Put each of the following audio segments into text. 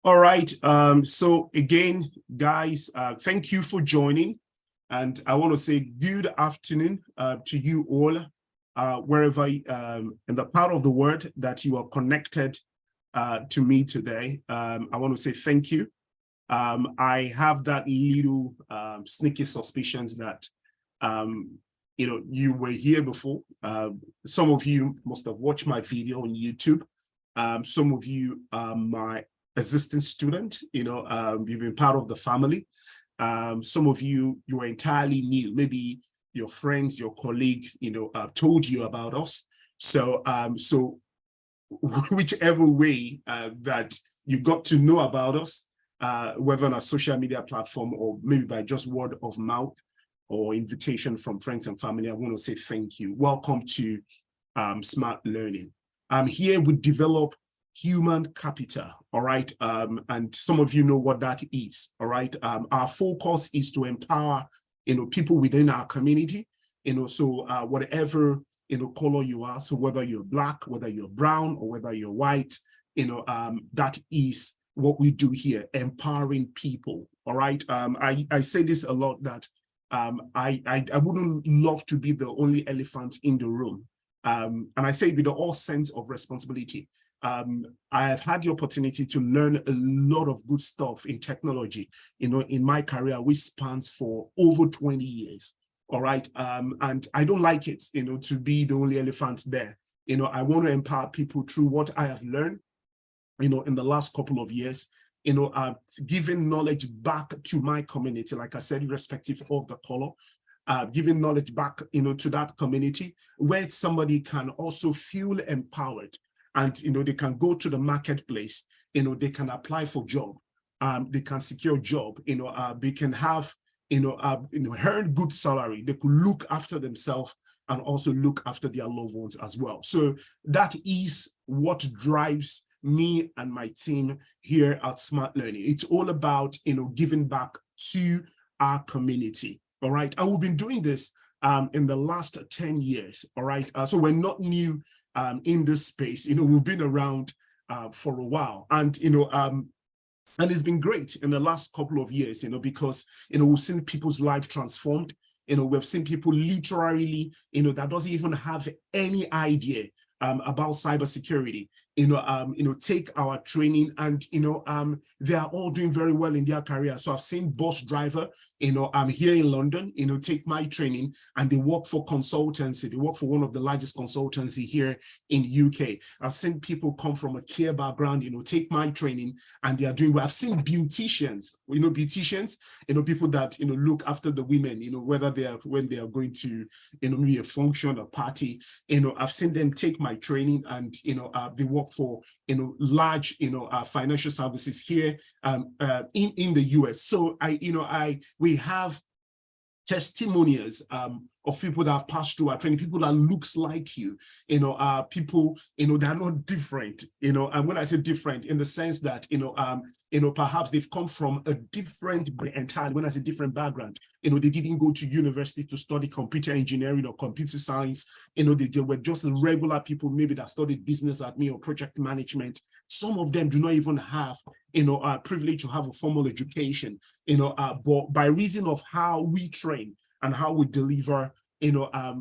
All right. So again, guys, thank you for joining. And I want to say good afternoon to you all, wherever in the part of the world that you are connected to me today. I want to say thank you. I have that little sneaky suspicions that you were here before. Some of you must have watched my video on YouTube. Some of you are my existing student, you've been part of the family. Some of you are entirely new. Maybe your friends, your colleague, told you about us. So whichever way that you got to know about us, whether on a social media platform or maybe by just word of mouth or invitation from friends and family, I want to say thank you. Welcome to Smart Learning. Here we develop human capital, all right? And some of you know what that is, all right? Our focus is to empower, people within our community, so whatever, color you are, so whether you're Black, whether you're brown, or whether you're white, that is what we do here, empowering people, all right? I say this a lot that I wouldn't love to be the only elephant in the room. And I say it with all sense of responsibility. I have had the opportunity to learn a lot of good stuff in technology, in my career, which spans for over 20 years. All right. And I don't like it, to be the only elephant there. I want to empower people through what I have learned, in the last couple of years, giving knowledge back to my community, like I said, irrespective of the color. Giving knowledge back, to that community where somebody can also feel empowered. And, they can go to the marketplace, they can apply for job, they can secure job, they can have, earn good salary, they could look after themselves and also look after their loved ones as well. So that is what drives me and my team here at Smart Learning. It's all about, giving back to our community, all right? And we've been doing this in the last 10 years, all right? So we're not new in this space, we've been around for a while, and and it's been great in the last couple of years, because we've seen people's lives transformed. We've seen people literally, that doesn't even have any idea about cybersecurity, take our training, and they are all doing very well in their career. So I've seen bus driver, I'm here in London, take my training, and they work for consultancy. They work for one of the largest consultancy here in UK. I've seen people come from a care background, take my training, and they are doing well. I've seen beauticians, beauticians, people that look after the women, whether they are when they are going to maybe a function or party. I've seen them take my training, and they work for large financial services here in the US. So we have testimonials of people that have passed through our training, people that looks like you, people, that are not different, and when I say different, in the sense that, perhaps they've come from a different, entirely, when I say different background, they didn't go to university to study computer engineering or computer science, they were just regular people, maybe that studied business admin or project management. Some of them do not even have, privilege to have a formal education, but by reason of how we train and how we deliver,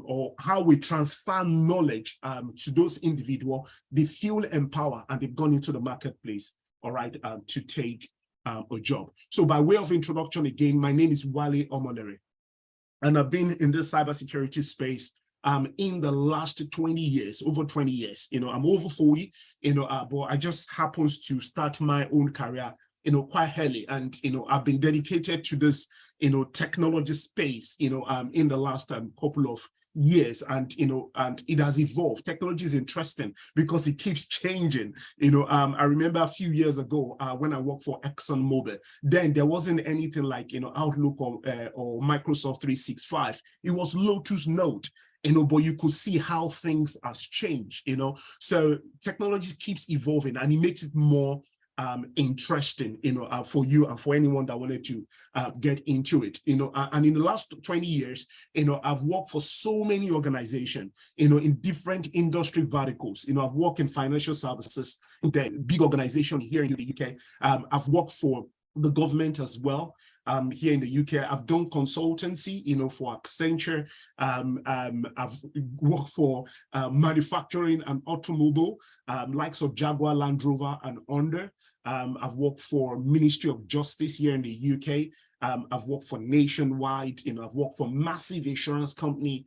or how we transfer knowledge to those individuals, they feel empowered and they've gone into the marketplace, all right, to take a job. So by way of introduction again, my name is Wale Omolere, and I've been in this cybersecurity space in the last 20 years, over 20 years. I'm over 40, but I just happens to start my own career, quite early. And, I've been dedicated to this, technology space, in the last couple of years, and and it has evolved. Technology is interesting because it keeps changing. I remember a few years ago when I worked for ExxonMobil, then there wasn't anything like Outlook or Microsoft 365. It was Lotus Note, but you could see how things has changed. So technology keeps evolving, and it makes it more interesting, for you and for anyone that wanted to get into it. And in the last 20 years, I've worked for so many organizations, in different industry verticals. I've worked in financial services, in the big organization here in the UK. I've worked for the government as well. Here in the UK, I've done consultancy, for Accenture. I've worked for manufacturing and automobile, likes of Jaguar, Land Rover, and Honda. I've worked for Ministry of Justice here in the UK. I've worked for Nationwide. I've worked for massive insurance company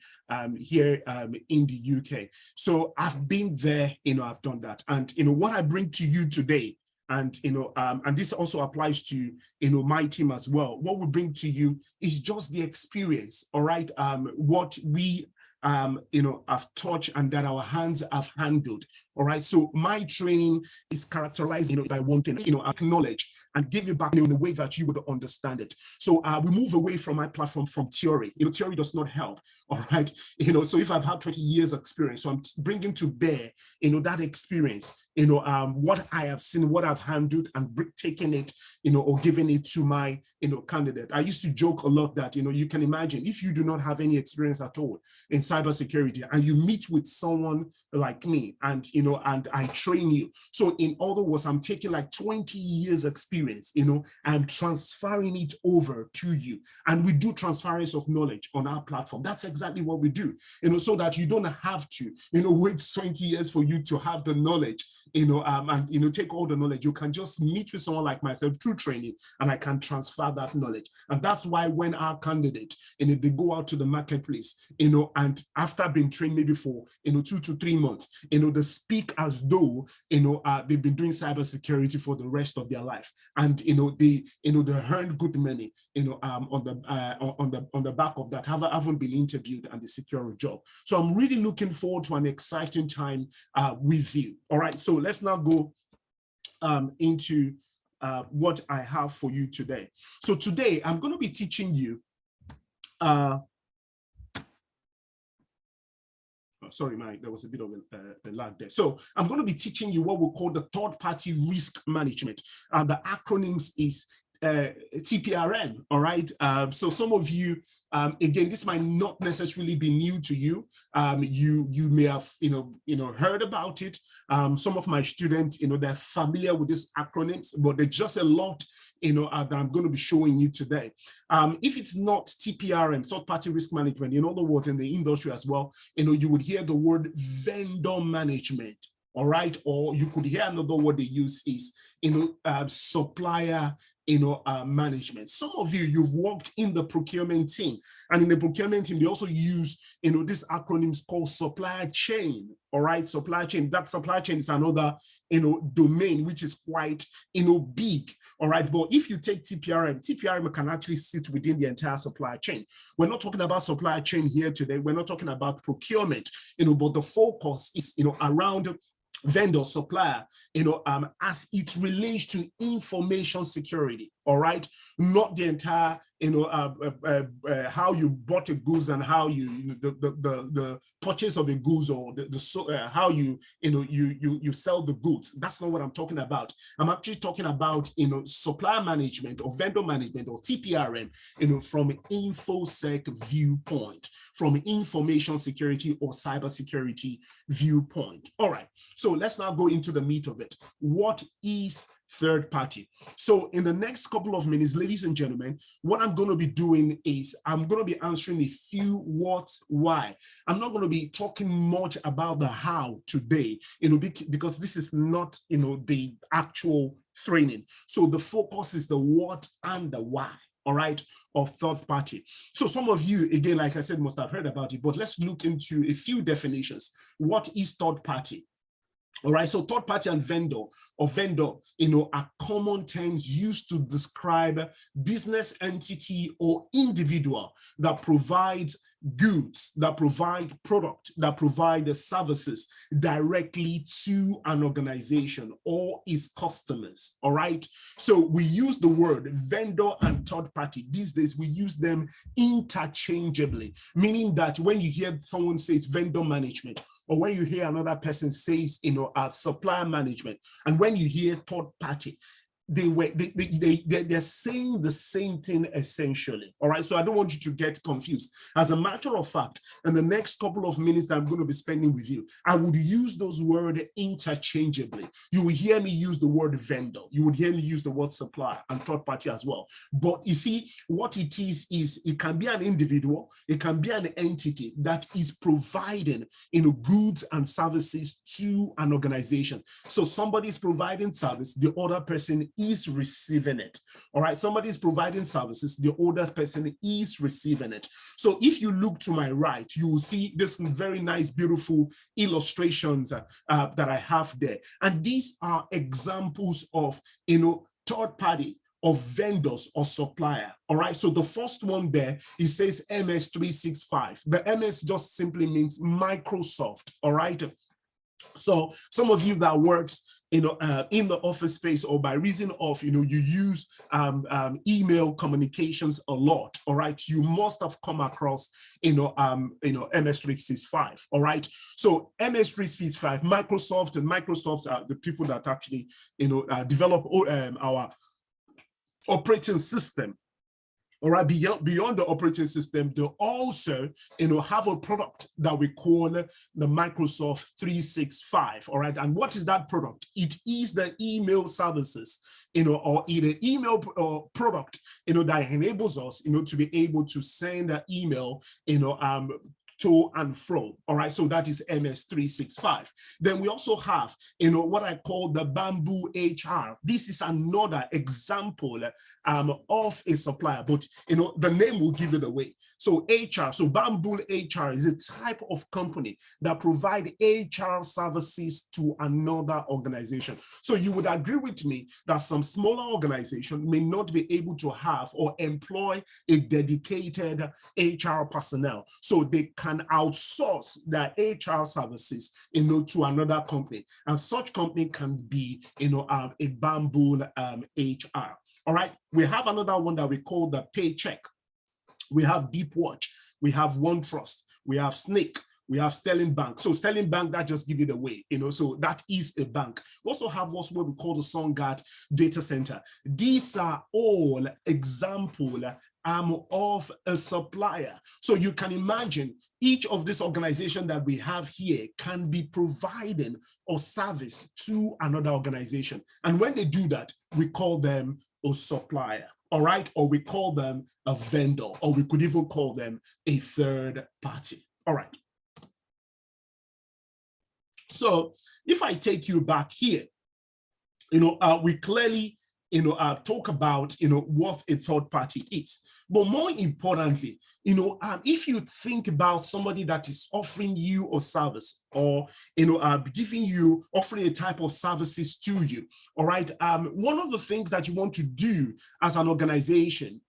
here in the UK. So I've been there. I've done that, and what I bring to you today. And and this also applies to my team as well. What we bring to you is just the experience, all right? What we have touched and that our hands have handled, all right? So my training is characterized, by wanting, acknowledge and give it back in a way that you would understand it. So we move away from my platform from theory. Theory does not help, all right? So if I've had 20 years experience, so I'm bringing to bear, that experience, what I have seen, what I've handled, and taking it, or giving it to my, candidate. I used to joke a lot that, you can imagine if you do not have any experience at all in cybersecurity and you meet with someone like me and, and I train you. So in other words, I'm taking like 20 years experience, I'm transferring it over to you. And we do transference of knowledge on our platform. That's exactly what we do, so that you don't have to, wait 20 years for you to have the knowledge, and, take all the knowledge. You can just meet with someone like myself through training, and I can transfer that knowledge. And that's why when our candidate, they go out to the marketplace, and after being trained maybe for, 2 to 3 months, they speak as though, they've been doing cybersecurity for the rest of their life. And, they earn good money, on the back of that, haven't been interviewed and they secure a job. So I'm really looking forward to an exciting time with you. All right, so let's now go into what I have for you today. So today I'm going to be teaching you sorry, Mike, there was a bit of a lag there. So I'm going to be teaching you what we call the third-party risk management. The acronyms is TPRM, all right? So some of you, again, this might not necessarily be new to you. You may have, heard about it. Some of my students, they're familiar with these acronyms, but there's just a lot, that I'm going to be showing you today. If it's not TPRM, third-party risk management, in other words, in the industry as well, you would hear the word vendor management. All right, or you could hear another word they use is, supplier, management. Some of you, you've worked in the procurement team, and in the procurement team, they also use, this acronyms called supply chain. All right, supply chain. That supply chain is another, domain which is quite, big. All right, but if you take TPRM can actually sit within the entire supply chain. We're not talking about supply chain here today. We're not talking about procurement, but the focus is, around vendor, supplier, as it relates to information security, all right? Not the entire, how you bought a goods and how you, the purchase of the goods, or how you, you sell the goods. That's not what I'm talking about. I'm actually talking about, supplier management or vendor management or TPRM, from an InfoSec viewpoint, from information security or cybersecurity viewpoint. All right, so let's now go into the meat of it. What is third party? So in the next couple of minutes, ladies and gentlemen, what I'm going to be doing is I'm going to be answering a few what, why. I'm not going to be talking much about the how today, because this is not, the actual training. So the focus is the what and the why. All right, of third party. So some of you, again, like I said, must have heard about it, but let's look into a few definitions. What is third party? All right, so third party and vendor, are common terms used to describe business entity or individual that provides goods, that provide product, that provide the services directly to an organization or its customers. All right, so we use the word vendor and third party. These days we use them interchangeably, meaning that when you hear someone says vendor management, or when you hear another person says, supplier management, and when you hear third party, they're saying the same thing essentially. All right, so I don't want you to get confused. As a matter of fact, in the next couple of minutes that I'm going to be spending with you, I would use those words interchangeably. You will hear me use the word vendor, you would hear me use the word supplier and third party as well. But you see, what it is it can be an individual, it can be an entity that is providing goods and services to an organization. So somebody is providing service, the other person is receiving it. All right, somebody is providing services, the other person is receiving it. So if you look to my right, you will see this very nice, beautiful illustrations that I have there. And these are examples of, third party, of vendors or supplier. All right, so the first one there, it says MS365. The MS just simply means Microsoft. All right. So some of you that works in the office space, or by reason of you use email communications a lot, all right, you must have come across MS365. All right, so MS365, Microsoft are the people that actually develop our operating system. All right, beyond the operating system, they also, have a product that we call the Microsoft 365. All right, and what is that product? It is the email services, or the email product, that enables us, to be able to send an email, to and fro. All right, so that is MS365. Then we also have, what I call the Bamboo HR. This is another example of a supplier, but the name will give it away. So HR, so Bamboo HR is a type of company that provide HR services to another organization. So you would agree with me that some smaller organization may not be able to have or employ a dedicated HR personnel, so they can outsource their HR services, to another company, and such company can be, a Bamboo HR. All right, we have another one that we call the Paycheck. We have Deep Watch, we have OneTrust, we have Snake, we have Sterling Bank. So Sterling Bank, that just give it away, so that is a bank. We also have what we call the SunGuard data center. These are all examples of a supplier. So you can imagine each of these organizations that we have here can be providing a service to another organization. And when they do that, we call them a supplier. All right, or we call them a vendor, or we could even call them a third party. All right. So if I take you back here, we clearly, talk about, what a third party is. But more importantly, if you think about somebody that is offering you a service, or, offering a type of services to you, all right, one of the things that you want to do as an organization,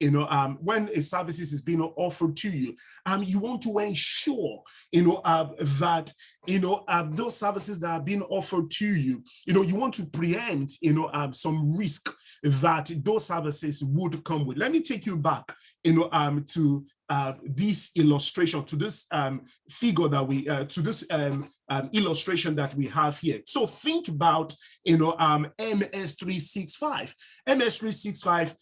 when a services is being offered to you, you want to ensure, that, those services that are being offered to you, you want to preempt, some risk that those services would come with. Let me take you back, to this illustration, to this figure that we, to this illustration that we have here. So think about, MS365. MS365,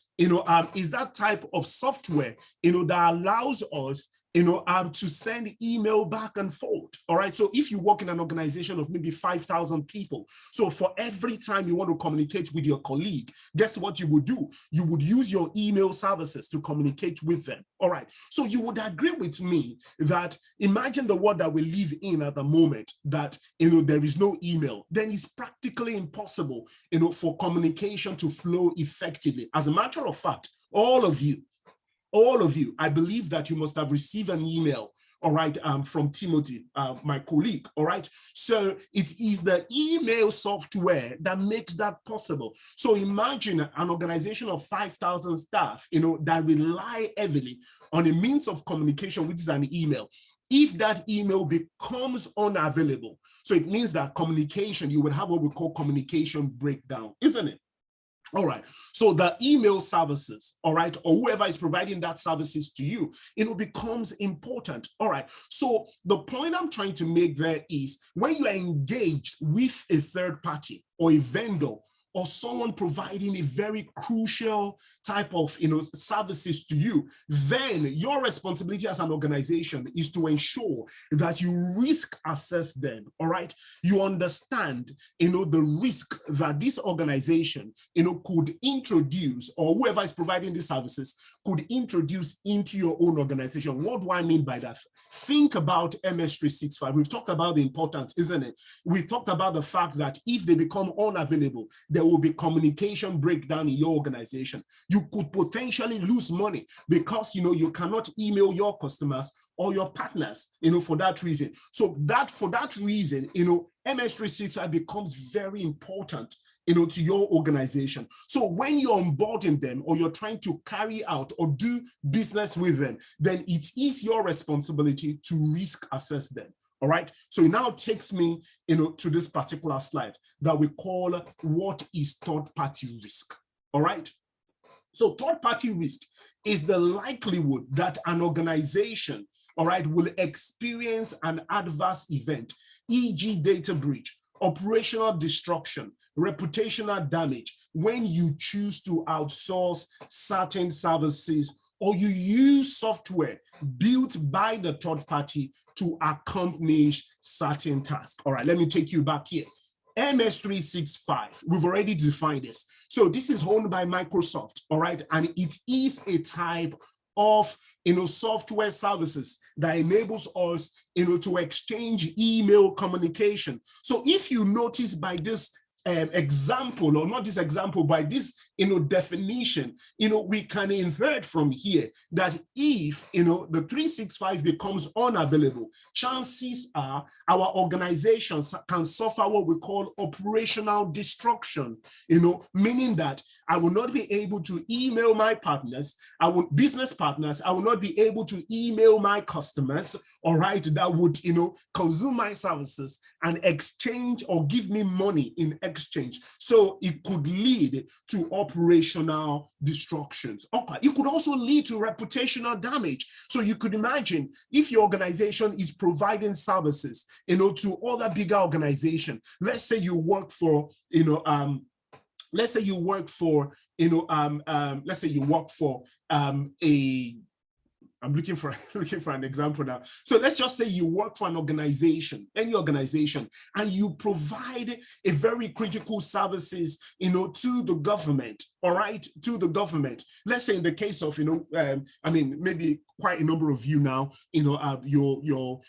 is that type of software, that allows us, to send email back and forth. All right. So if you work in an organization of maybe 5,000 people, so for every time you want to communicate with your colleague, guess what you would do? You would use your email services to communicate with them. All right. So you would agree with me that imagine the world that we live in at the moment, that, there is no email, then it's practically impossible, for communication to flow effectively. As a matter of fact, all of you, I believe that you must have received an email, all right, from Timothy, my colleague, all right? So it is the email software that makes that possible. So imagine an organization of 5,000 staff, that rely heavily on a means of communication, which is an email. If that email becomes unavailable, so it means that communication, you would have what we call communication breakdown, isn't it? All right. So the email services, all right, or whoever is providing that services to you, becomes important. All right. So the point I'm trying to make there is when you are engaged with a third party or a vendor or someone providing a very crucial type of services to you, then your responsibility as an organization is to ensure that you risk assess them. All right. You understand the risk that this organization could introduce, or whoever is providing these services could introduce into your own organization. What do I mean by that? Think about MS365. We've talked about the importance, isn't it? We've talked about the fact that if they become unavailable, there will be communication breakdown in your organization. You could potentially lose money because you cannot email your customers or your partners, for that reason. So for that reason, MS365 becomes very important to your organization. So when you're onboarding them or you're trying to carry out or do business with them, then it is your responsibility to risk assess them. All right. So it now takes me, to this particular slide that we call what is third-party risk. All right. So third-party risk is the likelihood that an organization, all right, will experience an adverse event, e.g. data breach, operational destruction, reputational damage, when you choose to outsource certain services or you use software built by the third party to accomplish certain tasks. All right, let me take you back here. MS365, we've already defined this. So this is owned by Microsoft, all right? And it is a type of software services that enables us to exchange email communication. So if you notice by this example, or not this example, by this definition, we can infer from here that if the 365 becomes unavailable, chances are our organizations can suffer what we call operational destruction, meaning that I will not be able to email my partners, business partners, I will not be able to email my customers, all right, that would consume my services and exchange or give me money in exchange. So it could lead to operational destructions. Okay, it could also lead to reputational damage. So you could imagine if your organization is providing services, to other bigger organizations. Let's say you work for, let's say you work for, I'm looking for an example now. So let's just say you work for an organization, any organization, and you provide a very critical services, to the government, all right, to the government. Let's say in the case of, maybe quite a number of you now, your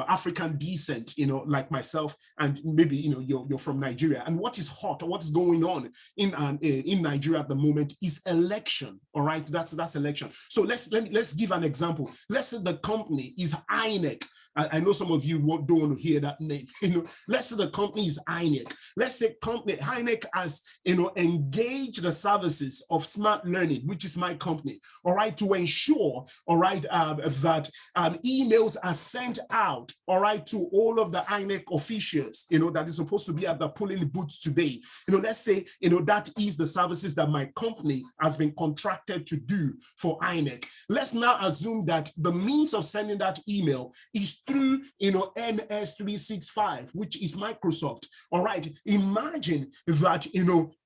African descent, like myself, and maybe, you're from Nigeria. And what is hot, or what is going on in Nigeria at the moment is election, all right? That's election. So let's give an example. Let's say the company is INEK. I know some of you don't want to hear that name. Let's say the company is INEK. Let's say INEK has engaged the services of Smart Learning, which is my company, all right, to ensure, all right, that emails are sent out, all right, to all of the INEK officials, that is supposed to be at the polling booths today. Let's say that is the services that my company has been contracted to do for INEK. Let's now assume that the means of sending that email is through MS365, which is Microsoft. All right, imagine that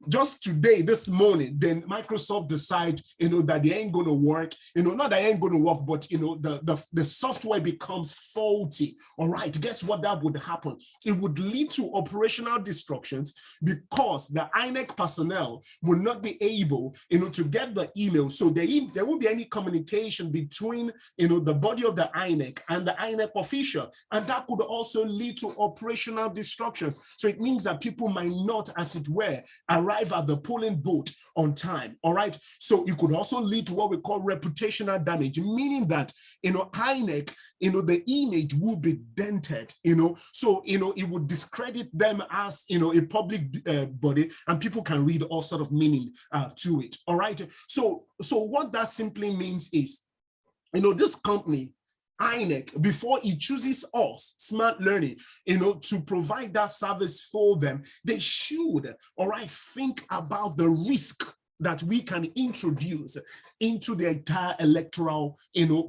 just today, this morning, then Microsoft decide that they ain't going to work, not that they ain't going to work, but the software becomes faulty. All right, guess what that would happen? It would lead to operational destructions because the INEK personnel will not be able to get the email. So there won't be any communication between the body of the INEK and the INEK official, and that could also lead to operational destructions. So it means that people might not, as it were, arrive at the polling booth on time. All right. So it could also lead to what we call reputational damage, meaning that INEK, the image will be dented. So it would discredit them as a public body, and people can read all sort of meaning to it. All right. So what that simply means is, this company INEK, before it chooses us, Smart Learning, to provide that service for them, they should, all right, think about the risk that we can introduce into the entire electoral,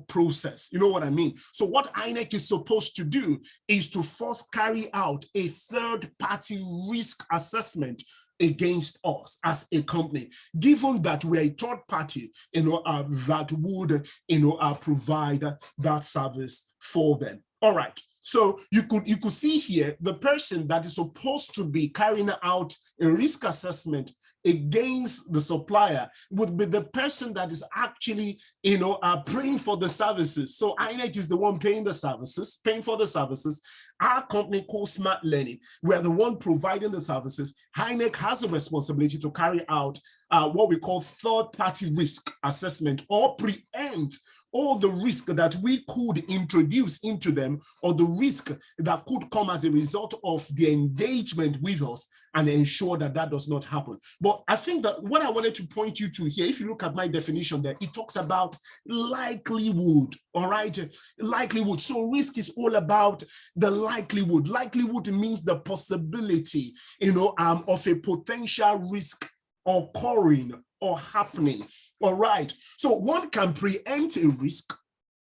process. You know what I mean? So what INEK is supposed to do is to first carry out a third-party risk assessment against us as a company, given that we're a third party, that would, provide that service for them. All right. So you could see here the person that is supposed to be carrying out a risk assessment against the supplier would be the person that is actually, paying for the services. So INEK is the one paying for the services. Our company called Smart Learning, we're the one providing the services. INEK has a responsibility to carry out what we call third-party risk assessment, or preempt all the risk that we could introduce into them, or the risk that could come as a result of the engagement with us, and ensure that that does not happen. But I think that what I wanted to point you to here, if you look at my definition there, it talks about likelihood, all right? Likelihood. So risk is all about the likelihood. Likelihood means the possibility, of a potential risk occurring or happening. All right. So one can preempt a risk,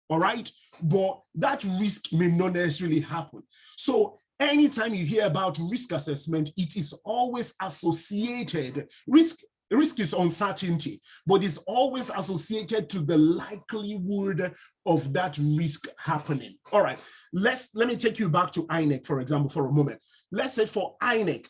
all right, but that risk may not necessarily happen. So anytime you hear about risk assessment, it is always associated. Risk is uncertainty, but it's always associated to the likelihood of that risk happening. All right. Let me take you back to INEK, for example, for a moment. Let's say for INEK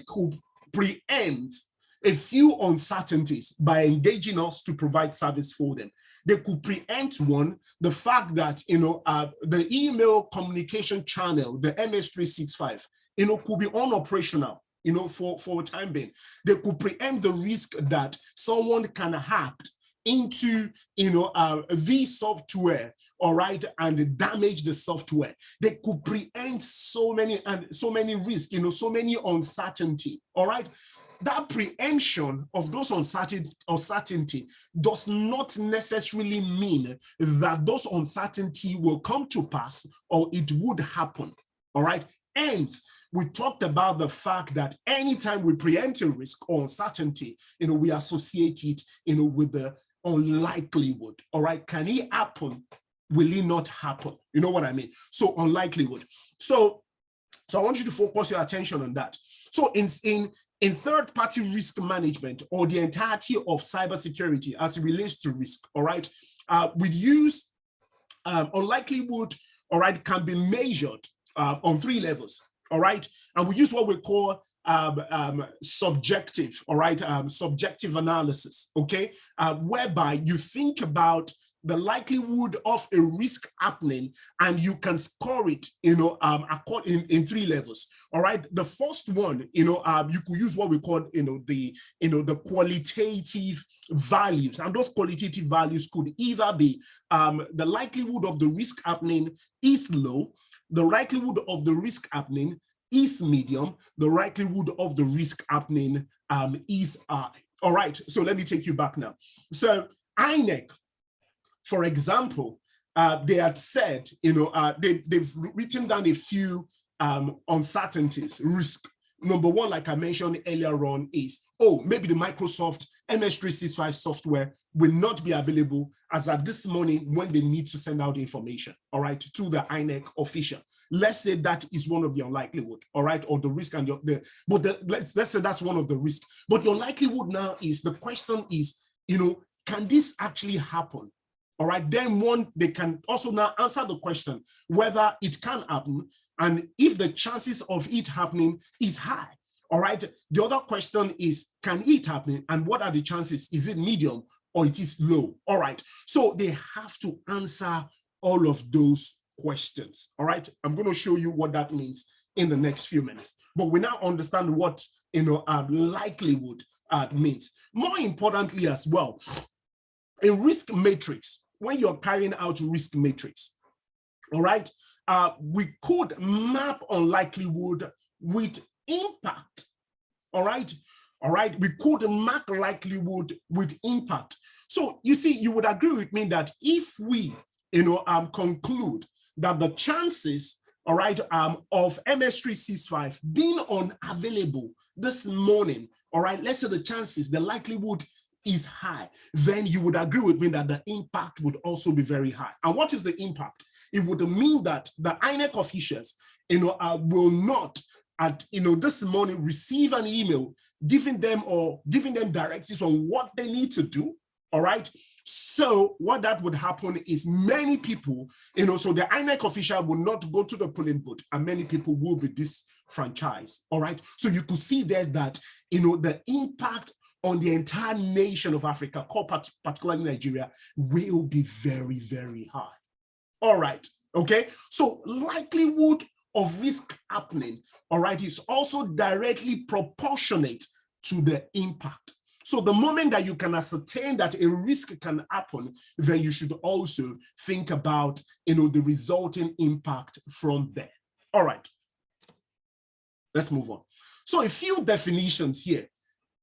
could preempt a few uncertainties by engaging us to provide service for them. They could preempt one, the fact that, the email communication channel, the MS365, could be unoperational, for a time being. They could preempt the risk that someone can hack into, the software, all right, and damage the software. They could preempt so many risks, so many uncertainty, all right. That preemption of those uncertainty does not necessarily mean that those uncertainty will come to pass or it would happen, all right? Hence, we talked about the fact that anytime we preempt a risk or uncertainty, we associate it, with the unlikelihood, all right? Can it happen? Will it not happen? You know what I mean? So unlikelihood. So I want you to focus your attention on that. So in third-party risk management, or the entirety of cybersecurity as it relates to risk, all right, we use unlikelihood, all right, can be measured on 3 levels, all right, and we use what we call subjective, all right, subjective analysis, okay, whereby you think about the likelihood of a risk happening, and you can score it, in 3 levels. All right. The first one, you could use what we call, the qualitative values, and those qualitative values could either be the likelihood of the risk happening is low, the likelihood of the risk happening is medium, the likelihood of the risk happening is high. All right. So let me take you back now. So INEK, for example, they had said, they've written down a few uncertainties, risk. Number one, like I mentioned earlier on, is, maybe the Microsoft MS365 software will not be available as at this morning when they need to send out information, all right, to the INEK official. Let's say that is one of your likelihood, all right, or the risk, and let's say that's one of the risks. But your likelihood now is, the question is, can this actually happen? All right, then they can also now answer the question whether it can happen, and if the chances of it happening is high. All right, the other question is, can it happen, and what are the chances? Is it medium or it is low? All right, so they have to answer all of those questions. All right, I'm going to show you what that means in the next few minutes, but we now understand what likelihood means. More importantly as well, a risk matrix, when you're carrying out risk matrix, all right, we could map on likelihood with impact, all right, we could map likelihood with impact. So you see, you would agree with me that if we conclude that the chances, all right, of MS-365 being unavailable this morning, all right, let's say the chances, the likelihood is high, then you would agree with me that the impact would also be very high. And what is the impact? It would mean that the INEK officials, will not, this morning receive an email giving them directives on what they need to do. All right. So what that would happen is many people, so the INEK official will not go to the polling booth, and many people will be disenfranchised. All right. So you could see there that, the impact on the entire nation of Africa, particularly Nigeria, will be very, very high. All right. Okay. So likelihood of risk happening, all right, is also directly proportionate to the impact. So the moment that you can ascertain that a risk can happen, then you should also think about, the resulting impact from there. All right, let's move on. So a few definitions here.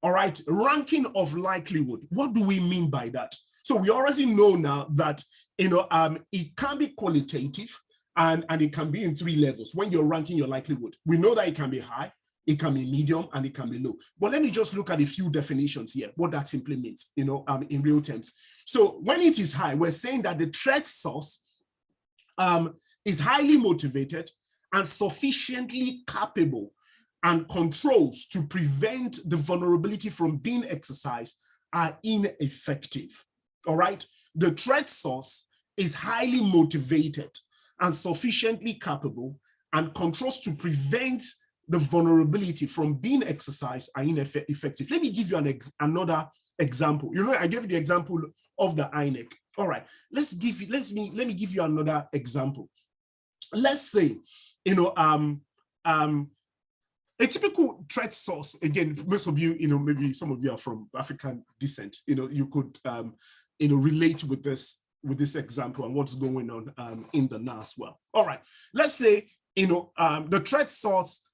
All right, ranking of likelihood. What do we mean by that? So we already know now that, it can be qualitative and it can be in 3 levels when you're ranking your likelihood. We know that it can be high, it can be medium, and it can be low. But let me just look at a few definitions here, what that simply means, in real terms. So when it is high, we're saying that the threat source is highly motivated and sufficiently capable and controls to prevent the vulnerability from being exercised are ineffective. All right. The threat source is highly motivated and sufficiently capable and controls to prevent the vulnerability from being exercised are ineffective. Let me give you another example. I gave you the example of the INEK. All right. Let me give you another example. Let's say, a typical threat source, again, most of you, maybe some of you are from African descent, you could, relate with this example and what's going on in the now as well. All right, let's say, the threat source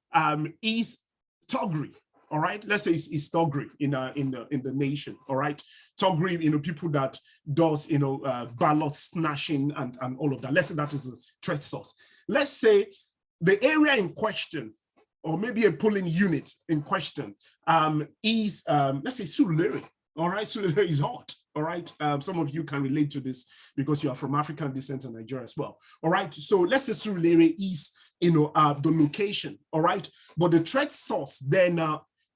is thuggery. All right, let's say it's thuggery in the nation. All right, thuggery, people that does, ballot snatching and all of that. Let's say that is the threat source. Let's say the area in question, or maybe a polling unit in question, is, let's say, Surulere. All right, Surulere is hot. All right, some of you can relate to this because you are from African descent in Nigeria as well. All right, so let's say Surulere is, the location. All right, but the threat source then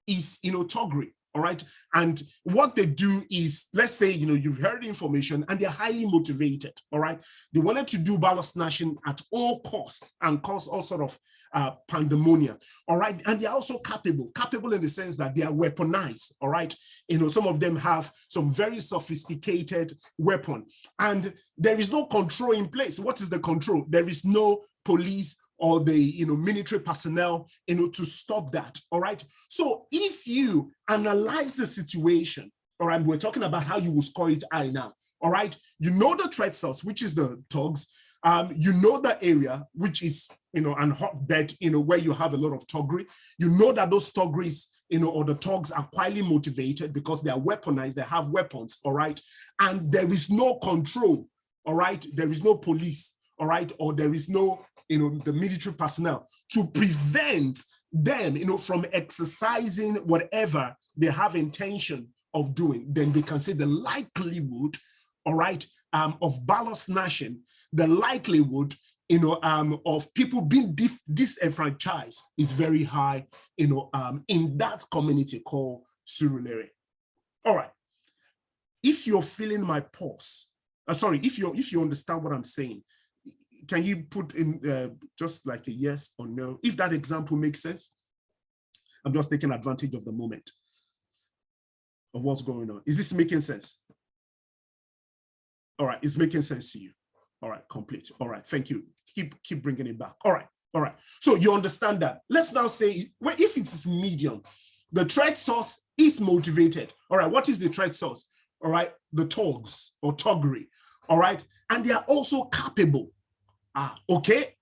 is, thuggery. All right, and what they do is, let's say, you've heard the information and they're highly motivated. All right, they wanted to do ballot snatching at all costs and cause all sort of pandemonium. All right, and they're also capable in the sense that they are weaponized. All right, some of them have some very sophisticated weapon, and there is no control in place. What is the control? There is no police or the military personnel to stop that. All right, so if you analyze the situation, all right, we're talking about how you will score it high now. All right, the threat source, which is the thugs, the area, which is an hotbed, where you have a lot of thuggery. That those thuggeries, or the thugs are quietly motivated because they are weaponized, they have weapons. All right, and there is no control. All right, there is no police. All right, or there is no, the military personnel to prevent them, from exercising whatever they have intention of doing. Then we can say the likelihood, all right, of ballot snatching, the likelihood, of people being disenfranchised is very high, in that community called Surulere. All right, if you're feeling my pulse, if you understand what I'm saying, can you put in just like a yes or no? If that example makes sense, I'm just taking advantage of the moment of what's going on. Is this making sense? All right, it's making sense to you. All right, complete. All right, thank you. Keep bringing it back. All right. So you understand that. Let's now say, well, if it's medium, the threat source is motivated. All right, what is the threat source? All right, the thugs or thuggery. All right, and they are also capable. Okay,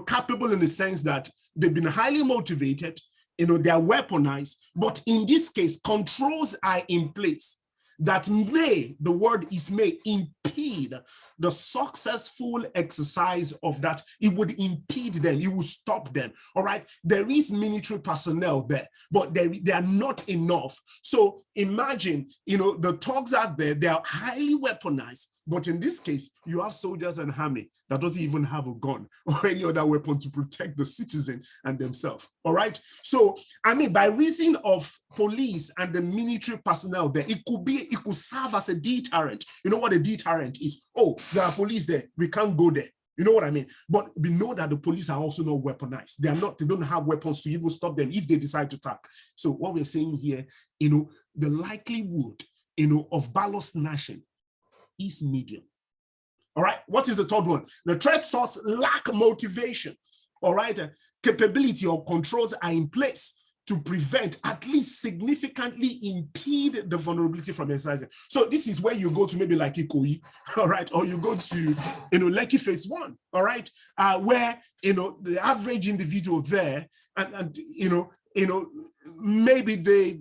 capable in the sense that they've been highly motivated, they are weaponized, but in this case, controls are in place. that may, the word is may, impede the successful exercise of that. It would impede them, it will stop them. All right, there is military personnel there, but they are not enough. So imagine, the thugs out there, they are highly weaponized. But in this case, you have soldiers and army that doesn't even have a gun or any other weapon to protect the citizen and themselves. All right. So, I mean, by reason of police and the military personnel there, it could serve as a deterrent. You know what a deterrent is? Oh, there are police there. We can't go there. You know what I mean? But we know that the police are also not weaponized. They don't have weapons to even stop them if they decide to attack. So what we're saying here, the likelihood, of ballot snatching is medium. All right. What is the third one? The threat source lack motivation. All right. Capability or controls are in place to prevent, at least significantly impede the vulnerability from exercising. So this is where you go to maybe like Ikoyi, all right, or you go to, Lekki phase 1, all right, where, the average individual there, and maybe they're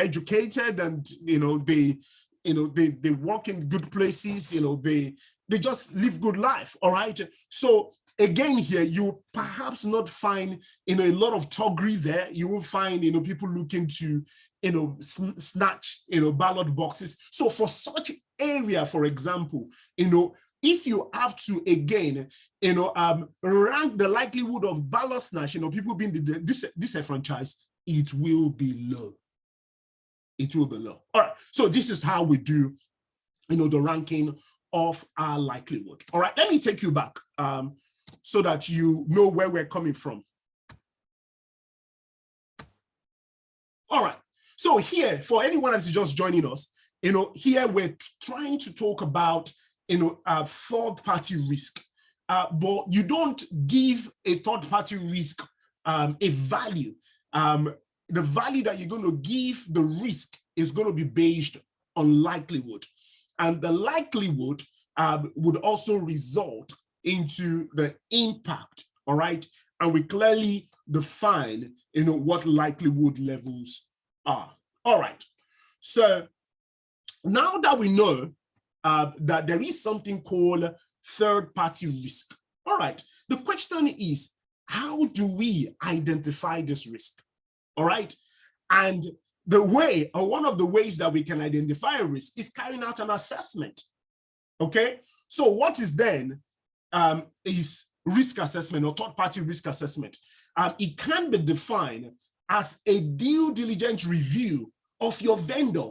educated and, they work in good places, they just live good life, all right? So again here, you perhaps not find, a lot of thuggery there. You will find, people looking to, snatch, ballot boxes. So for such area, for example, if you have to, again, rank the likelihood of ballot snatch, people being disenfranchised, it will be low. It will be low. All right, so this is how we do, the ranking of our likelihood. All right, let me take you back so that you know where we're coming from. All right, so here, for anyone that's just joining us, here we're trying to talk about, third-party risk, but you don't give a third-party risk a value. The value that you're going to give the risk is going to be based on likelihood. And the likelihood would also result into the impact, all right? And we clearly define, what likelihood levels are. All right. So now that we know that there is something called third-party risk, all right, the question is, how do we identify this risk? All right. And the way, or one of the ways that we can identify a risk is carrying out an assessment. Okay. So what is then is risk assessment or third-party risk assessment? It can be defined as a due diligence review of your vendor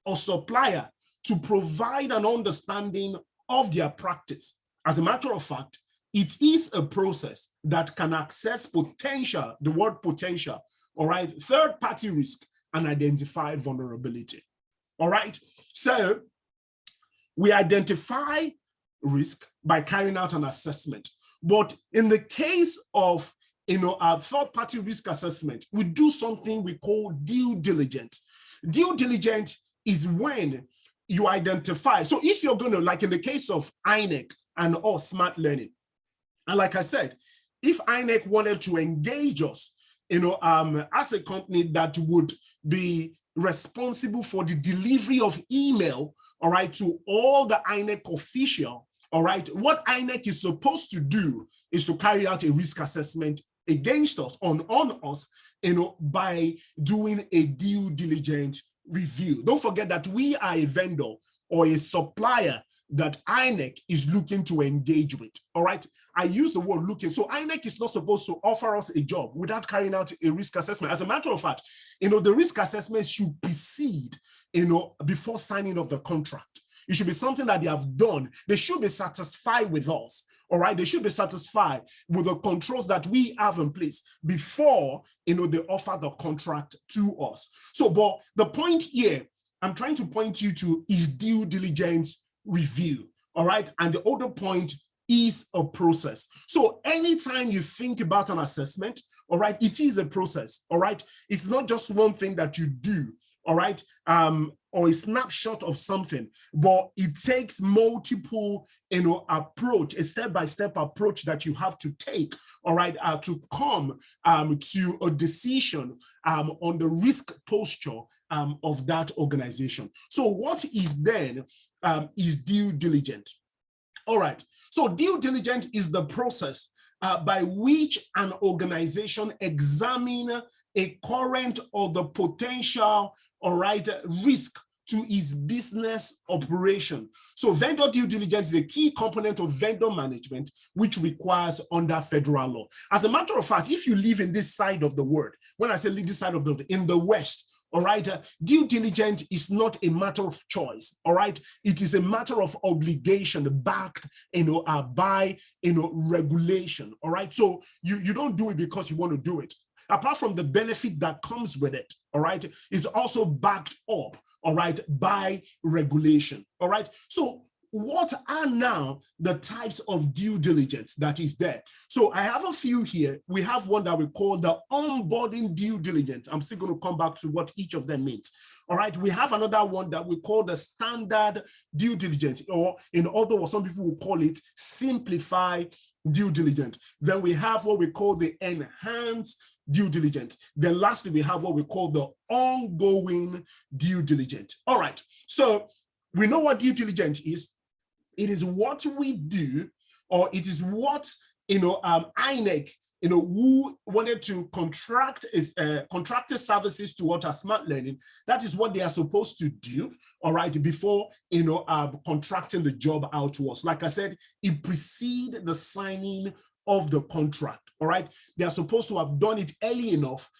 or supplier to provide an understanding of their practice. As a matter of fact, it is a process that can assess potential, the word potential, all right, third-party risk and identify vulnerability. All right, so we identify risk by carrying out an assessment. But in the case of, our third-party risk assessment, we do something we call due diligence. Due diligence is when you identify. So if you're going to, like in the case of INEK and or smart learning, and like I said, if INEK wanted to engage us, as a company that would be responsible for the delivery of email, all right, to all the INEK official, all right, what INEK is supposed to do is to carry out a risk assessment against us, on us, by doing a due diligence review. Don't forget that we are a vendor or a supplier that INEK is looking to engage with, all right? I use the word looking. So INEK is not supposed to offer us a job without carrying out a risk assessment. As a matter of fact, the risk assessment should precede, before signing of the contract. It should be something that they have done. They should be satisfied with us, all right? They should be satisfied with the controls that we have in place before, they offer the contract to us. So, but the point here, I'm trying to point you to is due diligence review, all right? And the other point is a process. So anytime you think about an assessment, all right, it is a process, all right? It's not just one thing that you do, all right, or a snapshot of something, but it takes multiple, approach, a step-by-step approach that you have to take, all right, to come to a decision on the risk posture of that organization. So what is then is due diligence. All right, so due diligence is the process by which an organization examines a current or the potential, all right, risk to its business operation. So vendor due diligence is a key component of vendor management, which requires under federal law. As a matter of fact, if you live in this side of the world, when I say live this side of the world, in the West, all right, due diligence is not a matter of choice, all right? It is a matter of obligation backed, by, regulation, all right? So you don't do it because you want to do it. Apart from the benefit that comes with it, all right, it's also backed up, all right, by regulation, all right? So what are now the types of due diligence that is there? So I have a few here. We have one that we call the onboarding due diligence. I'm still going to come back to what each of them means. All right, we have another one that we call the standard due diligence, or in other words, some people will call it simplified due diligence. Then we have what we call the enhanced due diligence. Then lastly, we have what we call the ongoing due diligence. All right, so we know what due diligence is. It is what we do, or it is what, INEK, who wanted to contract contracted services to what are smart learning. That is what they are supposed to do, all right, before, contracting the job out to us. Like I said, it precedes the signing of the contract, all right? They are supposed to have done it early enough,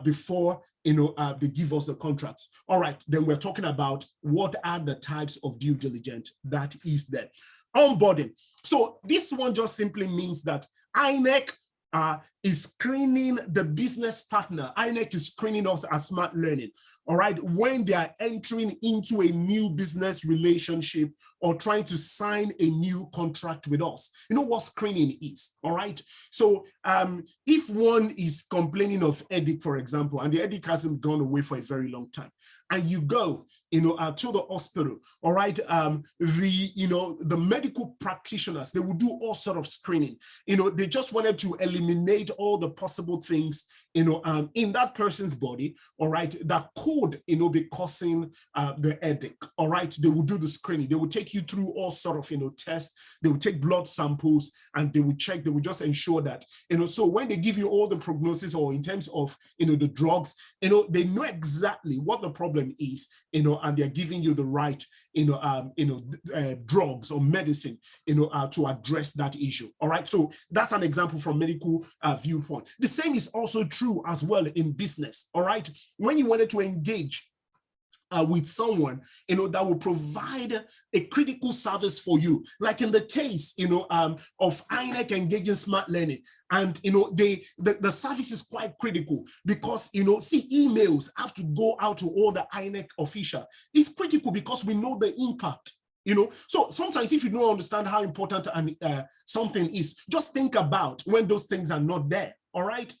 before they give us the contracts. All right, then we're talking about what are the types of due diligence that is there. Onboarding. So this one just simply means that INEK is screening the business partner. INEK is screening us as smart learning, all right, when they are entering into a new business relationship or trying to sign a new contract with us. You know what screening is, all right? So if one is complaining of headache, for example, and the headache hasn't gone away for a very long time, and you go, to the hospital, all right, the medical practitioners, they will do all sort of screening. They just wanted to eliminate all the possible things, in that person's body, all right, that could, be causing the headache, all right? They will do the screening. They will take you through all sort of, tests. They will take blood samples and they will check. They will just ensure that, so when they give you all the prognosis, or in terms of, the drugs, they know exactly what the problem is, and they're giving you the right, drugs or medicine, to address that issue. All right. So that's an example from medical viewpoint. The same is also true as well in business. All right. When you wanted to engage with someone, that will provide a critical service for you, like in the case, of INEK engaging smart learning. And, the service is quite critical because, emails have to go out to all the INEK official. It's critical because we know the impact. So sometimes if you don't understand how important something is, just think about when those things are not there. All right.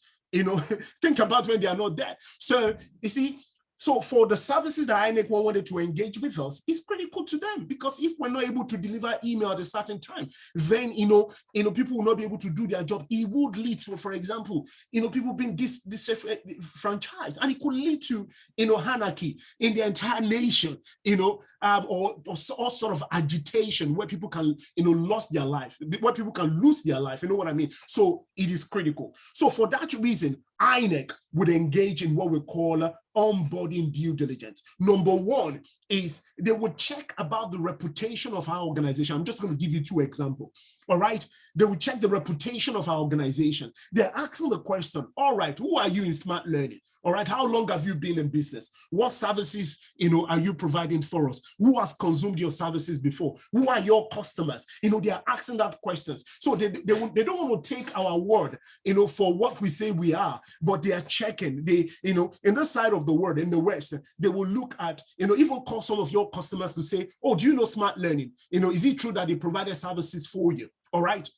Think about when they are not there. So you see, so for the services that INEK wanted to engage with us, it's critical to them, because if we're not able to deliver email at a certain time, then, people will not be able to do their job. It would lead to, for example, people being disenfranchised, and it could lead to, anarchy in the entire nation, or all sort of agitation where people can, lose their life, where people can lose their life. You know what I mean? So it is critical. So for that reason, INEK would engage in what we call onboarding due diligence. Number one is they would check about the reputation of our organization. I'm just going to give you two examples. All right. They would check the reputation of our organization. They're asking the question, all right, who are you in smart learning? All right, how long have you been in business? What services, are you providing for us? Who has consumed your services before? Who are your customers? They are asking that questions. So they don't want to take our word, for what we say we are, but they are checking. They, in this side of the world, in the West, they will look at, even call some of your customers to say, oh, do you know smart learning? Is it true that they provided services for you? All right.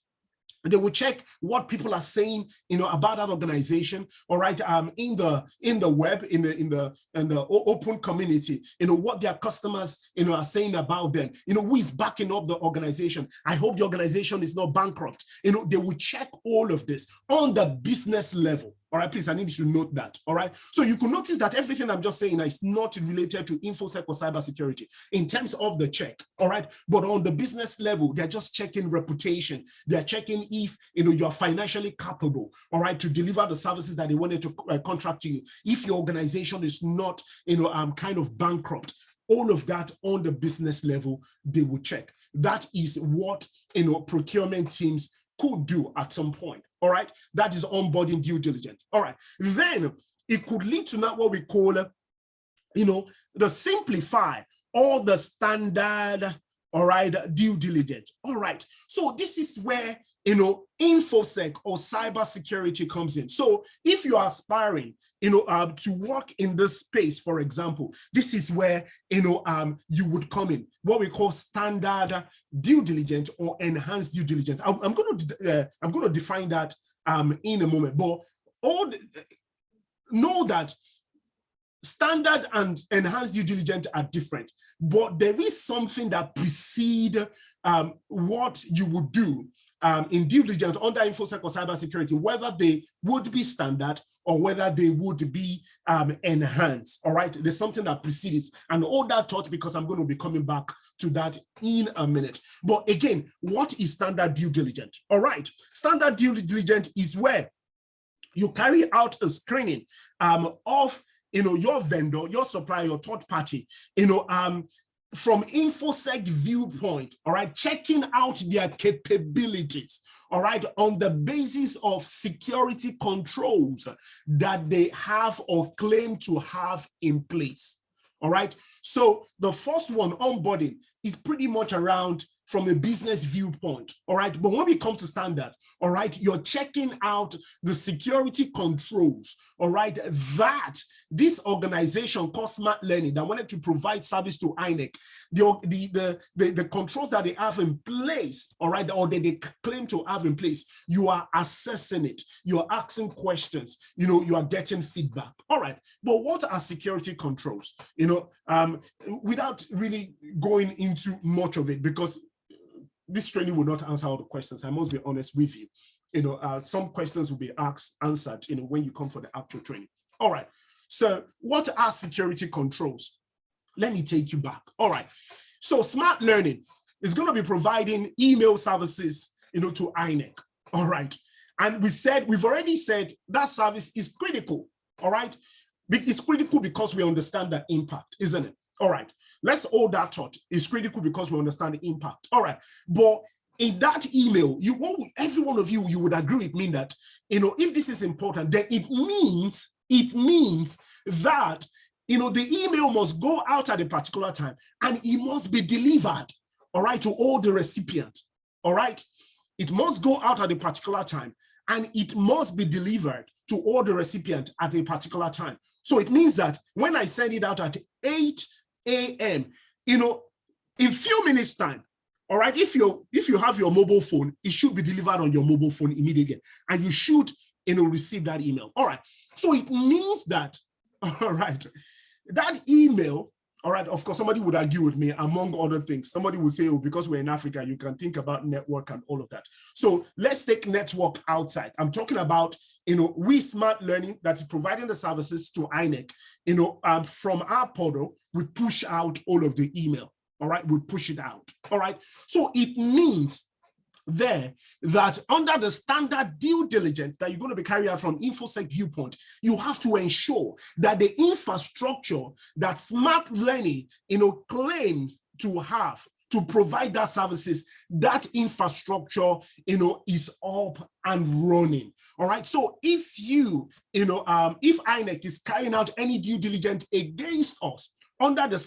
They will check what people are saying, about that organization. All right, in the web, in the open community, what their customers, are saying about them. Who is backing up the organization. I hope the organization is not bankrupt. They will check all of this on the business level. All right, please, I need you to note that. All right. So you can notice that everything I'm just saying is not related to InfoSec or cybersecurity in terms of the check. All right. But on the business level, they're just checking reputation. They're checking if you're financially capable, all right, to deliver the services that they wanted to contract to you. If your organization is not, kind of bankrupt. All of that on the business level, they will check. That is what procurement teams could do at some point. All right, that is onboarding due diligence. All right, then it could lead to now what we call, the simplify or the standard, all right, due diligence. All right, so this is where InfoSec or cybersecurity comes in. So if you are aspiring, to work in this space, for example, this is where, you would come in, what we call standard due diligence or enhanced due diligence. I'm going to define that in a moment, but know that standard and enhanced due diligence are different, but there is something that precedes what you would do in due diligence under InfoSec or cybersecurity, whether they would be standard or whether they would be enhanced. All right, there's something that precedes, and all that thought, because I'm going to be coming back to that in a minute. But again, what is standard due diligence? All right, standard due diligence is where you carry out a screening of your vendor, your supplier, your third party, from InfoSec viewpoint, all right, checking out their capabilities, all right, on the basis of security controls that they have or claim to have in place, all right? So the first one, onboarding, is pretty much around from a business viewpoint, all right? But when we come to standard, all right, you're checking out the security controls, all right, that this organization called Smart Learning that wanted to provide service to INEK, the controls that they have in place, all right, or that they claim to have in place, you are assessing it, you're asking questions, you are getting feedback, all right. But what are security controls? Without really going into much of it, because this training will not answer all the questions. I must be honest with you. Some questions will be answered, when you come for the actual training. All right. So what are security controls? Let me take you back. All right. So Smart Learning is going to be providing email services, to INEK. All right. And we've already said that service is critical. All right. It's critical because we understand the impact, isn't it? All right, let's hold that thought. It's critical because we understand the impact. All right, but in that email, every one of you would agree with me that, if this is important, then it means that, the email must go out at a particular time and it must be delivered, all right, to all the recipients, all right? It must go out at a particular time and it must be delivered to all the recipients at a particular time. So it means that when I send it out at 8 a.m., in few minutes time, all right, if you have your mobile phone, it should be delivered on your mobile phone immediately, and you should receive that email. All right, so it means that, all right, that email, all right, of course, somebody would argue with me, among other things. Somebody would say, oh, because we're in Africa, you can think about network and all of that. So let's take network outside. I'm talking about, we Smart Learning that is providing the services to INEK, from our portal, we push out all of the email, all right? We push it out, all right? So it means there that under the standard due diligence that you're going to be carried out from InfoSec viewpoint, you have to ensure that the infrastructure that Smart Learning, claims to have to provide that services, that infrastructure, is up and running. All right. So if if INEK is carrying out any due diligence against us under the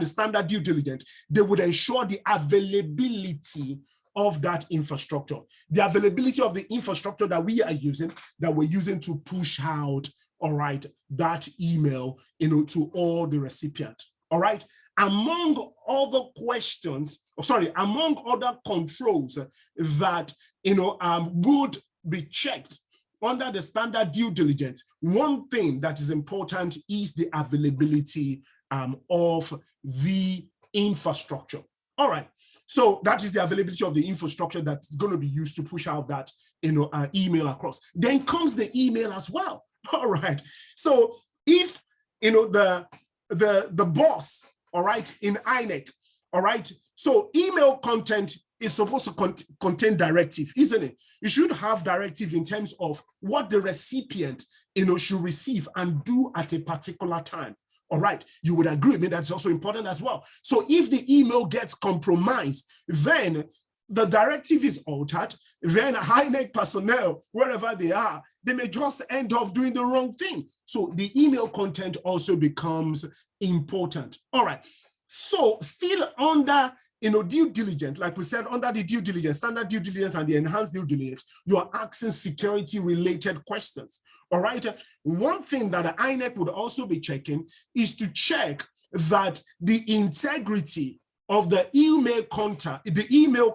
standard due diligence, they would ensure the availability of that infrastructure, the availability of the infrastructure that we're using to push out, all right, that email, to all the recipients. All right. Among other questions, among other controls that, would be checked under the standard due diligence, one thing that is important is the availability of the infrastructure. All right. So that is the availability of the infrastructure that's going to be used to push out that email across. Then comes the email as well. All right. So if the boss, all right, in INEK, all right, so email content is supposed to contain directive, isn't it? You should have directive in terms of what the recipient should receive and do at a particular time. All right, you would agree with me that's also important as well. So if the email gets compromised, then the directive is altered, then INEK personnel, wherever they are, they may just end up doing the wrong thing. So the email content also becomes important. All right, so still under due diligence, like we said, under the due diligence, standard due diligence and the enhanced due diligence, you are asking security related questions. All right. One thing that the INEK would also be checking is to check that the integrity of the email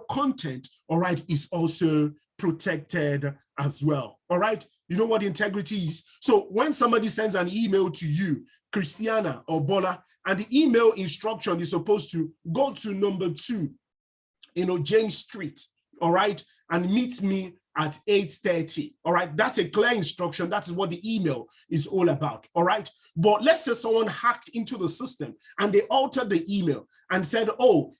content, all right, is also protected as well. All right. You know what integrity is? So when somebody sends an email to you, Christiana or Bola, and the email instruction is supposed to go to number 2, James Street, all right, and meet me at 8:30. All right, that's a clear instruction. That is what the email is all about. All right, but let's say someone hacked into the system and they altered the email and said, oh,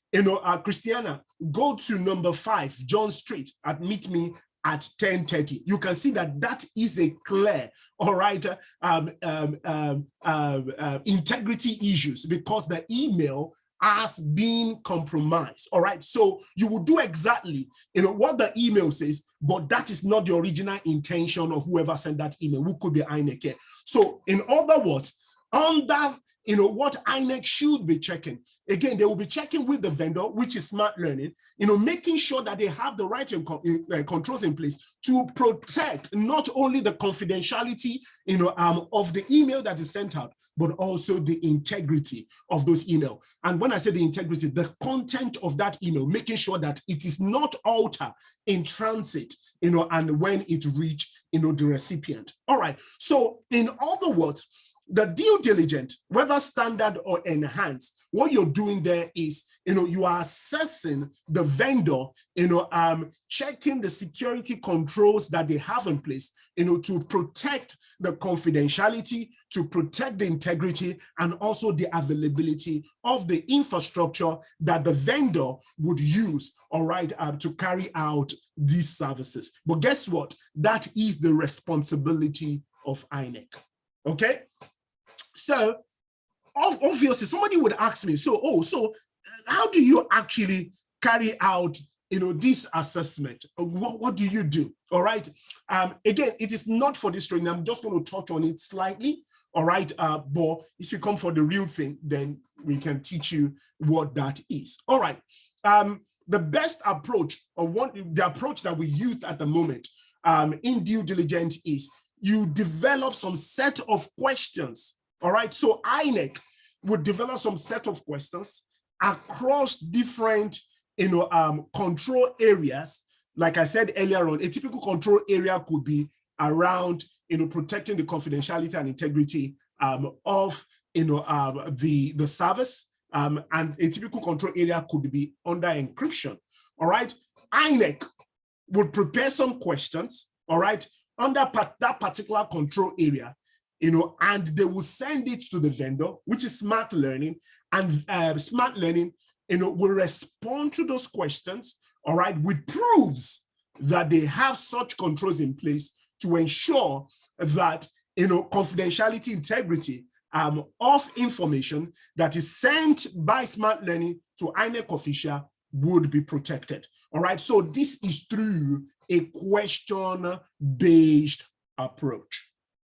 Christiana, go to number 5, John Street, and meet me at 10:30. You can see that that is a clear, all right, integrity issues because the email has been compromised. All right, so you will do exactly what the email says, but that is not the original intention of whoever sent that email, who could be INEK. So in other words, under what INEK should be checking, again, they will be checking with the vendor, which is smart learning, making sure that they have the right controls in place to protect not only the confidentiality of the email that is sent out, but also the integrity of those emails. And when I say the integrity, the content of that email, making sure that it is not altered in transit, and when it reach, the recipient. All right. So in other words, the due diligence, whether standard or enhanced, what you're doing there is, you are assessing the vendor, checking the security controls that they have in place, to protect the confidentiality, to protect the integrity, and also the availability of the infrastructure that the vendor would use, all right, to carry out these services. But guess what? That is the responsibility of INEK. Okay? So obviously somebody would ask me, so how do you actually carry out this assessment? What do you do? All right. Again, it is not for this training. I'm just going to touch on it slightly. All right. But if you come for the real thing, then we can teach you what that is. All right. The best approach, or the approach that we use at the moment in due diligence is you develop some set of questions. All right, so INEK would develop some set of questions across different, control areas. Like I said earlier on, a typical control area could be around, protecting the confidentiality and integrity of, the service, and a typical control area could be under encryption. All right, INEK would prepare some questions. All right, under that particular control area. And they will send it to the vendor, which is smart learning, and smart learning, will respond to those questions, all right, with proofs that they have such controls in place to ensure that, confidentiality, integrity of information that is sent by smart learning to INEK official would be protected. All right, so this is through a question-based approach.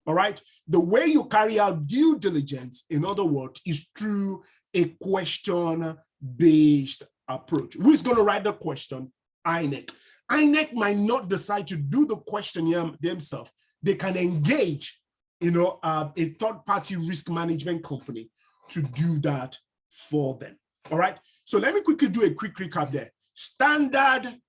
All right, the way you carry out due diligence, in other words, is through a question-based approach. Who's going to write the question? INEK. INEK might not decide to do the questionnaire themselves. They can engage, a third-party risk management company to do that for them. All right, so let me quickly do a quick recap there. Standard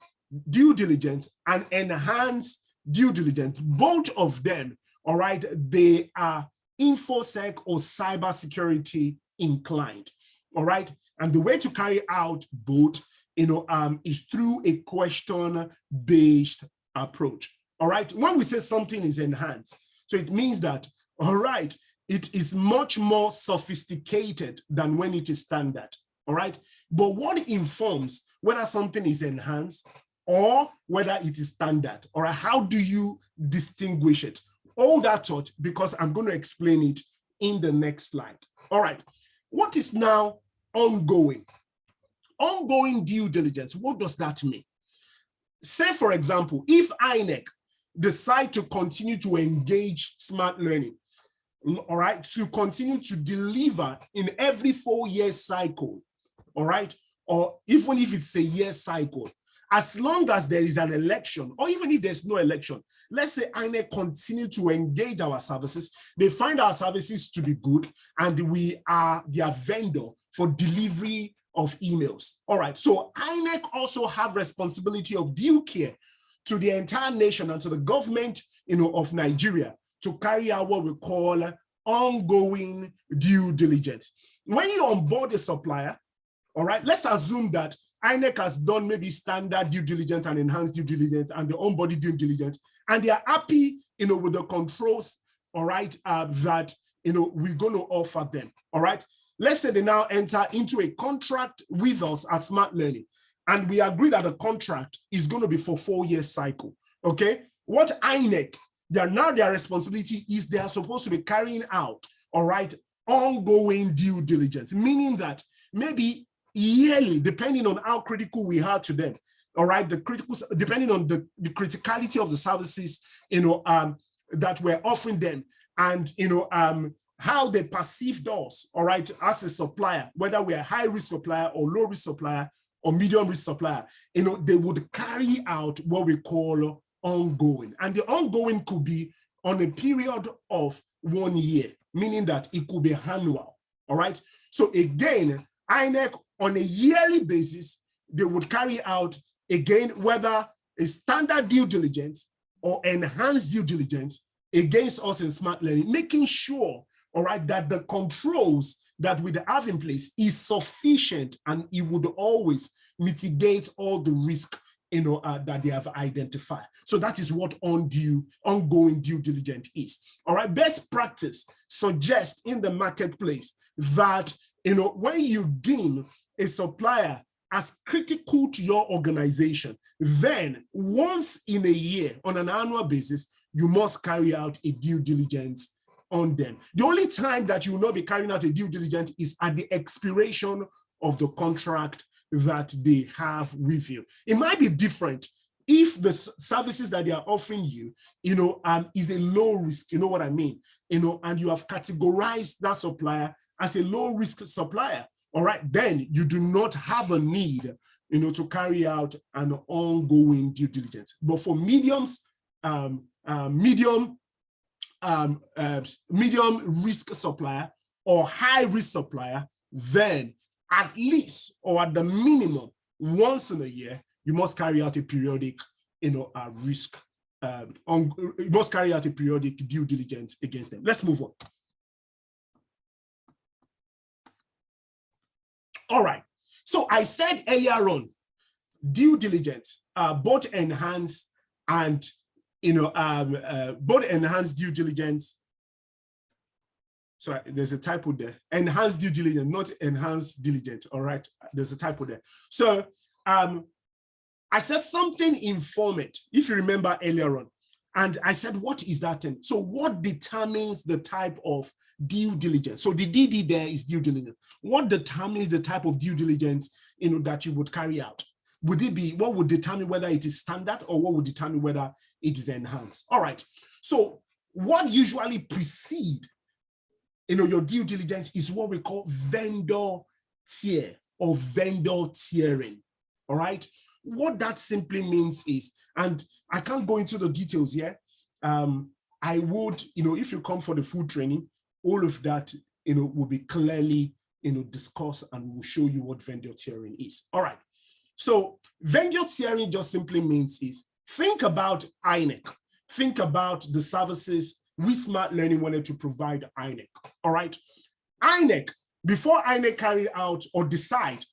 due diligence and enhanced due diligence, both of them, all right, they are InfoSec or cybersecurity inclined, all right? And the way to carry out both, is through a question-based approach. all right? When we say something is enhanced, so it means that, all right, it is much more sophisticated than when it is standard, all right? But what informs whether something is enhanced or whether it is standard, or how do you distinguish it? All that thought, because I'm going to explain it in the next slide. All right, what is now ongoing? Ongoing due diligence, what does that mean? Say, for example, if INEK decide to continue to engage smart learning, all right, to continue to deliver in every 4-year cycle, all right, or even if it's a year cycle, as long as there is an election, or even if there's no election, let's say INEK continue to engage our services, they find our services to be good, and we are their vendor for delivery of emails. All right, so INEK also have responsibility of due care to the entire nation and to the government, of Nigeria to carry out what we call ongoing due diligence. When you onboard a supplier, all right, let's assume that INEK has done maybe standard due diligence and enhanced due diligence and the onboarding due diligence, and they are happy, with the controls, all right, that, we're going to offer them, all right? Let's say they now enter into a contract with us at Smart Learning, and we agree that the contract is going to be for 4-year cycle, okay? What INEK, their responsibility is they are supposed to be carrying out, all right, ongoing due diligence, meaning that maybe yearly, depending on how critical we are to them, all right, depending on the criticality of the services, that we're offering them, and, how they perceived us, all right, as a supplier, whether we're a high-risk supplier or low-risk supplier or medium-risk supplier, they would carry out what we call ongoing. And the ongoing could be on a period of 1 year, meaning that it could be annual, all right? So again, INEK, on a yearly basis, they would carry out, again, whether a standard due diligence or enhanced due diligence against us in Smart Learning, making sure, all right, that the controls that we have in place is sufficient and it would always mitigate all the risk, that they have identified. So that is what ongoing due diligence is. All right, best practice suggests in the marketplace that, when you deem a supplier as critical to your organization, then once in a year, on an annual basis, you must carry out a due diligence on them. The only time that you will not be carrying out a due diligence is at the expiration of the contract that they have with you. It might be different if the services that they are offering you, is a low risk, you know what I mean, and you have categorized that supplier as a low risk supplier. All right, then you do not have a need, to carry out an ongoing due diligence. But for medium risk supplier or high risk supplier, then at least or at the minimum once in a year, you must carry out a periodic, you must carry out a periodic due diligence against them. Let's move on. All right, so I said earlier on, due diligence, both enhanced and, both enhanced due diligence. Sorry, there's a typo there. Enhanced due diligence, not enhanced diligence. All right, there's a typo there. So I said something informant, if you remember earlier on, and I said, what is that thing? So what determines the type of due diligence? So the DD there is due diligence. What determines the type of due diligence, that you would carry out? Would it be, what would determine whether it is standard or what would determine whether it is enhanced? All right, so what usually precedes, your due diligence is what we call vendor tier or vendor tiering, all right? What that simply means is, and I can't go into the details here, I would, if you come for the full training, all of that, will be clearly, discussed, and we'll show you what vendor tiering is. All right, so vendor tiering just simply means is, think about INEK, think about the services we Smart Learning wanted to provide INEK, all right? INEK, before INEK carry out or decide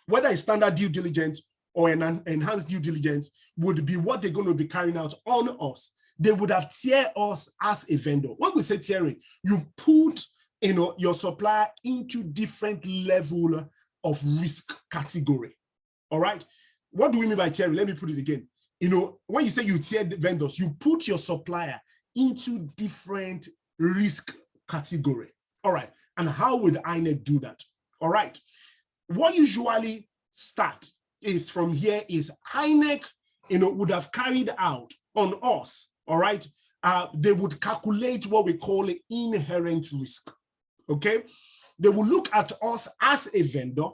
whether a standard due diligence or an enhanced due diligence would be what they're going to be carrying out on us. They would have tiered us as a vendor. When we say tiering, you put your supplier into different level of risk category. All right. What do we mean by tiering? Let me put it again. When you say you tier vendors, you put your supplier into different risk category. All right. And how would INEK do that? All right. What usually start is from here is INEK, would have carried out on us. All right. They would calculate what we call inherent risk. Okay. They will look at us as a vendor.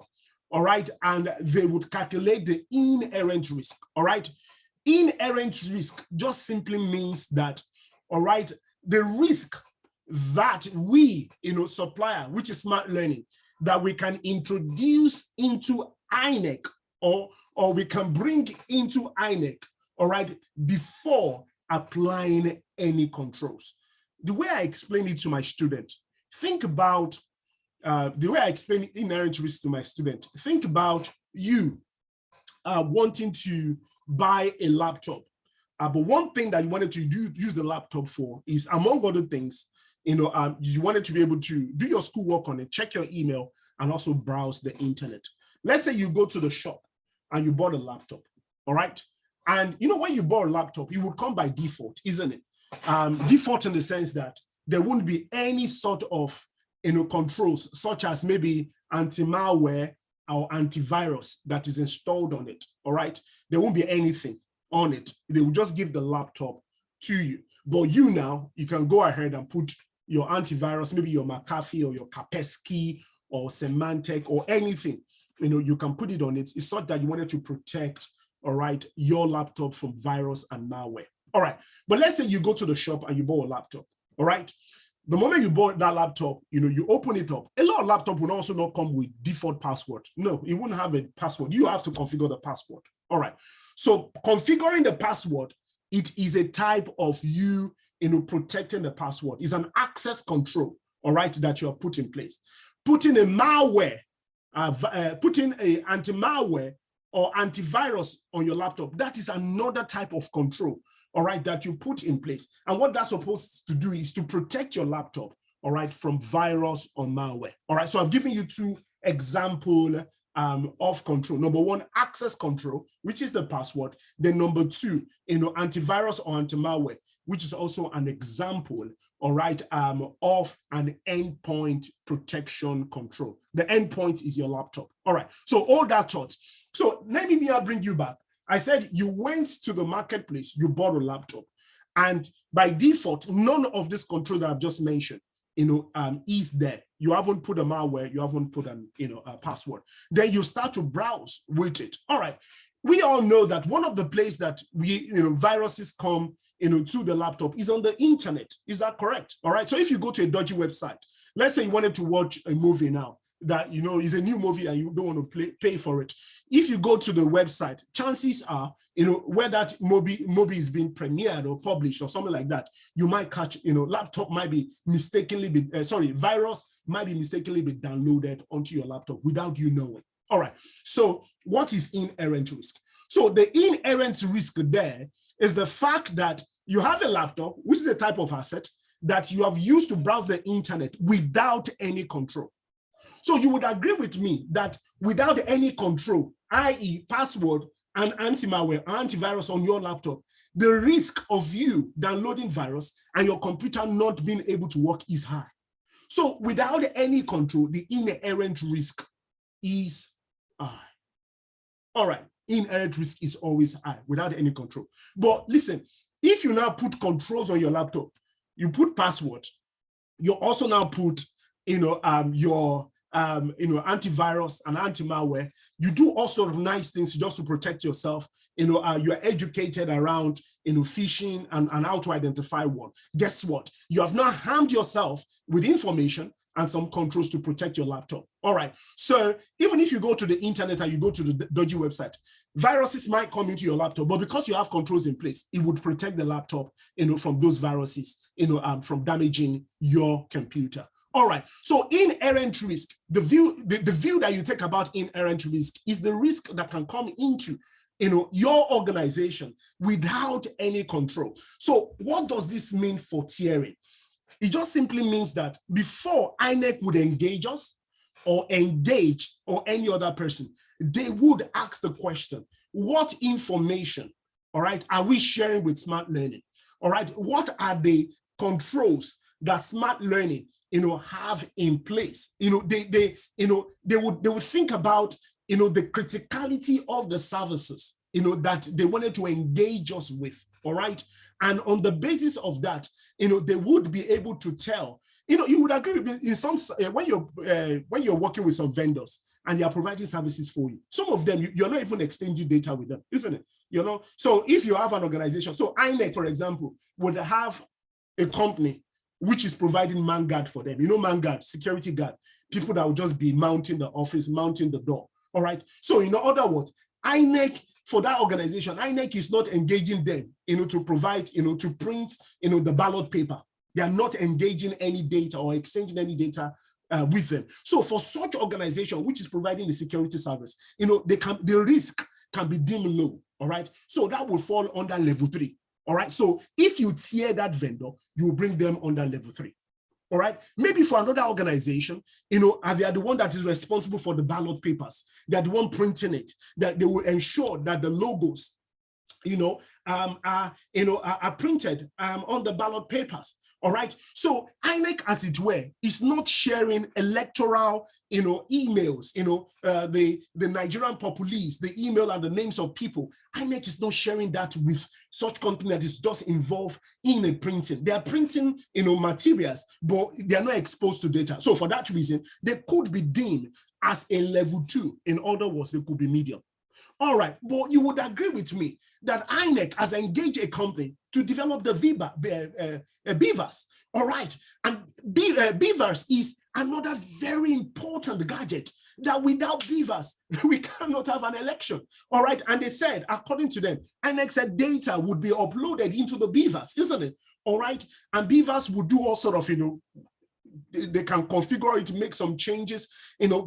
All right. And they would calculate the inherent risk. All right. Inherent risk just simply means that, all right, the risk that we, supplier, which is smart learning, that we can introduce into INEK or we can bring into INEK, all right, before applying any controls. The way I explain it to my student, think about the way I explain inherent risk to my student. Think about you wanting to buy a laptop. But one thing that you wanted to use the laptop for is, among other things, you wanted to be able to do your schoolwork on it, check your email, and also browse the internet. Let's say you go to the shop and you bought a laptop, all right? And when you bought a laptop, it would come by default, isn't it? Default in the sense that there wouldn't be any sort of controls, such as maybe anti-malware or antivirus that is installed on it, all right? There won't be anything on it. They will just give the laptop to you. But you can go ahead and put your antivirus, maybe your McAfee or your Kaspersky or Symantec or anything. You can put it on it. It's such that you wanted to protect, all right, your laptop from virus and malware. All right. But let's say you go to the shop and you bought a laptop, all right? The moment you bought that laptop, you open it up. A lot of laptops will also not come with default password. No, it wouldn't have a password. You have to configure the password. All right. So configuring the password, it is a type of you protecting the password. It's an access control, all right, that you have put in place. Putting a malware, putting a anti-malware or antivirus on your laptop, that is another type of control, all right, that you put in place. And what that's supposed to do is to protect your laptop, all right, from virus or malware. All right, so I've given you two examples of control. Number one, access control, which is the password. Then number two, antivirus or anti-malware, which is also an example, all right, of an endpoint protection control. The endpoint is your laptop. All right, so all that thought. So let me bring you back. I said you went to the marketplace, you bought a laptop, and by default, none of this control that I've just mentioned, is there. You haven't put a malware, you haven't put a password. Then you start to browse with it. All right. We all know that one of the places that viruses come to the laptop is on the internet. Is that correct? All right. So if you go to a dodgy website, let's say you wanted to watch a movie now that is a new movie and you don't want to pay for it. If you go to the website, chances are, where that movie is being premiered or published or something like that, you might catch, laptop might be mistakenly virus might be mistakenly be downloaded onto your laptop without you knowing. All right. So what is inherent risk? So the inherent risk there is the fact that you have a laptop, which is a type of asset that you have used to browse the internet without any control. So you would agree with me that without any control, i.e. password and anti-malware, antivirus on your laptop, the risk of you downloading virus and your computer not being able to work is high. So without any control, the inherent risk is high. All right, inherent risk is always high without any control. But listen, if you now put controls on your laptop, you put password, you also now put, your antivirus and anti-malware, you do all sorts of nice things just to protect yourself. You're educated around, phishing and how to identify one. Guess what? You have now harmed yourself with information and some controls to protect your laptop. All right. So even if you go to the internet and you go to the dodgy website, viruses might come into your laptop, but because you have controls in place, it would protect the laptop, from those viruses, from damaging your computer. All right. So inherent risk, the view that you take about inherent risk is the risk that can come into your organization without any control. So what does this mean for tiering? It just simply means that before INEK would engage us or engage or any other person, they would ask the question, what information, all right, are we sharing with smart learning? All right, what are the controls that smart learning, have in place? They would think about, the criticality of the services, that they wanted to engage us with, all right? And on the basis of that, they would be able to tell, you would agree with me in some, when you're working with some vendors and they are providing services for you, some of them, you're not even exchanging data with them, isn't it? So if you have an organization, so INEK, for example, would have a company which is providing man guard for them. Man guard, security guard, people that will just be mounting the office, mounting the door. All right. So in other words, INEK, for that organization, INEK is not engaging them, to provide, to print, the ballot paper. They are not engaging any data or exchanging any data with them. So for such organization, which is providing the security service, the risk can be deemed low. All right. So that will fall under level 3. All right. So if you tier that vendor, you bring them under level 3. All right. Maybe for another organization, they are the one that is responsible for the ballot papers. They are the one printing it, that they will ensure that the logos, are printed on the ballot papers. All right. So INEK, as it were, is not sharing electoral, emails, the Nigerian populace, the email and the names of people. INEK is not sharing that with such company that is just involved in a printing. They are printing, materials, but they are not exposed to data. So for that reason, they could be deemed as a level 2. In other words, they could be medium. All right, but you would agree with me that INEK has engaged a company to develop the beavers. All right, and beavers is another very important gadget that without beavers, we cannot have an election. All right, and they said, according to them, INEK said data would be uploaded into the beavers, isn't it? All right, and beavers would do all sort of, they can configure it to make some changes.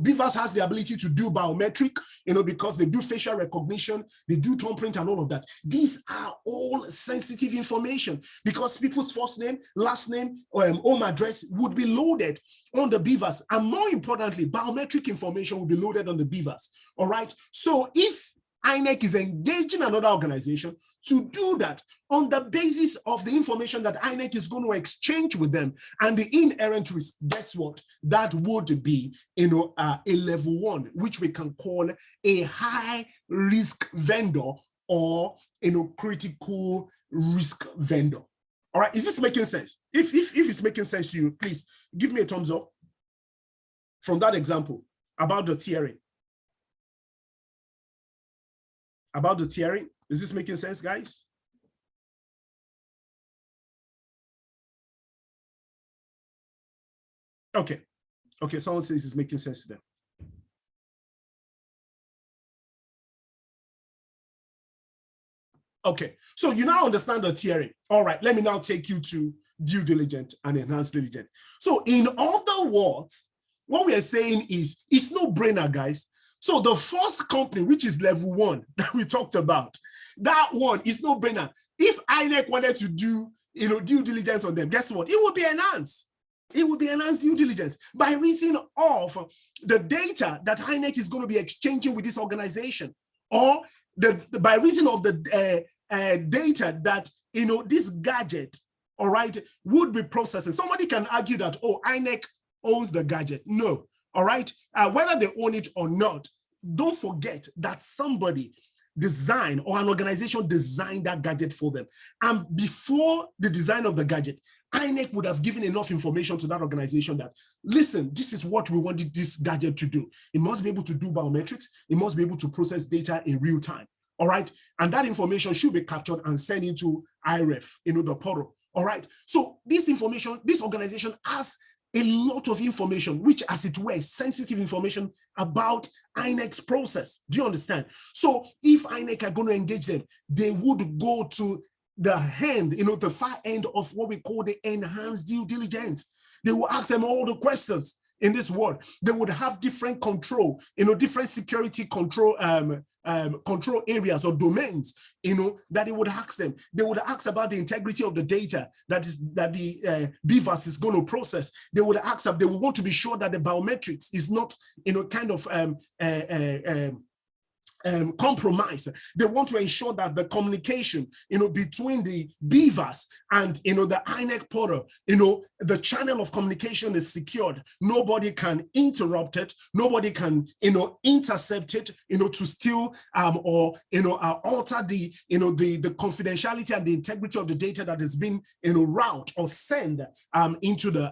Beavers has the ability to do biometric, because they do facial recognition, they do thumbprint and all of that. These are all sensitive information because people's first name, last name, home address would be loaded on the beavers. And more importantly, biometric information will be loaded on the beavers. All right. So if INEK is engaging another organization to do that on the basis of the information that INEK is going to exchange with them and the inherent risk, guess what? That would be, a level 1, which we can call a high risk vendor or, critical risk vendor. All right, is this making sense? If it's making sense to you, please give me a thumbs up from that example about the tiering. About the tiering, is this making sense, guys? Okay, someone says it's making sense to them. Okay, so you now understand the tiering. All right, let me now take you to due diligence and enhanced diligence. So in other words, what we are saying is, it's no brainer, guys. So the first company, which is level 1 that we talked about, that one is no brainer. If INEK wanted to do, due diligence on them, guess what? It would be enhanced. It would be enhanced due diligence by reason of the data that INEK is going to be exchanging with this organization, or by reason of the data that, this gadget, all right, would be processing. Somebody can argue that, oh, INEK owns the gadget. No. All right, whether they own it or not, don't forget that somebody designed or an organization designed that gadget for them. And before the design of the gadget, INEK would have given enough information to that organization that, listen, this is what we wanted this gadget to do. It must be able to do biometrics. It must be able to process data in real time. All right, and that information should be captured and sent into IREF, the portal. All right, so this information, this organization has a lot of information, which, as it were, sensitive information about INEK's process. Do you understand? So if INEK are going to engage them, they would go to the hand, the far end of what we call the enhanced due diligence. They will ask them all the questions in this world. They would have different control, different security control control areas or domains, that they would ask them. They would ask about the integrity of the data that the BVAS is going to process. They would ask them, they would want to be sure that the biometrics is not, kind of compromise. They want to ensure that the communication, between the BVAS and, the INEK portal, the channel of communication is secured. Nobody can interrupt it. Nobody can, intercept it, to steal or, alter the, the confidentiality and the integrity of the data that has been, route or send into the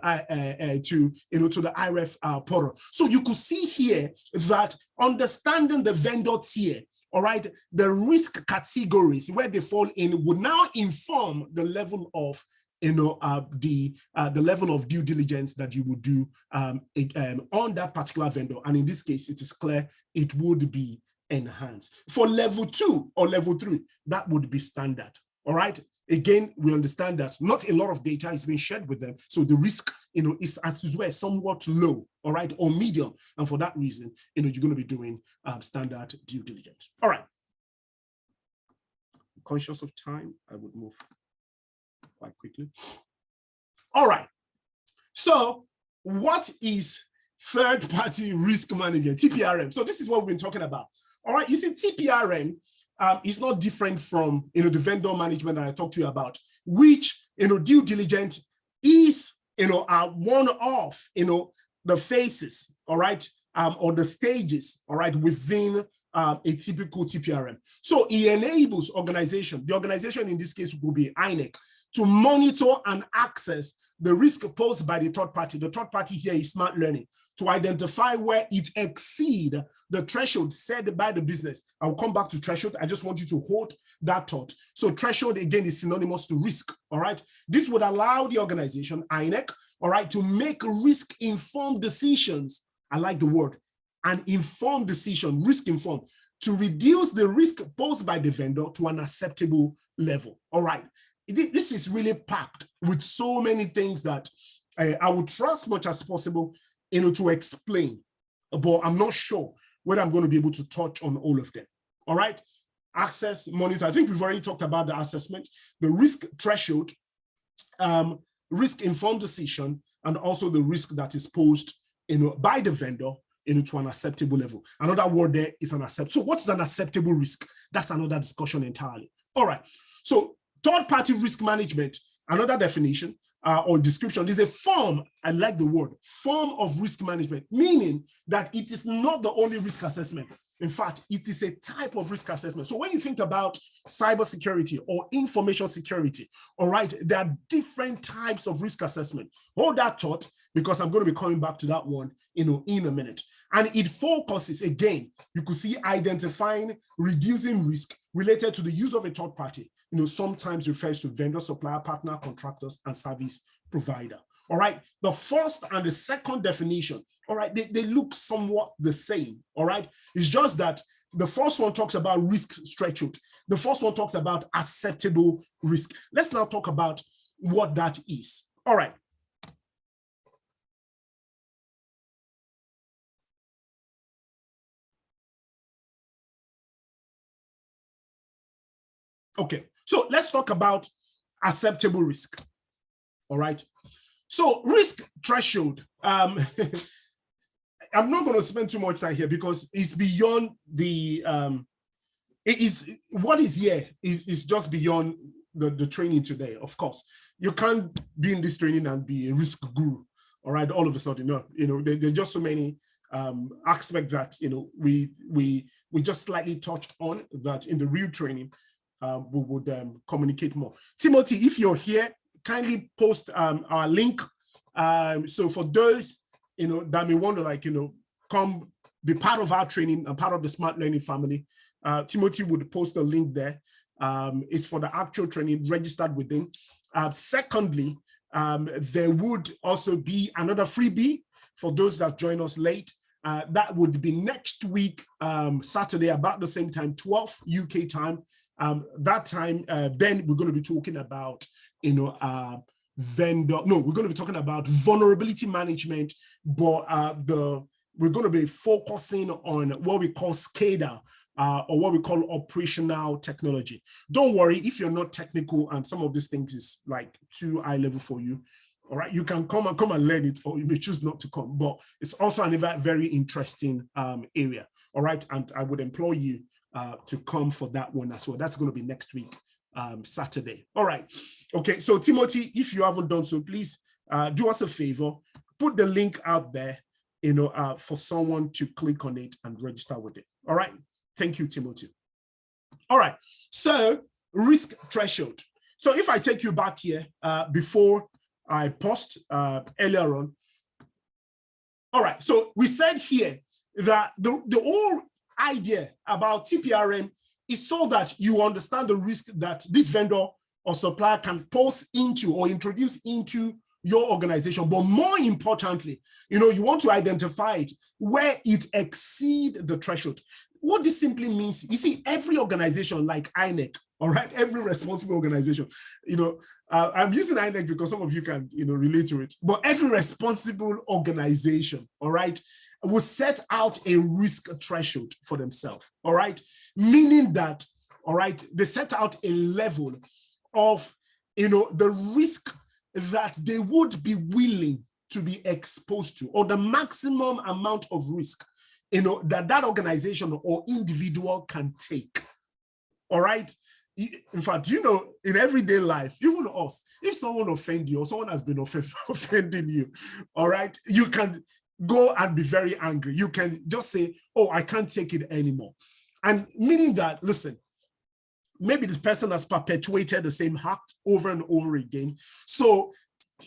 to the IREF portal. So you could see here that understanding the vendor tier, all right, the risk categories where they fall in would now inform the level of, the level of due diligence that you would do on that particular vendor. And in this case, it is clear it would be enhanced. For level 2 or level 3, that would be standard. All right. Again, we understand that not a lot of data is being shared with them. So the risk, is as well somewhat low, all right, or medium. And for that reason, you're going to be doing standard due diligence. All right. Conscious of time, I would move quite quickly. All right. So what is third-party risk management, TPRM? So this is what we've been talking about. All right. You see, TPRM is not different from, the vendor management that I talked to you about, which, due diligence is, one of, the phases, all right, or the stages, all right, within a typical TPRM. So it enables organization, the organization in this case will be INEK, to monitor and access the risk posed by the third party. The third party here is smart learning, to identify where it exceeds the threshold set by the business. I'll come back to threshold. I just want you to hold that thought. So threshold, again, is synonymous to risk, all right? This would allow the organization, INEK, all right, to make risk-informed decisions. I like the word, an informed decision, risk-informed, to reduce the risk posed by the vendor to an acceptable level, all right? This is really packed with so many things that I would try as much as possible, to explain, but I'm not sure whether I'm going to be able to touch on all of them. All right, access, monitor. I think we've already talked about the assessment, the risk threshold, risk-informed decision, and also the risk that is posed, by the vendor, to an acceptable level. Another word there is an accept. So what is an acceptable risk? That's another discussion entirely. All right. So third-party risk management, another definition or description, is a form, I like the word, form of risk management, meaning that it is not the only risk assessment. In fact, it is a type of risk assessment. So when you think about cybersecurity or information security, all right, there are different types of risk assessment. Hold that thought, because I'm going to be coming back to that one, in a minute. And it focuses, again, you could see identifying, reducing risk related to the use of a third party. Sometimes refers to vendor, supplier, partner, contractors, and service provider. All right. The first and the second definition, all right, they look somewhat the same. All right. It's just that the first one talks about risk threshold. The first one talks about acceptable risk. Let's now talk about what that is. All right. Okay. So let's talk about acceptable risk. All right. So risk threshold. I'm not going to spend too much time here because it's beyond the. What is here is just beyond the training today. Of course, you can't be in this training and be a risk guru. All right. All of a sudden, no. There's just so many aspects that we just slightly touched on that in the real training. We would communicate more. Timothy, if you're here, kindly post our link. So for those, that may want to come be part of our training and part of the Smart Learning family, Timothy would post a link there. It's for the actual training registered within. Secondly, there would also be another freebie for those that join us late. That would be next week, Saturday, about the same time, 12 UK time. That time, then we're going to be talking about, we're going to be talking about vulnerability management, but we're going to be focusing on what we call SCADA, or what we call operational technology. Don't worry if you're not technical and some of these things is like too high level for you. All right, you can come and learn it, or you may choose not to come, but it's also a very interesting area. All right, and I would implore you to come for that one as well. That's going to be next week, Saturday. All right, okay, so Timothy, if you haven't done so, please do us a favor, put the link out there, for someone to click on it and register with it. All right, thank you, Timothy. All right, so risk threshold. So if I take you back here before I paused earlier on. All right, so we said here that the whole idea about TPRM is so that you understand the risk that this vendor or supplier can pose into or introduce into your organization. But more importantly, you want to identify it where it exceeds the threshold. What this simply means, you see, every organization like INEK, all right, every responsible organization, I'm using INEK because some of you can, relate to it, but every responsible organization, all right, will set out a risk threshold for themselves, all right, meaning that, all right, they set out a level of, the risk that they would be willing to be exposed to, or the maximum amount of risk that organization or individual can take. All right. In fact, in everyday life, even us, if someone offends you or someone has been offending you, all right, you can go and be very angry. You can just say, oh, I can't take it anymore. And meaning that, listen, maybe this person has perpetuated the same act over and over again. So,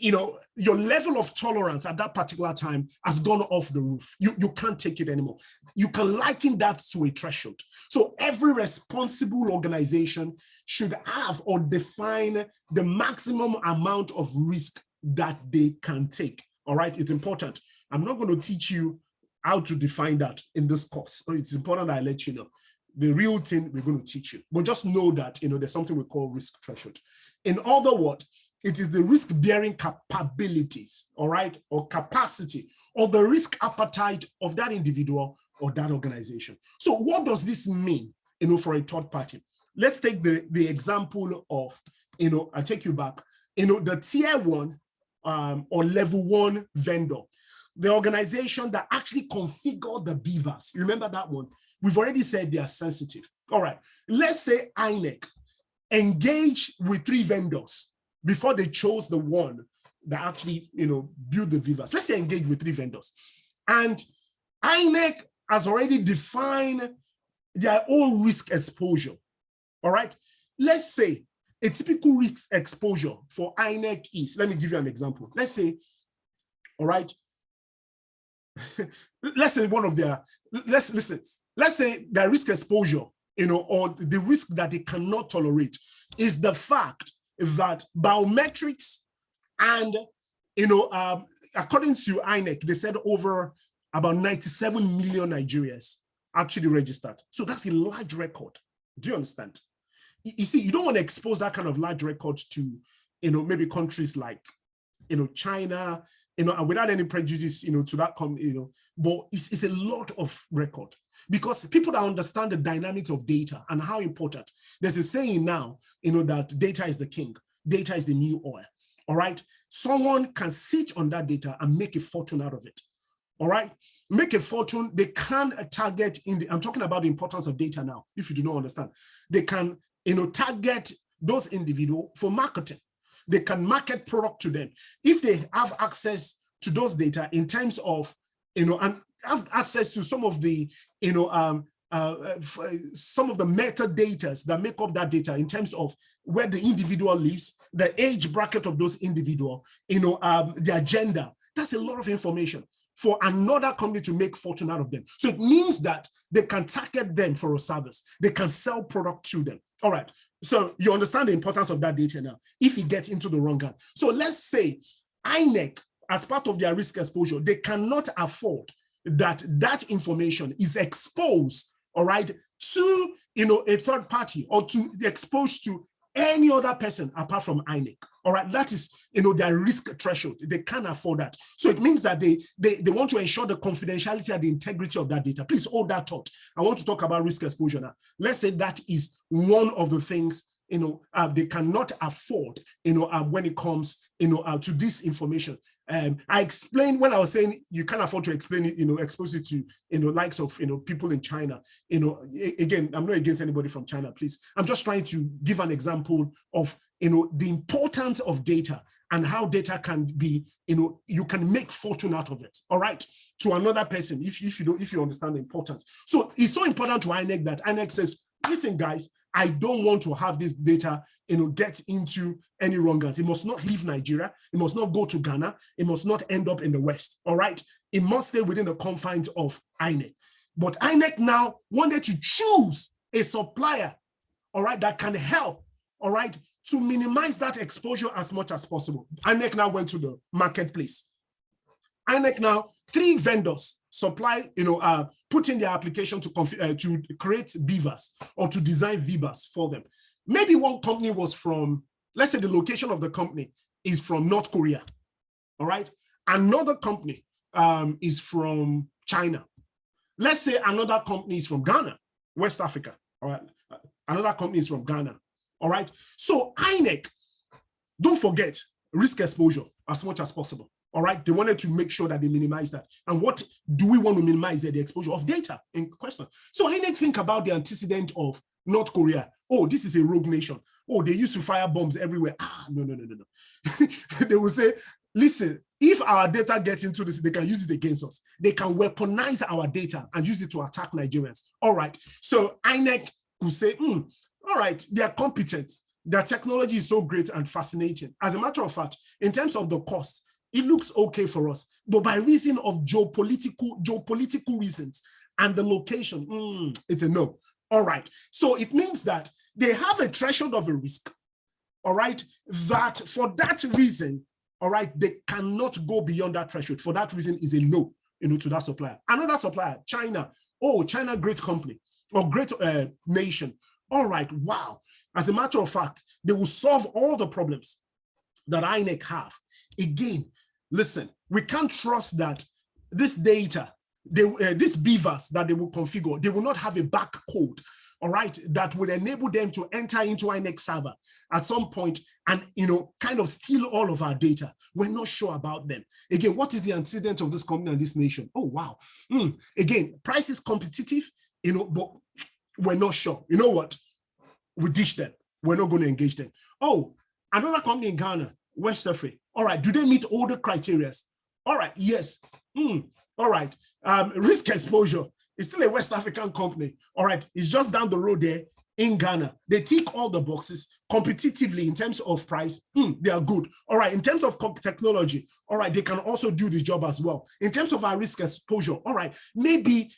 your level of tolerance at that particular time has gone off the roof. You can't take it anymore. You can liken that to a threshold. So every responsible organization should have or define the maximum amount of risk that they can take. All right, it's important. I'm not going to teach you how to define that in this course. So it's important that I let you know. The real thing we're going to teach you. But just know that, there's something we call risk threshold. In other words, it is the risk-bearing capabilities, all right, or capacity, or the risk appetite of that individual or that organization. So what does this mean, for a third party? Let's take the example of, I take you back, the tier 1 or level 1 vendor, the organization that actually configured the beavers. Remember that one? We've already said they are sensitive. All right, let's say INEK engage with 3 vendors before they chose the one that actually, build the beavers. Let's say engage with 3 vendors. And INEK has already defined their own risk exposure, all right? Let's say a typical risk exposure for INEK is, let me give you an example. Let's say, all right, let's say let's say their risk exposure, or the risk that they cannot tolerate is the fact that biometrics and, according to INEK, they said over about 97 million Nigerians actually registered. So that's a large record. Do you understand? You see, you don't want to expose that kind of large record to, maybe countries like, China, and without any prejudice, to that, but it's a lot of record because people that understand the dynamics of data and how important. There's a saying now, that data is the king, data is the new oil. All right, someone can sit on that data and make a fortune out of it. All right, make a fortune. They can target I'm talking about the importance of data now. If you do not understand, they can, target those individuals for marketing. They can market product to them if they have access to those data in terms of, and have access to some of the, some of the metadata that make up that data in terms of where the individual lives, the age bracket of those individual, their gender. That's a lot of information for another company to make fortune out of them. So it means that they can target them for a service. They can sell product to them. All right. So you understand the importance of that data now, if it gets into the wrong hand. So let's say INEK, as part of their risk exposure, they cannot afford that information is exposed, all right, to a third party or to be exposed to any other person apart from INEK. All right, that is, their risk threshold. They can't afford that. So it means that they want to ensure the confidentiality and the integrity of that data. Please hold that thought. I want to talk about risk exposure now. Let's say that is one of the things they cannot afford, when it comes, to this information. I explained when I was saying you can't afford to explain it, expose it to, likes of, people in China. Again, I'm not against anybody from China, please. I'm just trying to give an example of, the importance of data and how data can be, you can make fortune out of it. All right, to another person, if you understand the importance. So it's so important to INEK that INEK says, listen, guys, I don't want to have this data, get into any wrong hands. It must not leave Nigeria. It must not go to Ghana. It must not end up in the West. All right. It must stay within the confines of INEK. But INEK now wanted to choose a supplier, all right, that can help, all right, to minimize that exposure as much as possible. INEK now went to the marketplace. INEK now, 3 vendors supply, put in their application to create beavers or to design beavers for them. Maybe one company was from, let's say the location of the company is from North Korea, all right? Another company is from China. Let's say another company is from Ghana, West Africa, all right? Another company is from Ghana, all right? So INEK, don't forget risk exposure as much as possible. All right, they wanted to make sure that they minimize that. And what do we want to minimize there? The exposure of data in question. So INEK think about the antecedent of North Korea. Oh, this is a rogue nation. Oh, they used to fire bombs everywhere. No. They will say, listen, if our data gets into this, they can use it against us. They can weaponize our data and use it to attack Nigerians. All right, so INEK will say, all right, they are competent. Their technology is so great and fascinating. As a matter of fact, in terms of the cost, it looks okay for us, but by reason of geopolitical reasons and the location, it's a no. All right, so it means that they have a threshold of a risk, all right, that for that reason, all right, they cannot go beyond that threshold. For that reason is a no, to that supplier. Another supplier, China. Oh, China, great company or great nation. All right, wow. As a matter of fact, they will solve all the problems that INEK have. Again, listen, we can't trust that this data, these beavers that they will configure, they will not have a back code, all right, that would enable them to enter into INEK server at some point and, kind of steal all of our data. We're not sure about them. Again, what is the antecedent of this company and this nation? Oh, wow. Again, price is competitive, but we're not sure. You know what? We ditch them. We're not going to engage them. Oh, another company in Ghana, West Africa. All right, do they meet all the criteria? All right, yes. All right, risk exposure is still a West African company. All right, it's just down the road there in Ghana. They tick all the boxes competitively in terms of price. They are good. All right, in terms of technology, all right, they can also do the job as well. In terms of our risk exposure, all right, maybe,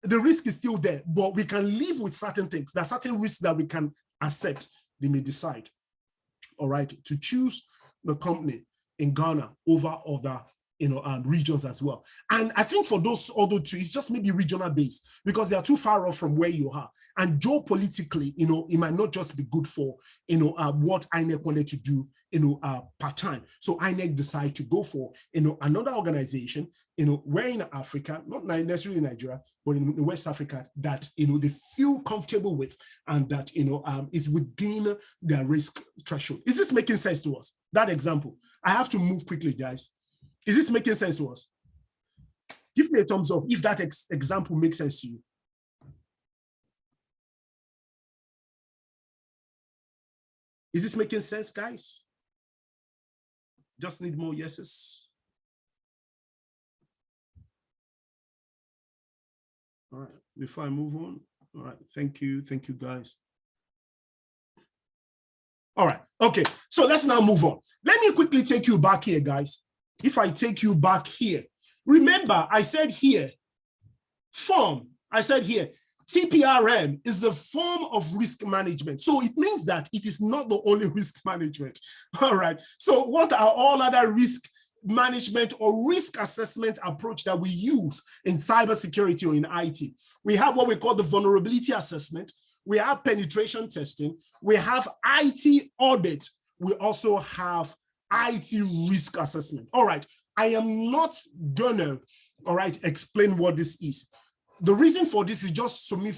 the risk is still there, but we can live with certain things. There are certain risks that we can accept. They may decide, all right, to choose the company in Ghana over other regions as well. And I think for those other two, it's just maybe regional based because they are too far off from where you are. And geopolitically, it might not just be good for, what INEK wanted to do, part-time. So INEK decided to go for, another organization, where in Africa, not necessarily in Nigeria, but in West Africa, that, they feel comfortable with and that, is within their risk threshold. Is this making sense to us? That example. I have to move quickly, guys. Is this making sense to us? Give me a thumbs up if that example makes sense to you. Is this making sense, guys? Just need more yeses. All right, before I move on. All right, thank you, guys. All right, okay, so let's now move on. Let me quickly take you back here, guys. If I take you back here, remember I said here, form, I said here, TPRM is the form of risk management. So it means that it is not the only risk management. All right. So what are all other risk management or risk assessment approach that we use in cybersecurity or in IT. We have what we call the vulnerability assessment. We have penetration testing. We have IT audit. We also have IT risk assessment. All right, I am not gonna, all right, explain what this is. The reason for this is just for me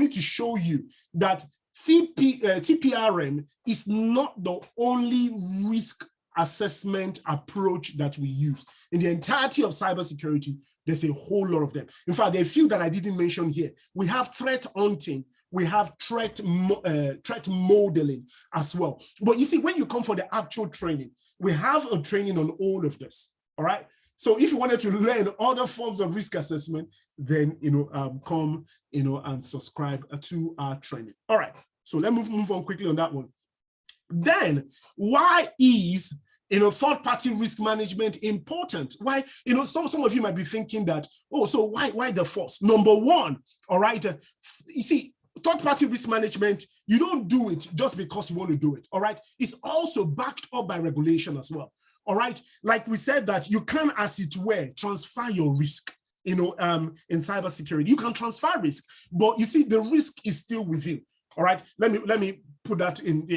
to show you that TPRM is not the only risk assessment approach that we use. In the entirety of cybersecurity, there's a whole lot of them. In fact, there are a few that I didn't mention here. We have threat hunting, we have threat modeling as well. But you see, when you come for the actual training, we have a training on all of this, all right? So if you wanted to learn other forms of risk assessment, then, come, and subscribe to our training. All right, so let's move on quickly on that one. Then, why is, third-party risk management important? Why, some of you might be thinking that, oh, so why the first? Number one, all right, you see, third-party risk management, you don't do it just because you want to do it, all right? It's also backed up by regulation as well, all right? Like we said that you can, as it were, transfer your risk, in cybersecurity. You can transfer risk, but you see, the risk is still with you, all right? Let me put that in,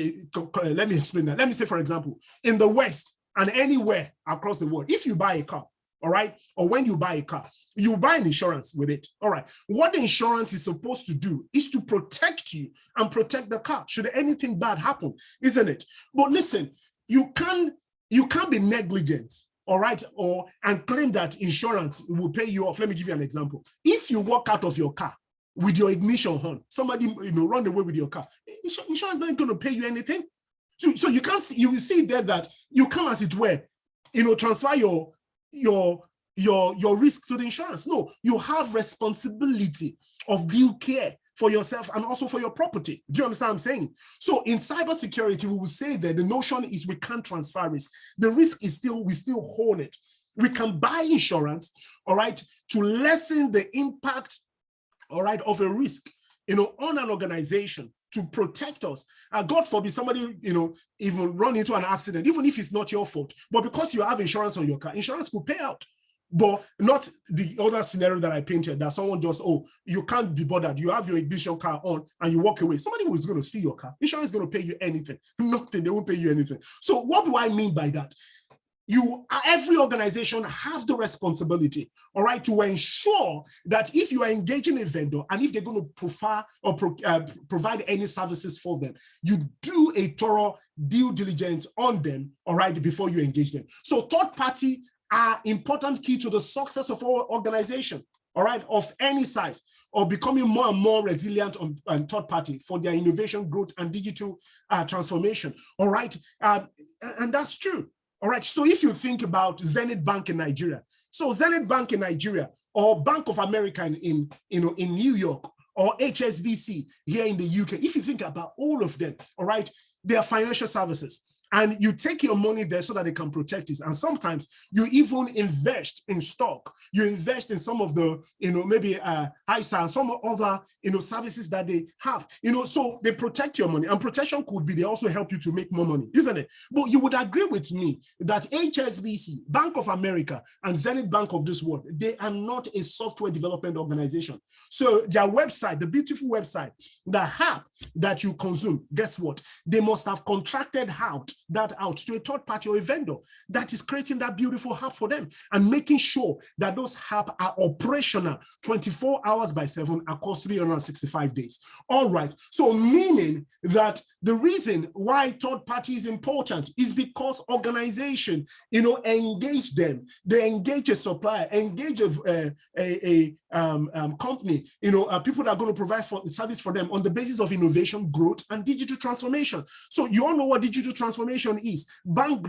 let me explain that. Let me say, for example, in the West and anywhere across the world, if you buy a car, all right, or when you buy a car, you buy an insurance with it, all right. What the insurance is supposed to do is to protect you and protect the car should anything bad happen, isn't it? But listen, you can't be negligent, all right, and claim that insurance will pay you off. Let me give you an example. If you walk out of your car with your ignition on, somebody run away with your car, insurance is not going to pay you anything. So you can't see, you will see there that you can, as it were, transfer your risk to the insurance. No, you have responsibility of due care for yourself and also for your property. Do you understand what I'm saying? So in cybersecurity, we will say that the notion is we can't transfer risk. The risk is we still hold it. We can buy insurance, all right, to lessen the impact, all right, of a risk, on an organization to protect us. God forbid somebody, even run into an accident, even if it's not your fault, but because you have insurance on your car, insurance could pay out. But not the other scenario that I painted, that someone just, oh, you can't be bothered. You have your ignition car on and you walk away. Somebody who is going to steal your car, insurance is going to pay you anything. Nothing, they won't pay you anything. So what do I mean by that? Every organization has the responsibility, all right, to ensure that if you are engaging a vendor and if they're going to prefer or provide any services for them, you do a thorough due diligence on them, all right, before you engage them. So third party are important key to the success of our organization, all right, of any size, or becoming more and more resilient on third party for their innovation, growth, and digital transformation, all right, and that's true. All right, so if you think about Zenith Bank in Nigeria, so Zenith Bank in Nigeria, or Bank of America in New York, or HSBC here in the UK, if you think about all of them, all right, they are financial services. And you take your money there so that they can protect it. And sometimes you even invest in stock. You invest in some of the, maybe ISA and some other, services that they have, so they protect your money. And protection could be, they also help you to make more money, isn't it? But you would agree with me that HSBC, Bank of America, and Zenith Bank of this world, they are not a software development organization. So their website, the beautiful website, the app that you consume, guess what? They must have contracted that out to a third party or a vendor that is creating that beautiful app for them and making sure that those apps are operational 24 hours by 7 across 365 days. All right, so meaning that the reason why third party is important is because organization, engage them. They engage a supplier, engage a company, people that are going to provide service for them on the basis of innovation, growth, and digital transformation. So you all know what digital transformation is. Bank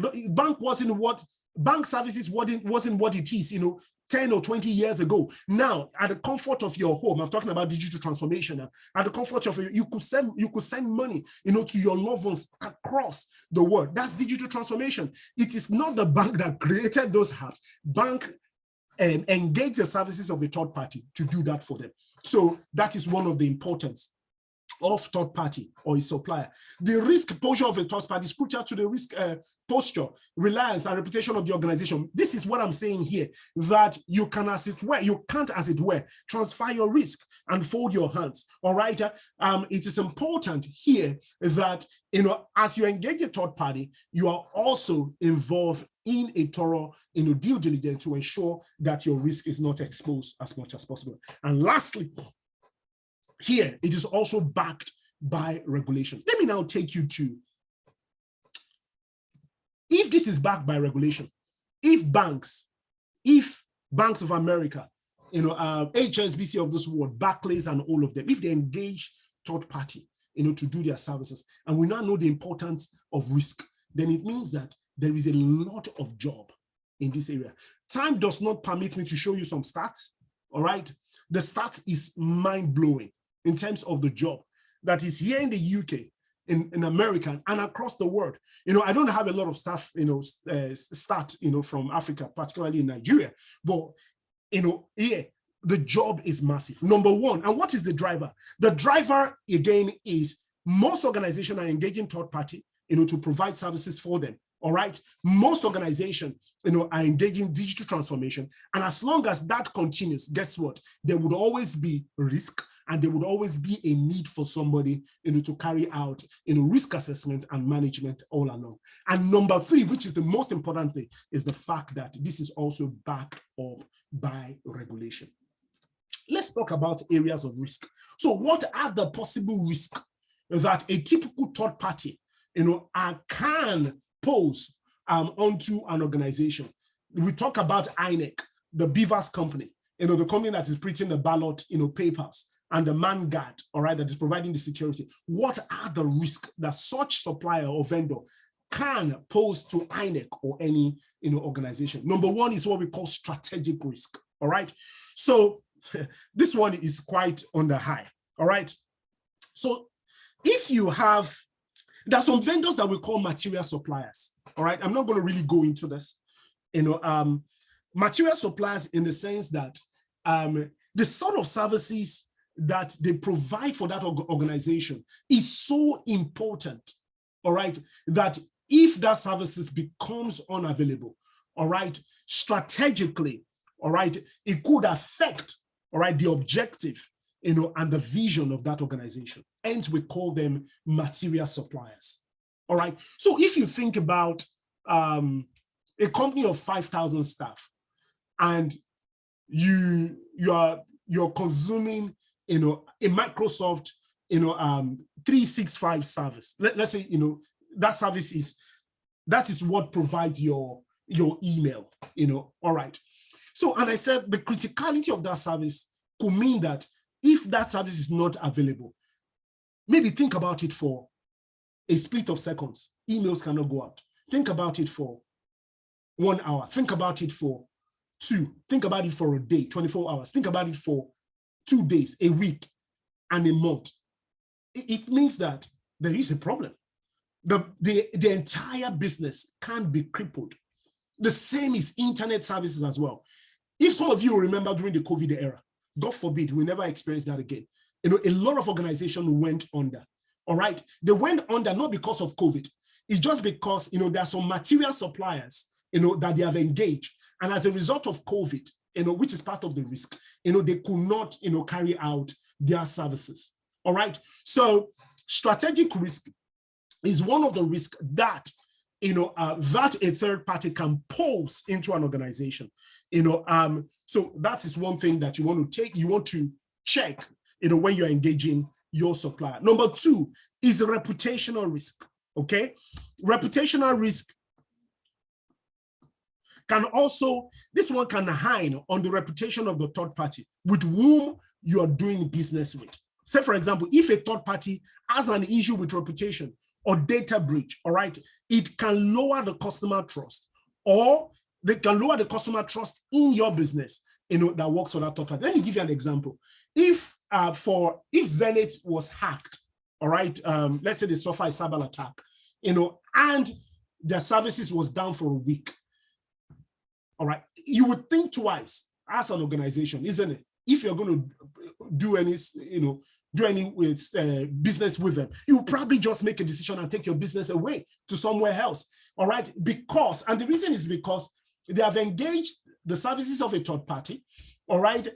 services wasn't what it is, 10 or 20 years ago. Now, at the comfort of your home, I'm talking about digital transformation now. At the comfort of you could send money, to your loved ones across the world. That's digital transformation. It is not the bank that created those apps. Bank engage the services of a third party to do that for them. So that is one of the importance of third party or a supplier. The risk posture of a third party is crucial to the risk posture, reliance, and reputation of the organization. This is what I'm saying here, that you can, as it were, you can't, as it were, transfer your risk and fold your hands. All right. It is important here that, as you engage a third party, you are also involved in a thorough, due diligence to ensure that your risk is not exposed as much as possible. And lastly, here, it is also backed by regulation. Let me now take you to, if this is backed by regulation, if banks of America, HSBC of this world, Barclays and all of them, if they engage third party, to do their services, and we now know the importance of risk, then it means that there is a lot of job in this area. Time does not permit me to show you some stats, all right? The stats is mind-blowing in terms of the job that is here in the UK, in America, and across the world. I don't have a lot of staff, stats, from Africa, particularly in Nigeria, but, here, the job is massive. Number one, and what is the driver? The driver, again, is most organizations are engaging third party, to provide services for them. All right. Most organizations, are engaging digital transformation. And as long as that continues, guess what? There would always be risk, and there would always be a need for somebody, to carry out, risk assessment and management all along. And number three, which is the most important thing, is the fact that this is also backed up by regulation. Let's talk about areas of risk. So what are the possible risks that a typical third party, can pose onto an organization? We talk about INEK, the Beavers company, the company that is printing the ballot, papers, and the man guard, all right, that is providing the security. What are the risks that such supplier or vendor can pose to INEK or any, organization? Number one is what we call strategic risk, all right? So this one is quite on the high, all right? So if you have, there are some vendors that we call material suppliers, all right? I'm not going to really go into this, material suppliers in the sense that the sort of services that they provide for that organization is so important, all right, that if that services becomes unavailable, all right, strategically, all right, it could affect, all right, the objective, and the vision of that organization. Hence, we call them material suppliers, all right? So if you think about a company of 5,000 staff, and you're consuming, a Microsoft, 365 service. Let's say, that service that is what provides your email, all right. So, and I said the criticality of that service could mean that if that service is not available, maybe think about it for a split of seconds. Emails cannot go out. Think about it for 1 hour. Think about it for 2. Think about it for a day, 24 hours. Think about it for 2 days, a week, and a month. It means that there is a problem. The entire business can be crippled. The same is internet services as well. If some of you remember during the COVID era, God forbid, we never experience that again. A lot of organizations went under, all right? They went under not because of COVID. It's just because, there are some material suppliers, that they have engaged. And as a result of COVID, which is part of the risk, they could not, carry out their services, all right? So strategic risk is one of the risks that, that a third party can pose into an organization, so that is one thing that you want to check, when you're engaging your supplier. Number two is reputational risk, okay? Reputational risk can also, this one can hide on the reputation of the third party with whom you are doing business with. Say, for example, if a third party has an issue with reputation or data breach, all right, it can lower the customer trust, or they can lower the customer trust in your business, that works for that third party. Let me give you an example. If Zenith was hacked, all right, let's say they suffer a cyber attack, and their services was down for a week, all right, you would think twice as an organization, isn't it? If you're going to do any, do any business with them, you will probably just make a decision and take your business away to somewhere else. All right, because, and the reason is because they have engaged the services of a third party, all right,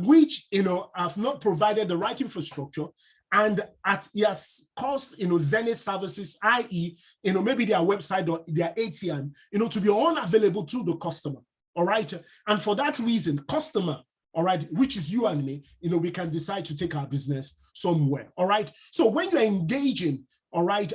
which, have not provided the right infrastructure, and it has caused, Zenith services, i.e., maybe their website or their ATM, to be unavailable to the customer, all right? And for that reason, customer, all right, which is you and me, we can decide to take our business somewhere, all right? So when you're engaging, all right,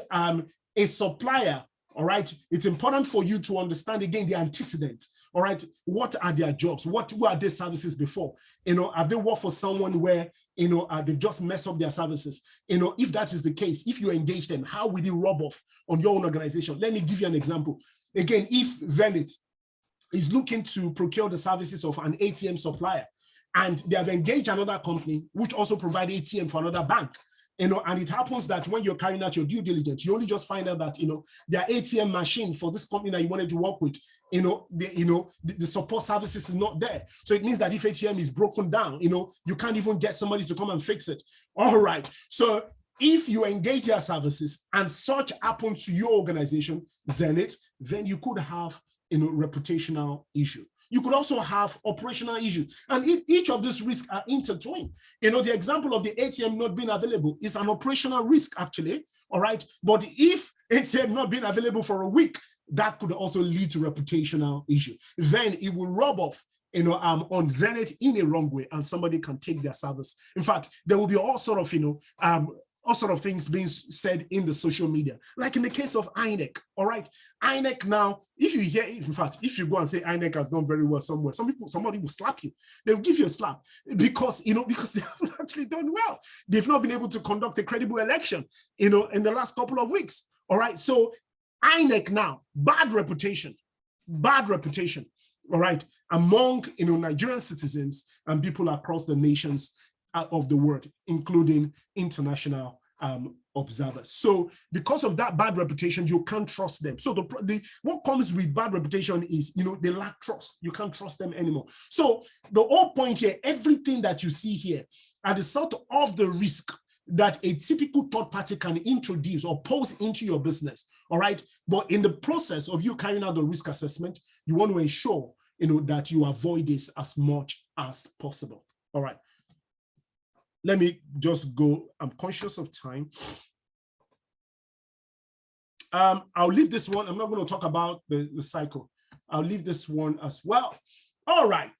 a supplier, all right, it's important for you to understand, again, the antecedents. All right, what are their jobs? Who are their services before? Have they worked for someone where, they've just messed up their services? If that is the case, if you engage them, how will it rub off on your own organization? Let me give you an example. Again, if Zenith is looking to procure the services of an ATM supplier, and they have engaged another company, which also provide ATM for another bank, and it happens that when you're carrying out your due diligence, you only just find out that, their ATM machine for this company that you wanted to work with, the support services is not there. So it means that if ATM is broken down, you can't even get somebody to come and fix it. All right. So if you engage their services and such happen to your organization, Zenith, then you could have, reputational issue. You could also have operational issues. And each of these risks are intertwined. The example of the ATM not being available is an operational risk, actually. All right. But if ATM not being available for a week, that could also lead to reputational issue. Then it will rub off, on Zenith in a wrong way, and somebody can take their service. In fact, there will be all sort of things being said in the social media, like in the case of INEK. All right, INEK now, if you hear, in fact, if you go and say INEK has done very well somewhere, somebody will slap you. They'll give you a slap because they haven't actually done well. They've not been able to conduct a credible election, in the last couple of weeks. All right, so INEK now, bad reputation, all right, among, Nigerian citizens and people across the nations of the world, including international observers. So because of that bad reputation, you can't trust them. So what comes with bad reputation is, they lack trust. You can't trust them anymore. So the whole point here, everything that you see here are the sort of the risk that a typical third party can introduce or pose into your business, all right? But in the process of you carrying out the risk assessment, you want to ensure, that you avoid this as much as possible, all right? Let me just go, I'm conscious of time. I'll leave this one. I'm not going to talk about the cycle. I'll leave this one as well. All right.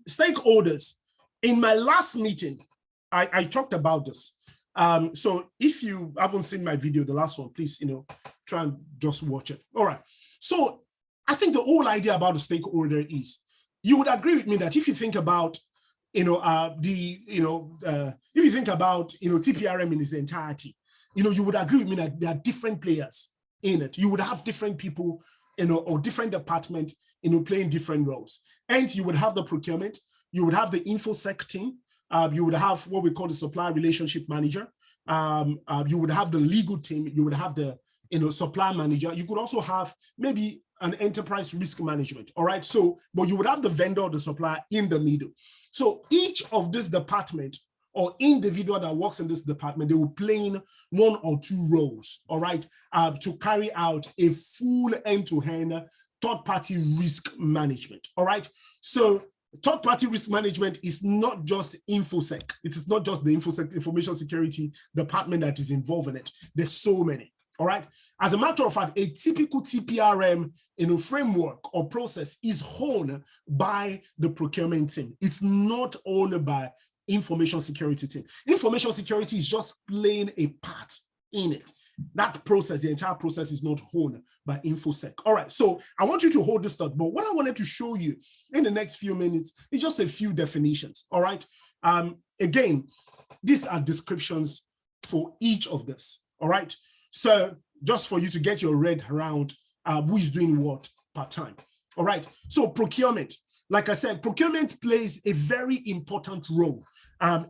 Stakeholders. In my last meeting, I talked about this. So if you haven't seen my video, the last one, please, try and just watch it. All right. So I think the whole idea about the stakeholder is, you would agree with me that if you think about, if you think about, TPRM in its entirety, you would agree with me that there are different players in it. You would have different people, or different departments, playing different roles. And you would have the procurement, you would have the InfoSec team, you would have what we call the supplier relationship manager, you would have the legal team, you would have the, supplier manager. You could also have maybe an enterprise risk management, all right? So, but you would have the vendor or the supplier in the middle. So each of this department or individual that works in this department, they will play in one or two roles, all right, to carry out a full end-to-end third-party risk management, all right? So third-party risk management is not just InfoSec. It is not just the InfoSec, information security department that is involved in it. There's so many, all right? As a matter of fact, a typical TPRM framework or process is owned by the procurement team. It's not owned by information security team. Information security is just playing a part in it. That process, the entire process, is not owned by InfoSec. All right, so I want you to hold this thought, but what I wanted to show you in the next few minutes is just a few definitions, all right? Again, these are descriptions for each of this, all right? So just for you to get your head around who is doing what part-time, all right? So procurement, like I said, procurement plays a very important role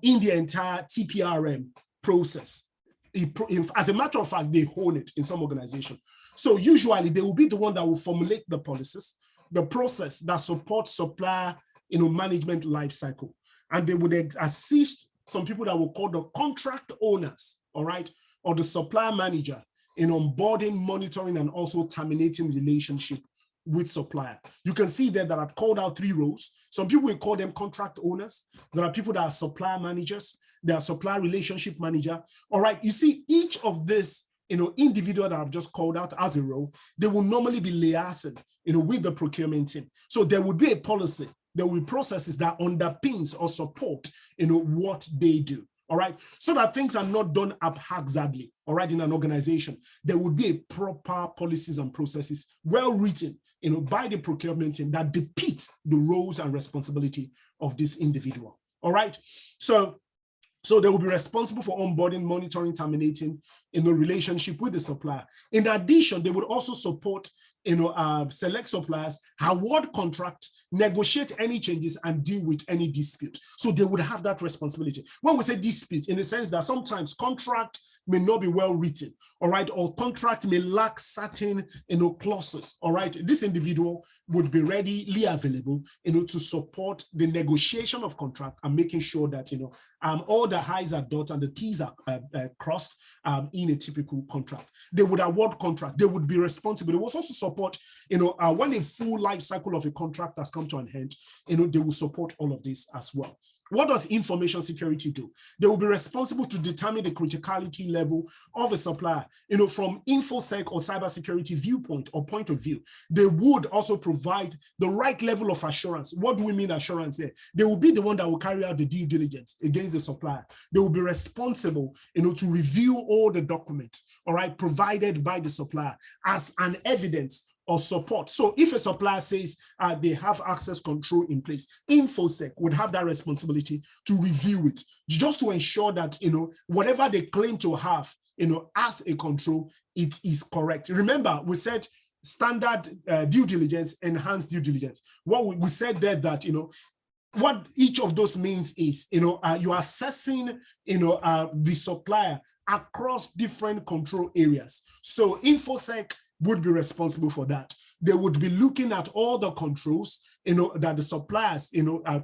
in the entire TPRM process. As a matter of fact, they own it in some organization. So usually they will be the one that will formulate the policies, the process that supports supplier, management life cycle, and they would assist some people that we'll call the contract owners, all right, or the supplier manager in onboarding, monitoring, and also terminating relationship with supplier. You can see there that I've called out 3 roles. Some people will call them contract owners. There are people that are supplier managers. There are supplier relationship manager. All right, you see each of this, individual that I've just called out as a role, they will normally be liaising, with the procurement team. So there would be a policy, there will be processes that underpins or support, what they do. All right, so that things are not done haphazardly, all right, in an organization. There would be a proper policies and processes, well written, by the procurement team that depicts the roles and responsibility of this individual. All right, so they will be responsible for onboarding, monitoring, terminating, relationship with the supplier. In addition, they would also support, select suppliers, award contract, negotiate any changes, and deal with any dispute. So they would have that responsibility. When we say dispute, in the sense that sometimes contract may not be well written, all right, or contract may lack certain, clauses, all right. This individual would be readily available, to support the negotiation of contract and making sure that, all the I's are dotted and the T's are crossed in a typical contract. They would award contract. They would be responsible. They will also support, when a full life cycle of a contract has come to an end, they will support all of this as well. What does information security do? They will be responsible to determine the criticality level of a supplier, from InfoSec or cybersecurity viewpoint or point of view. They would also provide the right level of assurance. What do we mean assurance here? They will be the one that will carry out the due diligence against the supplier. They will be responsible, to review all the documents, all right, provided by the supplier as an evidence or support. So if a supplier says they have access control in place, InfoSec would have that responsibility to review it, just to ensure that, whatever they claim to have, as a control, it is correct. Remember, we said standard due diligence, enhanced due diligence. What we said there that, what each of those means is, you're assessing, the supplier across different control areas. So InfoSec would be responsible for that. They would be looking at all the controls, that the suppliers,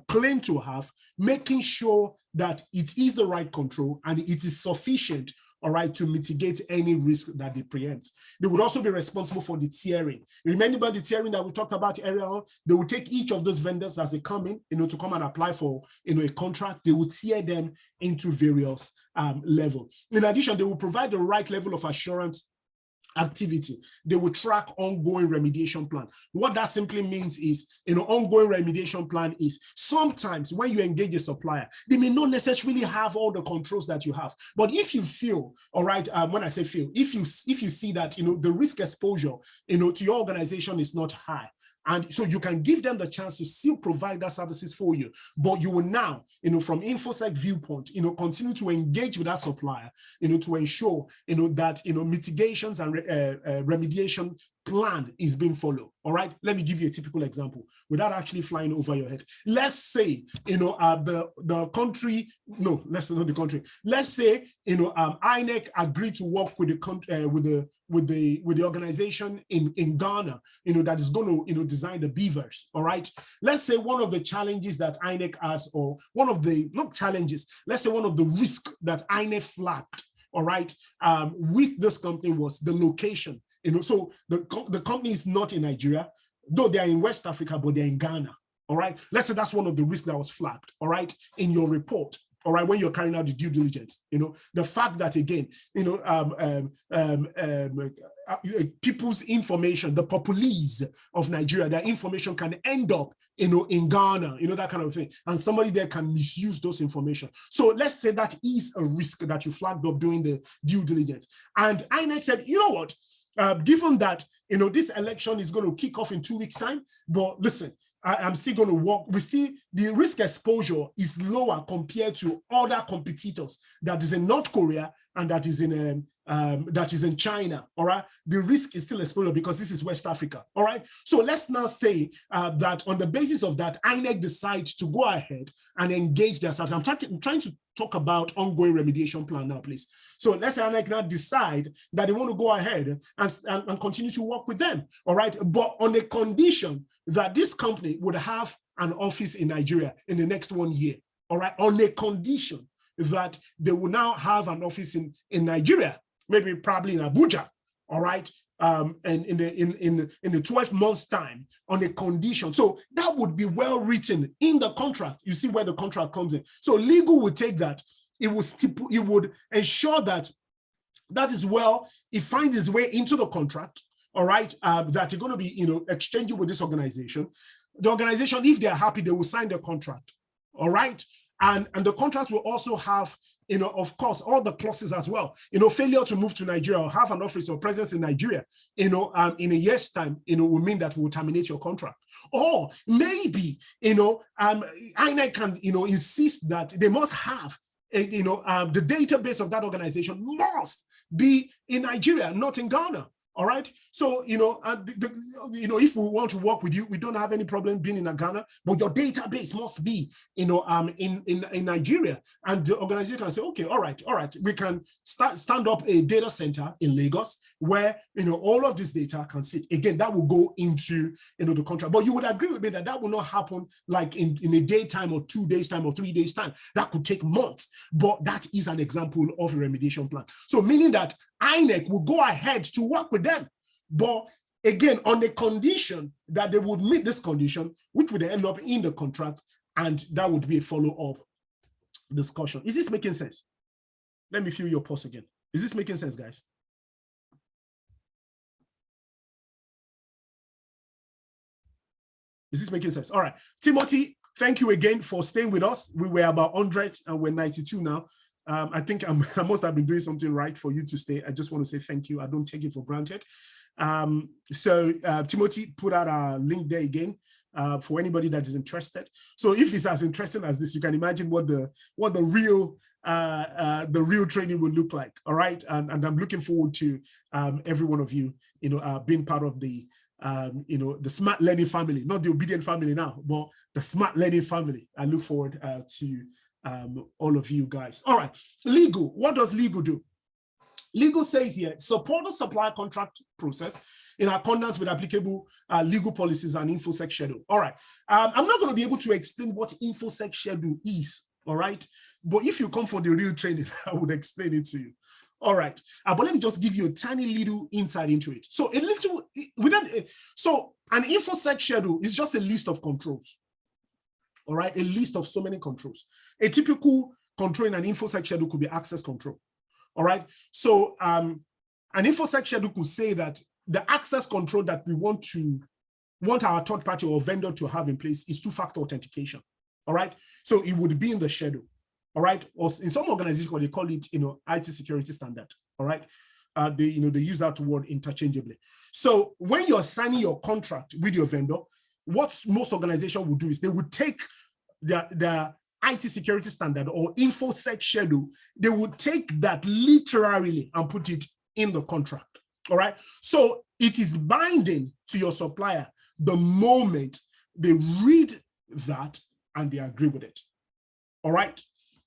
claim to have, making sure that it is the right control and it is sufficient, all right, to mitigate any risk that they preempt. They would also be responsible for the tiering. Remember the tiering that we talked about earlier on? They would take each of those vendors as they come in, to come and apply for, a contract. They would tier them into various levels. In addition, they will provide the right level of assurance activity. They will track ongoing remediation plan. What that simply means is, ongoing remediation plan is sometimes when you engage a supplier, they may not necessarily have all the controls that you have. But if you feel, all right, when I say feel, if you see that, the risk exposure, to your organization is not high, and so you can give them the chance to still provide that services for you, but you will now, from InfoSec viewpoint, continue to engage with that supplier, to ensure, that, mitigations and remediation plan is being followed. All right, let me give you a typical example without actually flying over your head. Let's say, the country, no, let's not the country. Let's say, INEK agreed to work with the country, with the organization in Ghana, that is going to, design the beavers. All right. Let's say one of the challenges that INEK has, or one of the, not challenges, let's say one of the risks that INEK flagged, all right, with this company was the location. So the company is not in Nigeria, though they are in West Africa, but they're in Ghana. All right. Let's say that's one of the risks that was flagged, all right, in your report. All right, when you're carrying out the due diligence, the fact that, again, people's information, the populace of Nigeria, their information can end up, in Ghana, that kind of thing, and somebody there can misuse those information. So let's say that is a risk that you flagged up during the due diligence. And INEK said, you know what, given that, this election is going to kick off in 2 weeks' time, but listen, I'm still going to work. The risk exposure is lower compared to other competitors that is in North Korea and that is in China. All right, the risk is still exposure because this is West Africa. All right, so let's now say that on the basis of that, INEK decides to go ahead and engage their staff. I'm trying to talk about ongoing remediation plan now, please. So let's say INEK now decide that they want to go ahead and continue to work with them. All right, but on the condition that this company would have an office in Nigeria in the next 1 year. All right, on a condition. that they will now have an office in Nigeria, maybe probably in Abuja, all right, and in the 12 months time on a condition. So that would be well written in the contract. You see where the contract comes in. So legal would take that. It would ensure that is well, it finds its way into the contract, all right, that you're going to be, exchanging with this organization. The organization, if they're happy, they will sign the contract, all right? And the contract will also have, of course, all the clauses as well. Failure to move to Nigeria or have an office or presence in Nigeria, in a year's time, will mean that we'll terminate your contract. Or maybe, INEK can, insist that they must have, the database of that organization must be in Nigeria, not in Ghana. All right. So, if we want to work with you, we don't have any problem being in Ghana, but your database must be, in Nigeria. And the organization can say, okay, all right, we can stand up a data center in Lagos where, all of this data can sit. Again, that will go into, the contract. But you would agree with me that will not happen like in a day time or 2 days time or 3 days time. That could take months. But that is an example of a remediation plan. So meaning that INEK will go ahead to work with them, but again, on the condition that they would meet this condition, which would end up in the contract, and that would be a follow-up discussion. Is this making sense? Let me feel your pulse again. Is this making sense, guys? Is this making sense? All right, Timothy, thank you again for staying with us. We were about 100 and we're 92 now. I think I must have been doing something right for you to stay. I just want to say thank you. I don't take it for granted. Timothy put out a link there again for anybody that is interested. So if it's as interesting as this, you can imagine what the real training will look like. All right, and I'm looking forward to every one of you, being part of the the smart learning family, not the obedient family now, but the smart learning family. I look forward to all of you guys. All right, legal. What does legal do? Legal says here, support the supply contract process in accordance with applicable legal policies and InfoSec schedule. All right, I'm not going to be able to explain what InfoSec schedule is, all right? But if you come for the real training, I would explain it to you. All right, but let me just give you a tiny little insight into it. So an InfoSec schedule is just a list of controls. All right, a list of so many controls. A typical control in an InfoSec schedule could be access control. All right, so an InfoSec schedule could say that the access control that we want our third party or vendor to have in place is two-factor authentication. All right, so it would be in the schedule. All right, or in some organizations they call it IT security standard. All right, they use that word interchangeably. So when you're signing your contract with your vendor, what most organizations would do is they would take the IT security standard or InfoSec schedule, they would take that literally and put it in the contract. All right, so it is binding to your supplier the moment they read that and they agree with it. All right,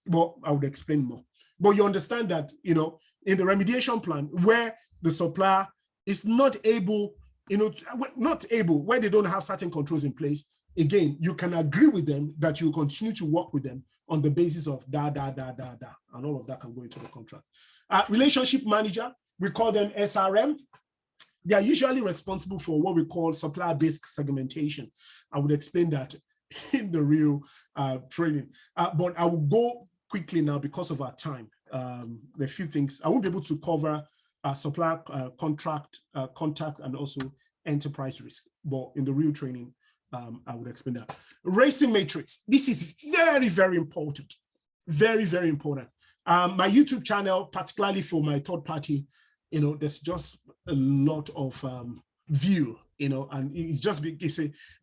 well, I would explain more, but you understand that in the remediation plan where the supplier is not able, where they don't have certain controls in place, again, you can agree with them that you continue to work with them on the basis of and all of that can go into the contract. Relationship manager, we call them SRM. They are usually responsible for what we call supplier-based segmentation. I would explain that in the real training, but I will go quickly now because of our time. There are a few things I won't be able to cover: supplier contract, contact, and also enterprise risk. But in the real training, I would explain that. Racing matrix. This is very, very important. Very, very important. My YouTube channel, particularly for my third party, there's just a lot of view, and it's just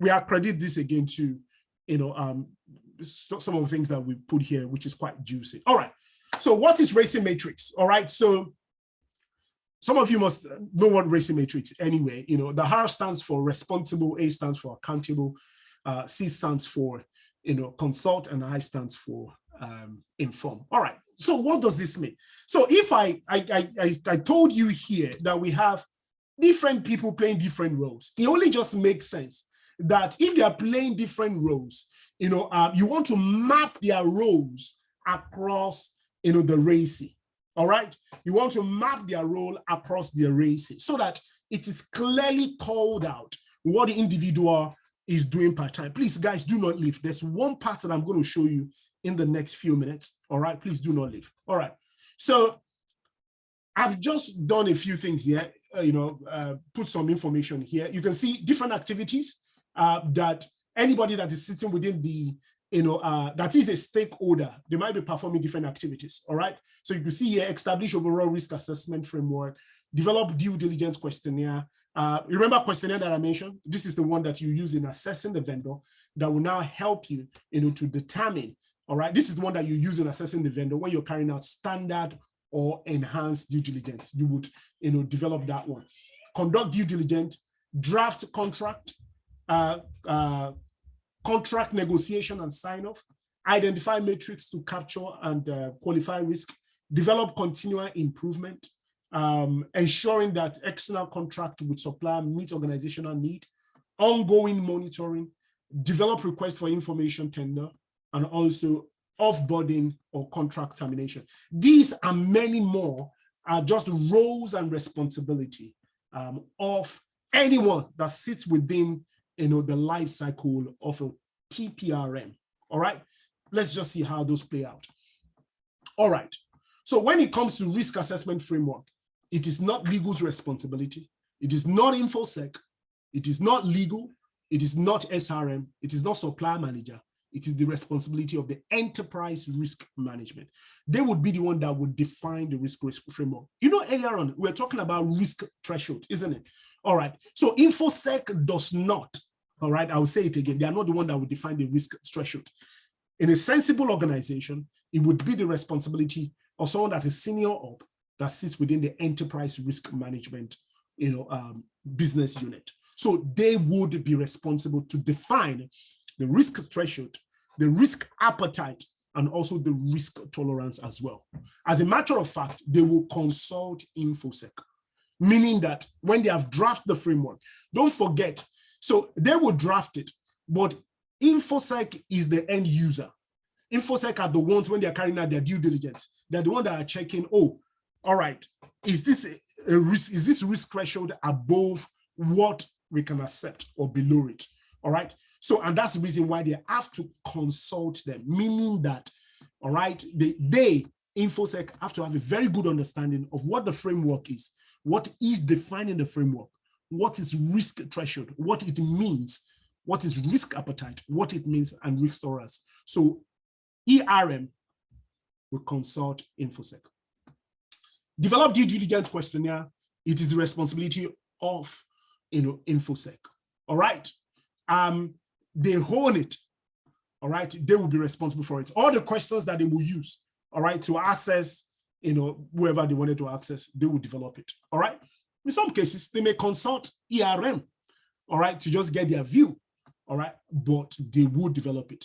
we accredit this again to, some of the things that we put here, which is quite juicy. All right. So what is racing matrix? All right. So some of you must know what racing matrix anyway. The R stands for responsible, A stands for accountable, C stands for, consult, and I stands for inform. All right. So what does this mean? So if I told you here that we have different people playing different roles, it only just makes sense that if they are playing different roles, you want to map their roles across the RACI. All right. You want to map their role across the RACI so that it is clearly called out what the individual is doing part-time. Please, guys, do not leave. There's one part that I'm going to show you in the next few minutes. All right. Please do not leave. All right. So I've just done a few things here, put some information here. You can see different activities that anybody that is sitting within the, that is a stakeholder, they might be performing different activities, all right? So you can see here, establish overall risk assessment framework, develop due diligence questionnaire. Remember questionnaire that I mentioned? This is the one that you use in assessing the vendor that will now help you, to determine, all right? This is the one that you use in assessing the vendor when you're carrying out standard or enhanced due diligence. You would, develop that one. Conduct due diligence, draft contract, contract negotiation and sign off, identify metrics to capture and qualify risk, develop continual improvement, ensuring that external contract with supplier meet organizational need, ongoing monitoring, develop requests for information tender, and also offboarding or contract termination. These and many more are just roles and responsibility of anyone that sits within the life cycle of a TPRM. All right, let's just see how those play out. All right, so when it comes to risk assessment framework, it is not legal's responsibility. It is not InfoSec. It is not legal. It is not SRM. It is not supplier manager. It is the responsibility of the enterprise risk management. They would be the one that would define the risk framework. Earlier on, we were talking about risk threshold, isn't it? All right. So InfoSec does not, all right, I'll say it again. They are not the one that would define the risk threshold. In a sensible organization, it would be the responsibility of someone that is senior up that sits within the enterprise risk management, business unit. So they would be responsible to define the risk threshold, the risk appetite, and also the risk tolerance as well. As a matter of fact, they will consult InfoSec, meaning that when they have drafted the framework, don't forget, so they will draft it, but InfoSec is the end user. InfoSec are the ones when they're carrying out their due diligence. They're the ones that are checking, oh, all right, is this a risk, is this risk threshold above what we can accept or below it? All right. So, and that's the reason why they have to consult them, meaning that, all right, they InfoSec have to have a very good understanding of what the framework is, what is defining the framework, what is risk threshold, what it means, what is risk appetite, what it means, and risk tolerance. So ERM will consult InfoSec. Develop due diligence questionnaire. It is the responsibility of InfoSec. All right. They own it. All right. They will be responsible for it. All the questions that they will use, all right, to access, whoever they wanted to access, they will develop it. All right. In some cases, they may consult ERM, all right, to just get their view. All right. But they will develop it.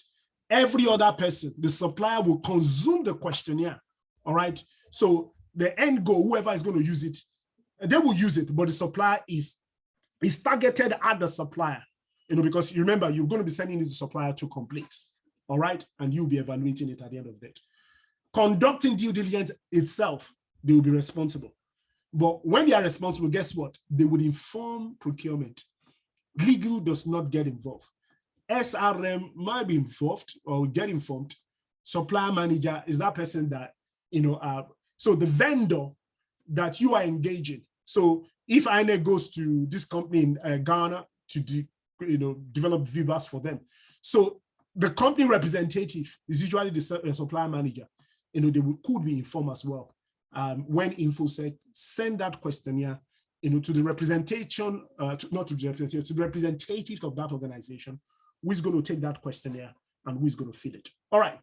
Every other person, the supplier will consume the questionnaire. All right. So the end goal, whoever is going to use it, they will use it, but the supplier is targeted at the supplier, because you remember, you're going to be sending it to the supplier to complete, all right? And you'll be evaluating it at the end of the day. Conducting due diligence itself, they will be responsible. But when they are responsible, guess what? They would inform procurement. Legal does not get involved. SRM might be involved or get informed. Supplier manager is that person that, so the vendor that you are engaging. So if INEK goes to this company in Ghana to develop VBAS for them, so the company representative is usually the supplier manager. They could be informed as well when InfoSec send that questionnaire, to the representation, not to the representative, to the representative of that organization, who is going to take that questionnaire and who is going to fill it. All right.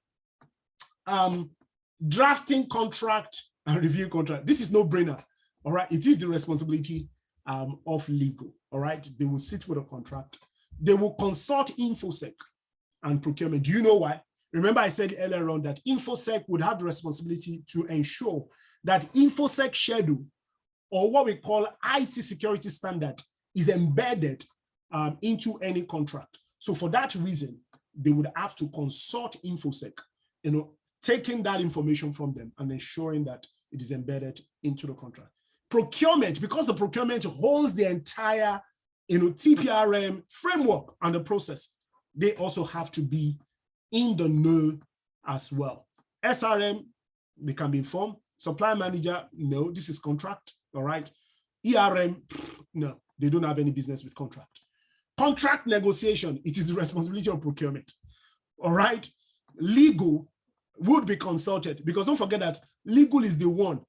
Drafting contract and review contract. This is no brainer. All right. It is the responsibility of legal. All right. They will sit with a contract. They will consult InfoSec and procurement. Do you know why? Remember, I said earlier on that InfoSec would have the responsibility to ensure that InfoSec schedule, or what we call IT security standard, is embedded into any contract. So for that reason, they would have to consult InfoSec, taking that information from them and ensuring that it is embedded into the contract. Procurement, because the procurement holds the entire TPRM framework and the process, they also have to be in the know as well. SRM, they can be informed. Supply manager, no, this is contract, all right. ERM, no, they don't have any business with contract. Contract negotiation, it is the responsibility of procurement, all right. Legal would be consulted, because don't forget that legal is the one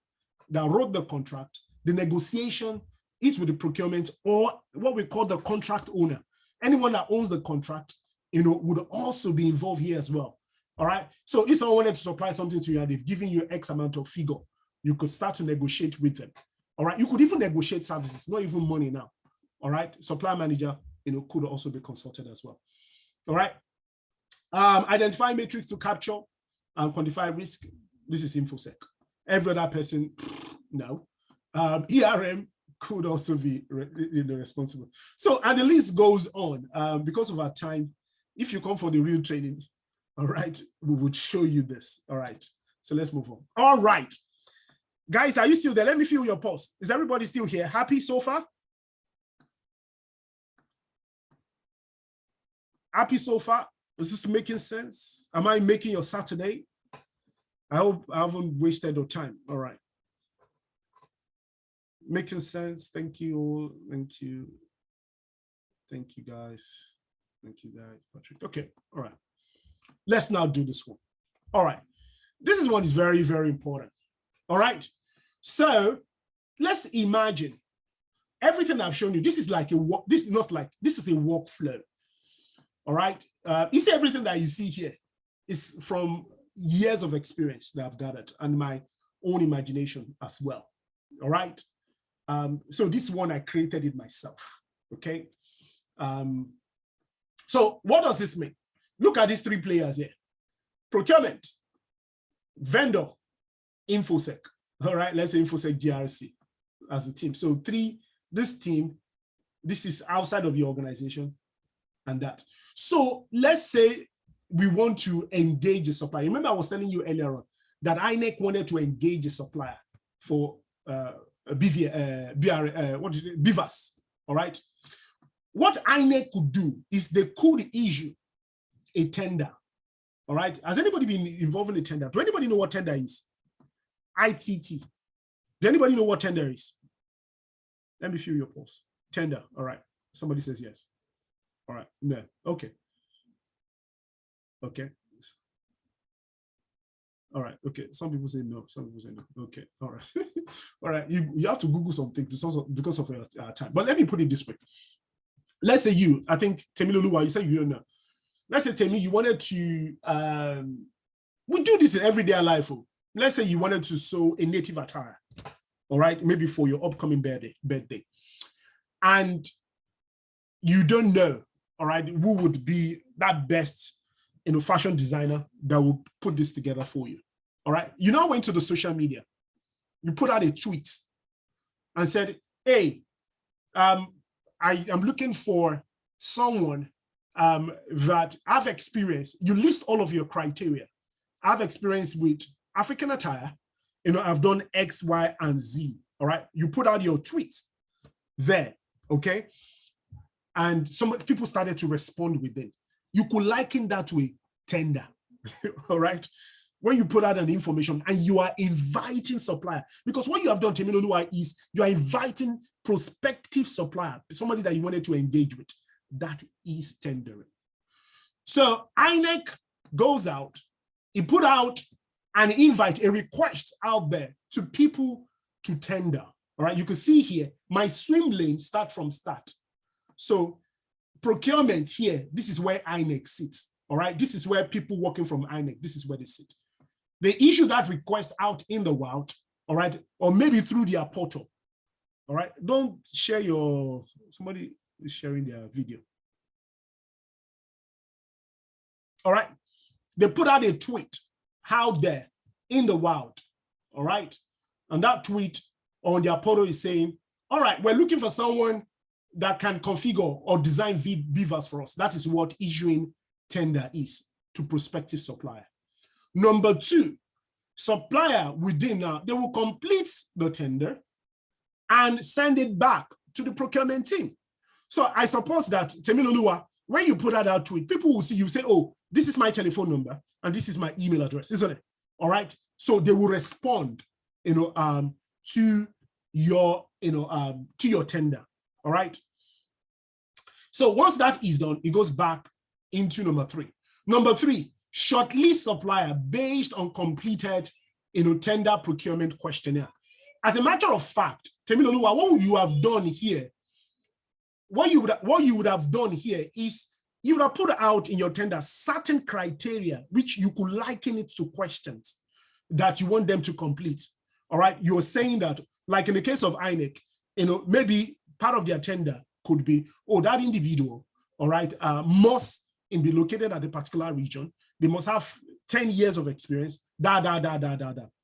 that wrote the contract. The negotiation is with the procurement, or what we call the contract owner. Anyone that owns the contract, would also be involved here as well. All right. So if someone wanted to supply something to you and they've given you X amount of figure, you could start to negotiate with them. All right. You could even negotiate services, not even money now. All right. Supply manager, could also be consulted as well. All right. Identify metrics to capture and quantify risk. This is InfoSec. Every other person, no. ERM could also be responsible. So, and the list goes on. Because of our time, if you come for the real training, all right, we would show you this. All right, so let's move on. All right, guys, are you still there? Let me feel your pulse. Is everybody still here? Happy so far? Happy so far? Is this making sense? Am I making your Saturday? I hope I haven't wasted your time. All right. Making sense. Thank you. Thank you. Thank you, guys. Thank you, guys. Patrick. Okay. All right. Let's now do this one. All right. This one is very, very important. All right. So let's imagine everything I've shown you. This is like this is a workflow. All right. You see, everything that you see here is from years of experience that I've gathered and my own imagination as well. All right. So this one, I created it myself. Okay. So what does this mean? Look at these three players here: procurement, vendor, InfoSec. All right, let's say InfoSec GRC as the team. So this team, this is outside of your organization and that. So let's say we want to engage a supplier. Remember, I was telling you earlier on that INEK wanted to engage a supplier for BVAS, all right? What INEK could do is they could issue a tender, all right? Has anybody been involved in a tender? Do anybody know what tender is? ITT. Do anybody know what tender is? Let me feel your pulse. Tender, all right. Somebody says yes. All right, no, okay. Okay. All right, okay. Some people say no, some people say no. Okay, all right. All right, you have to Google something because of your time. But let me put it this way. Let's say you, I think, Temiloluwa, you said you don't know. Let's say, Temi, you wanted to, we do this in everyday life. Let's say you wanted to sew a native attire, all right, maybe for your upcoming birthday. And you don't know, all right, who would be that best fashion designer that will put this together for you. All right. You now went to the social media. You put out a tweet and said, hey, I am looking for someone that I've experienced. You list all of your criteria. I've experienced with African attire. I've done X, Y, and Z. All right. You put out your tweet there. Okay. And some people started to respond within. You could liken that to a tender, all right? When you put out an information and you are inviting supplier, because what you have done, Temiloluwa, is you are inviting prospective supplier, somebody that you wanted to engage with. That is tendering. So INEK goes out, he put out an invite, a request out there to people to tender, all right? You can see here, my swim lane start from start. So procurement here, this is where INEK sits, all right? This is where people working from INEK, this is where they sit. They issue that request out in the wild, all right? Or maybe through their portal, all right? Don't share somebody is sharing their video. All right? They put out a tweet out there in the wild, all right? And that tweet on their portal is saying, all right, we're looking for someone that can configure or design BVAS for us. That is what issuing tender is to prospective supplier. Number two, supplier within now, they will complete the tender and send it back to the procurement team. So I suppose that, Temiloluwa, when you put that out to it, people will see you say, oh, this is my telephone number and this is my email address, isn't it? All right. So they will respond, to your, to your tender. All right. So once that is done, it goes back into number three. Number three, shortlist supplier based on completed, tender procurement questionnaire. As a matter of fact, Temiloluwa, what you have done here, what you would have done here is you would have put out in your tender certain criteria which you could liken it to questions that you want them to complete. All right, you're saying that, like in the case of INEK, maybe part of their tender could be, oh, that individual, all right, must be located at a particular region. They must have 10 years of experience, all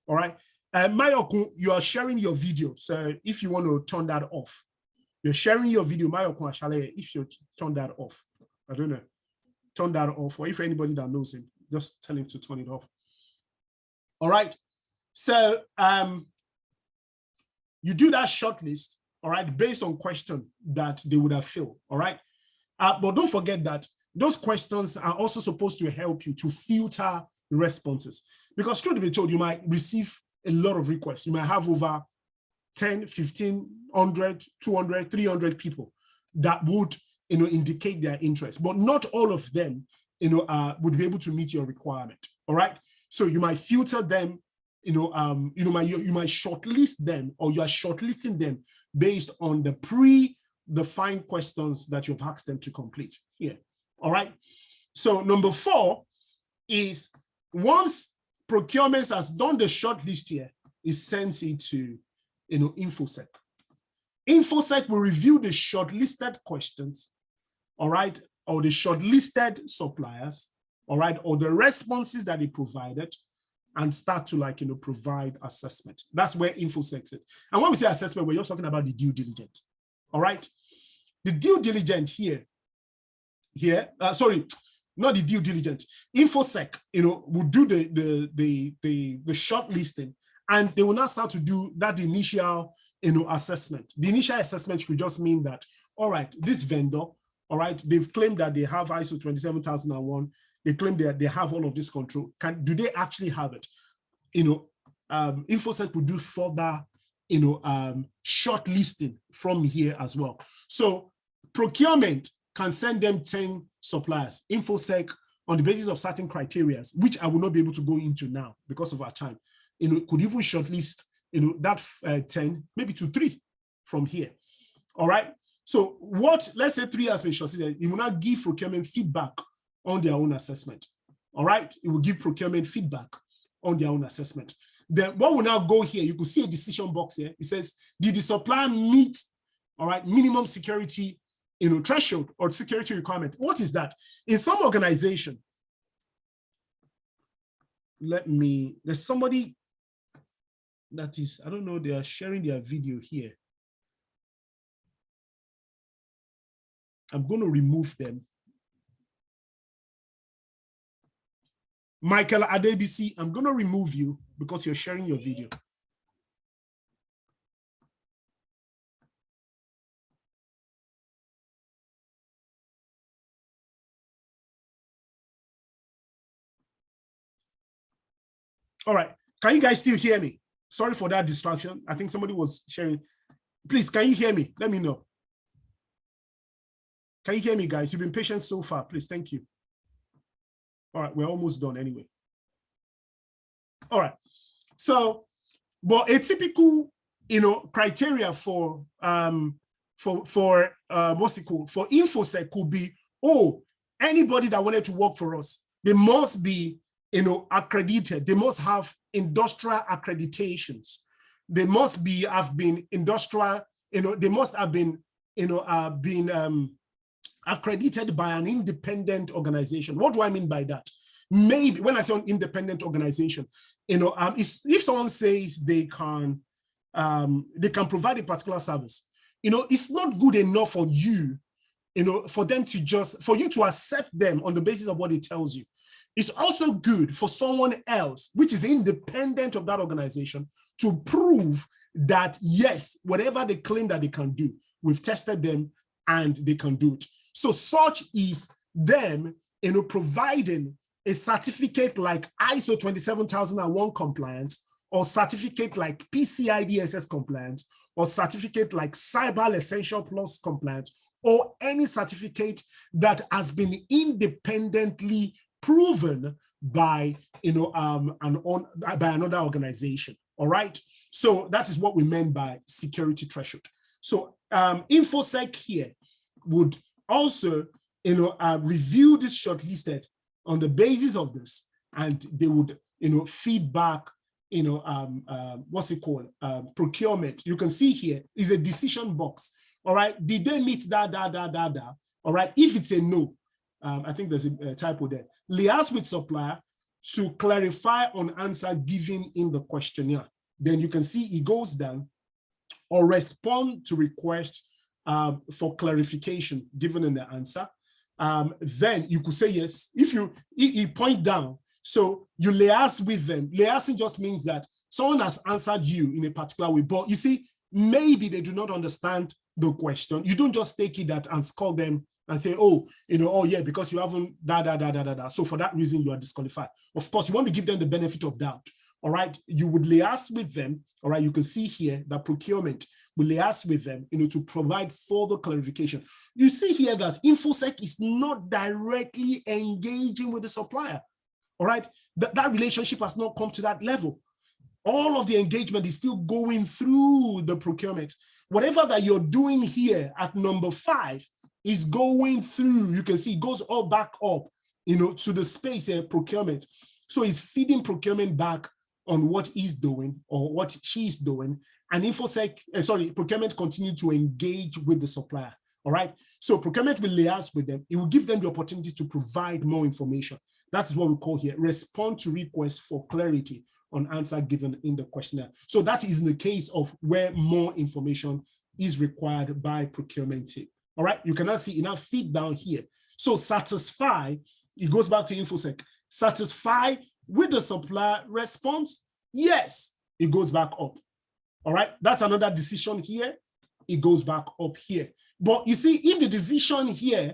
right. Mayokun, you are sharing your video, so if you want to turn that off, you're sharing your video, Mayokun Ashale, if you turn that off, I don't know, turn that off, or if anybody that knows him, just tell him to turn it off. All right, so you do that shortlist, all right, based on question that they would have filled, all right? But don't forget that those questions are also supposed to help you to filter responses, because truth be told, you might receive a lot of requests. You might have over 10, 15, 100, 200, 300 people that would, indicate their interest, but not all of them, would be able to meet your requirement, all right? So you might filter them, you might shortlist them, or you are shortlisting them based on the pre-defined questions that you've asked them to complete here, all right? So number four is, once procurement has done the shortlist here, is sent it to, InfoSec. InfoSec will review the shortlisted questions, all right, or the shortlisted suppliers, all right, or the responses that they provided, and start to provide assessment. That's where InfoSec is. And when we say assessment, we're just talking about the due diligence, all right? The due diligence here, sorry, not the due diligence. InfoSec, will do the shortlisting, and they will now start to do that initial, assessment. The initial assessment could just mean that, all right, this vendor, all right, they've claimed that they have ISO 27001. They claim that they have all of this control. Do they actually have it? InfoSec will do further, shortlisting from here as well. So procurement can send them 10 suppliers. InfoSec, on the basis of certain criteria, which I will not be able to go into now because of our time, could even shortlist, that 10, maybe to 3 from here. All right. So let's say 3 has been shortlisted, it will not give procurement feedback on their own assessment. All right. It will give procurement feedback on their own assessment. Then what will now go here, you could see a decision box here. It says, did the supplier meet, all right, minimum security, threshold or security requirement? What is that? In some organization, there's somebody that is, I don't know, they are sharing their video here. I'm going to remove them. Michael Adebisi, I'm going to remove you because you're sharing your video. All right. Can you guys still hear me? Sorry for that distraction. I think somebody was sharing. Please, can you hear me? Let me know. Can you hear me, guys? You've been patient so far. Please, thank you. All right, we're almost done anyway. All right. So, but a typical, criteria for what's it called? For InfoSec could be, oh, anybody that wanted to work for us, they must be, accredited. They must have industrial accreditations. They must have been industrial, they must have been, accredited by an independent organization. What do I mean by that? Maybe when I say an independent organization, if someone says they can provide a particular service, it's not good enough for you, for them to for you to accept them on the basis of what it tells you. It's also good for someone else, which is independent of that organization, to prove that, yes, whatever they claim that they can do, we've tested them and they can do it. So such is them, providing a certificate like ISO 27001 compliance, or certificate like PCI DSS compliance, or certificate like Cyber Essential Plus compliance, or any certificate that has been independently proven by by another organization. All right. So that is what we meant by security threshold. So InfoSec here would also review this shortlisted on the basis of this, and they would feedback what's it called, procurement. You can see here is a decision box. All right, did they meet that? All right, if it's a no, I think there's a typo there. Liaise with supplier to clarify on answer given in the questionnaire. Then you can see it goes down, or respond to request for clarification given in the answer. Then you could say yes. If you point down, so you liaise with them. Liaising just means that someone has answered you in a particular way, but you see, maybe they do not understand the question. You don't just take it that and score them and say, oh, oh yeah, because you haven't so for that reason you are disqualified. Of course, you want to give them the benefit of doubt. All right, you would liaise with them. All right, you can see here that procurement will liaise with them, to provide further clarification. You see here that InfoSec is not directly engaging with the supplier. All right, that relationship has not come to that level. All of the engagement is still going through the procurement. Whatever that you're doing here at number 5 is going through, you can see it goes all back up, to the space procurement. So it's feeding procurement back on what he's doing or what she's doing. And procurement continue to engage with the supplier. All right. So procurement will liaise with them. It will give them the opportunity to provide more information. That is what we call here, respond to requests for clarity on answer given in the questionnaire. So that is in the case of where more information is required by procurement team. All right, you cannot see enough feed down here. So satisfy, it goes back to InfoSec. Satisfy with the supplier response? Yes, it goes back up. All right, that's another decision here. It goes back up here. But you see, if the decision here,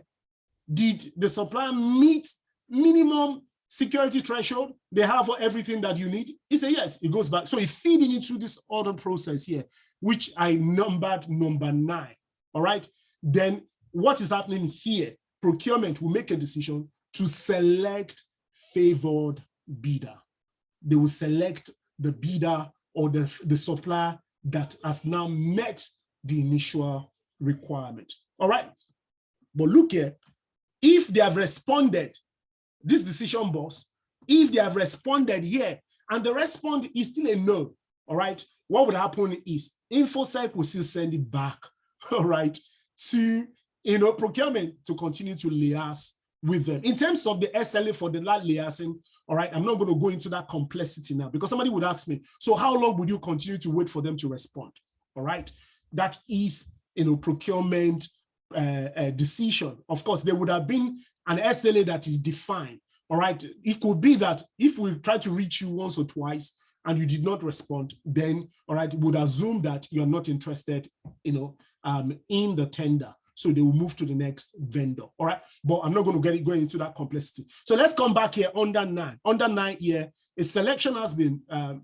did the supplier meet minimum security threshold, they have everything that you need, it's a yes, it goes back. So it's feeding into this other process here, which I numbered number 9. All right, then what is happening here? Procurement will make a decision to select favored bidder. They will select the bidder or the supplier that has now met the initial requirement. All right, but look here, if they have responded, this decision box, if they have responded here and the response is still a no, all right, what would happen is InfoSec will still send it back, all right, to procurement to continue to liaise with them. In terms of the SLA for the liaising, all right, I'm not going to go into that complexity now because somebody would ask me, so how long would you continue to wait for them to respond? All right, that is procurement decision. Of course, there would have been an SLA that is defined. All right, it could be that if we try to reach you once or twice and you did not respond, then all right, would assume that you're not interested, in the tender. So they will move to the next vendor. All right, but I'm not going to go into that complexity. So let's come back here under 9. Under 9 here, a selection has been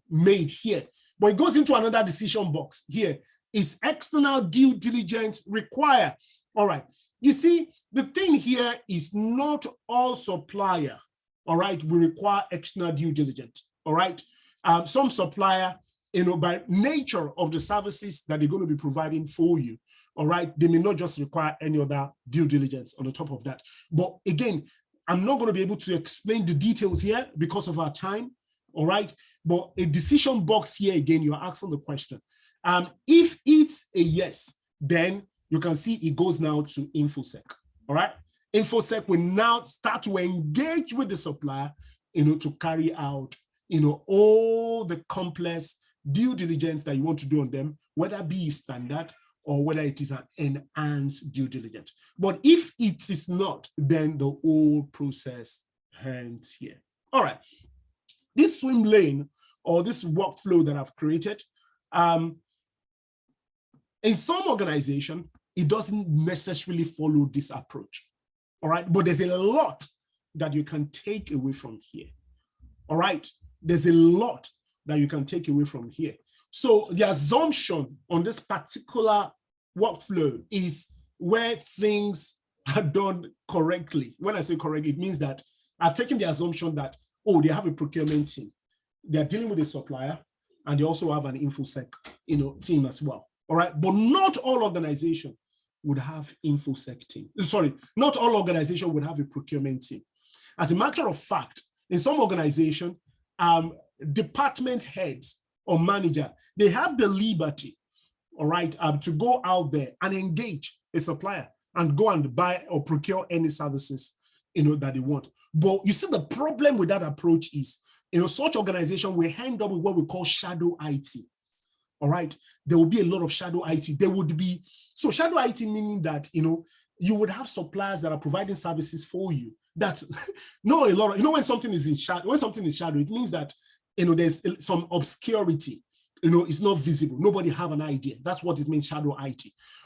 made here, but it goes into another decision box here. Is external due diligence required? All right, you see, the thing here is not all supplier, all right, will require external due diligence. All right, some supplier, by nature of the services that they're going to be providing for you, all right, they may not just require any other due diligence on the top of that. But again, I'm not going to be able to explain the details here because of our time, all right? But a decision box here, again, you're asking the question. If it's a yes, then you can see it goes now to InfoSec, all right? InfoSec will now start to engage with the supplier, to carry out, all the complex due diligence that you want to do on them, whether it be standard or whether it is an enhanced due diligence. But if it is not, then the whole process ends here. All right. This swim lane or this workflow that I've created, in some organization, it doesn't necessarily follow this approach. All right. But there's a lot that you can take away from here. All right. There's a lot that you can take away from here. So the assumption on this particular workflow is where things are done correctly. When I say correct, it means that I've taken the assumption that, oh, they have a procurement team. They're dealing with a supplier, and they also have an InfoSec, team as well. All right. But not all organizations would have InfoSec team. Sorry, not all organizations would have a procurement team. As a matter of fact, in some organizations, department heads or manager, they have the liberty, all right, to go out there and engage a supplier and go and buy or procure any services, that they want. But you see, the problem with that approach is, such organization will end up with what we call shadow IT. All right, there will be a lot of shadow IT. There would be, so shadow IT meaning that, you would have suppliers that are providing services for you. That's not a lot of, when something is in shadow, it means that, there's some obscurity, it's not visible. Nobody have an idea. That's what it means, shadow IT.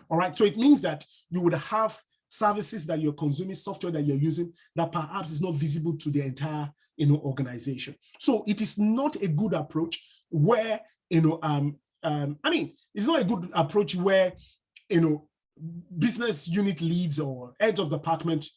All right, so it means that you would have services that you're consuming, software that you're using that perhaps is not visible to the entire, organization. So it is not a good approach where, it's not a good approach where, business unit leads or heads of department,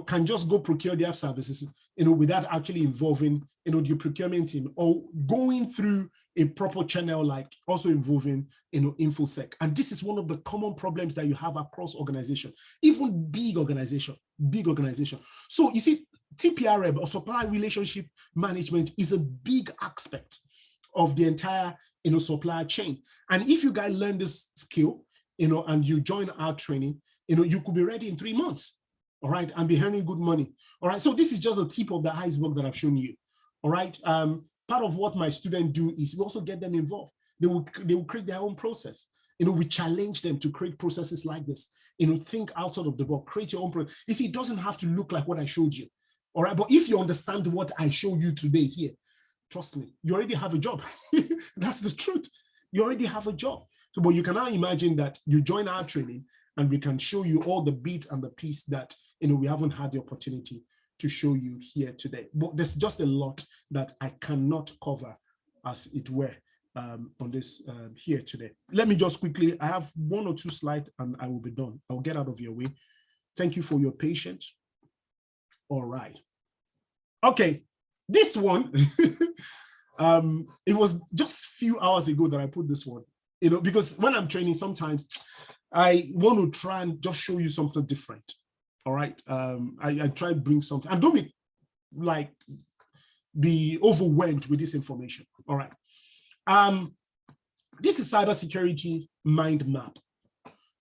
can just go procure their services, without actually involving, the procurement team or going through a proper channel, like also involving, InfoSec. And this is one of the common problems that you have across organizations, even big organization. So you see, TPRM or supply relationship management is a big aspect of the entire, supply chain. And if you guys learn this skill, and you join our training, you could be ready in 3 months. All right, and be earning good money. All right, so this is just a tip of the iceberg that I've shown you. All right, part of what my students do is we also get them involved. They will create their own process. We challenge them to create processes like this. Think outside of the box, create your own process. You see, it doesn't have to look like what I showed you. All right, but if you understand what I show you today here, trust me, you already have a job. That's the truth. You already have a job. So, but you can now imagine that you join our training and we can show you all the bits and the pieces that, we haven't had the opportunity to show you here today. But there's just a lot that I cannot cover, as it were, on this here today. Let me just quickly, I have 1 or 2 slides and I will be done. I'll get out of your way. Thank you for your patience. All right. Okay, this one, it was just a few hours ago that I put this one, because when I'm training, sometimes I want to try and just show you something different. All right. I try to bring something, and don't be overwhelmed with this information. All right. This is cybersecurity mind map.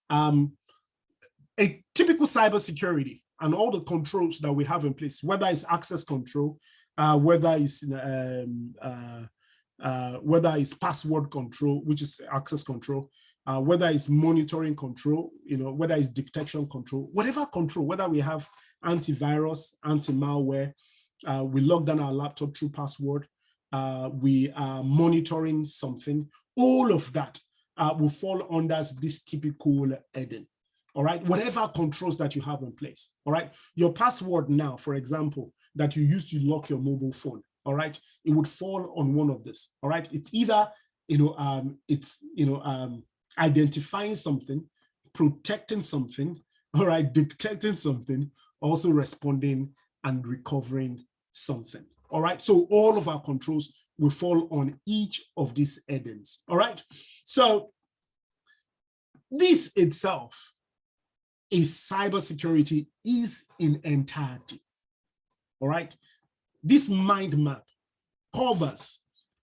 A typical cybersecurity and all the controls that we have in place, whether it's access control, whether it's password control, which is access control, whether it's monitoring control, whether it's detection control, whatever control, whether we have antivirus, anti-malware, we lock down our laptop through password, we are monitoring something, all of that will fall under this typical heading. All right, whatever controls that you have in place. All right, your password now, for example, that you use to lock your mobile phone. All right, it would fall on one of this. All right, it's either identifying something, protecting something, all right, detecting something, also responding and recovering something. All right, so all of our controls will fall on each of these headings. All right, so this itself is cybersecurity is in entirety. All right, this mind map covers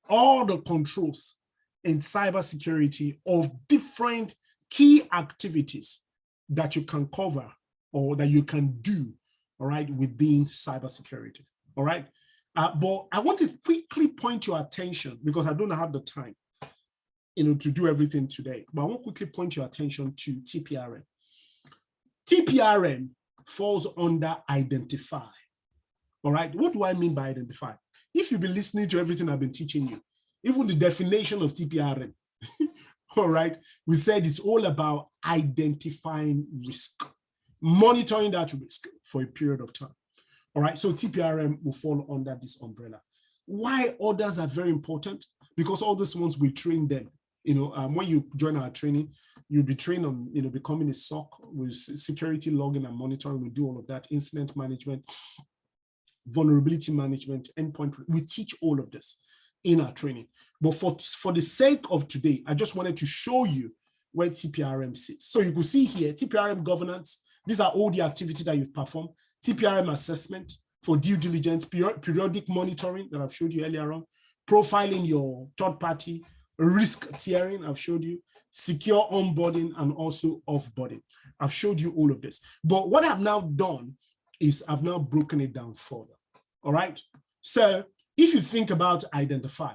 all the controls in cybersecurity of different key activities that you can cover or that you can do, all right, within cybersecurity. All right, but I want to quickly point your attention, because I don't have the time, to do everything today, but I want to quickly point your attention to TPRM. TPRM falls under identify. All right, what do I mean by identify? If you've been listening to everything I've been teaching you, even the definition of TPRM, all right, we said it's all about identifying risk, monitoring that risk for a period of time. All right, so TPRM will fall under this umbrella. Why others are very important? Because all these ones we train them. When you join our training, you'll be trained on, becoming a SOC with security logging and monitoring. We do all of that, incident management, vulnerability management, endpoint. We teach all of this in our training. But for the sake of today, I just wanted to show you where TPRM sits. So you can see here, TPRM governance. These are all the activities that you've performed. TPRM assessment for due diligence, periodic monitoring that I've showed you earlier on, profiling your third party, risk tiering, I've showed you, secure onboarding and also offboarding. I've showed you all of this. But what I've now done is I've now broken it down further. All right. So if you think about identify,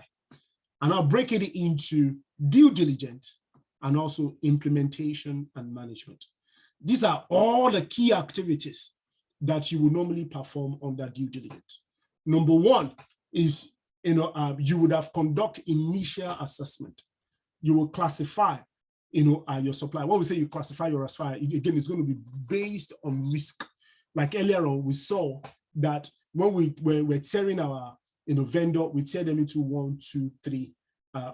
and I'll break it into due diligence and also implementation and management. These are all the key activities that you will normally perform under due diligence. Number one is, you would have conducted initial assessment. You will classify, your supplier. When we say you classify your supplier, again, it's going to be based on risk. Like earlier on, we saw that when we're tearing our vendor, we tear them into 1, 2, 3,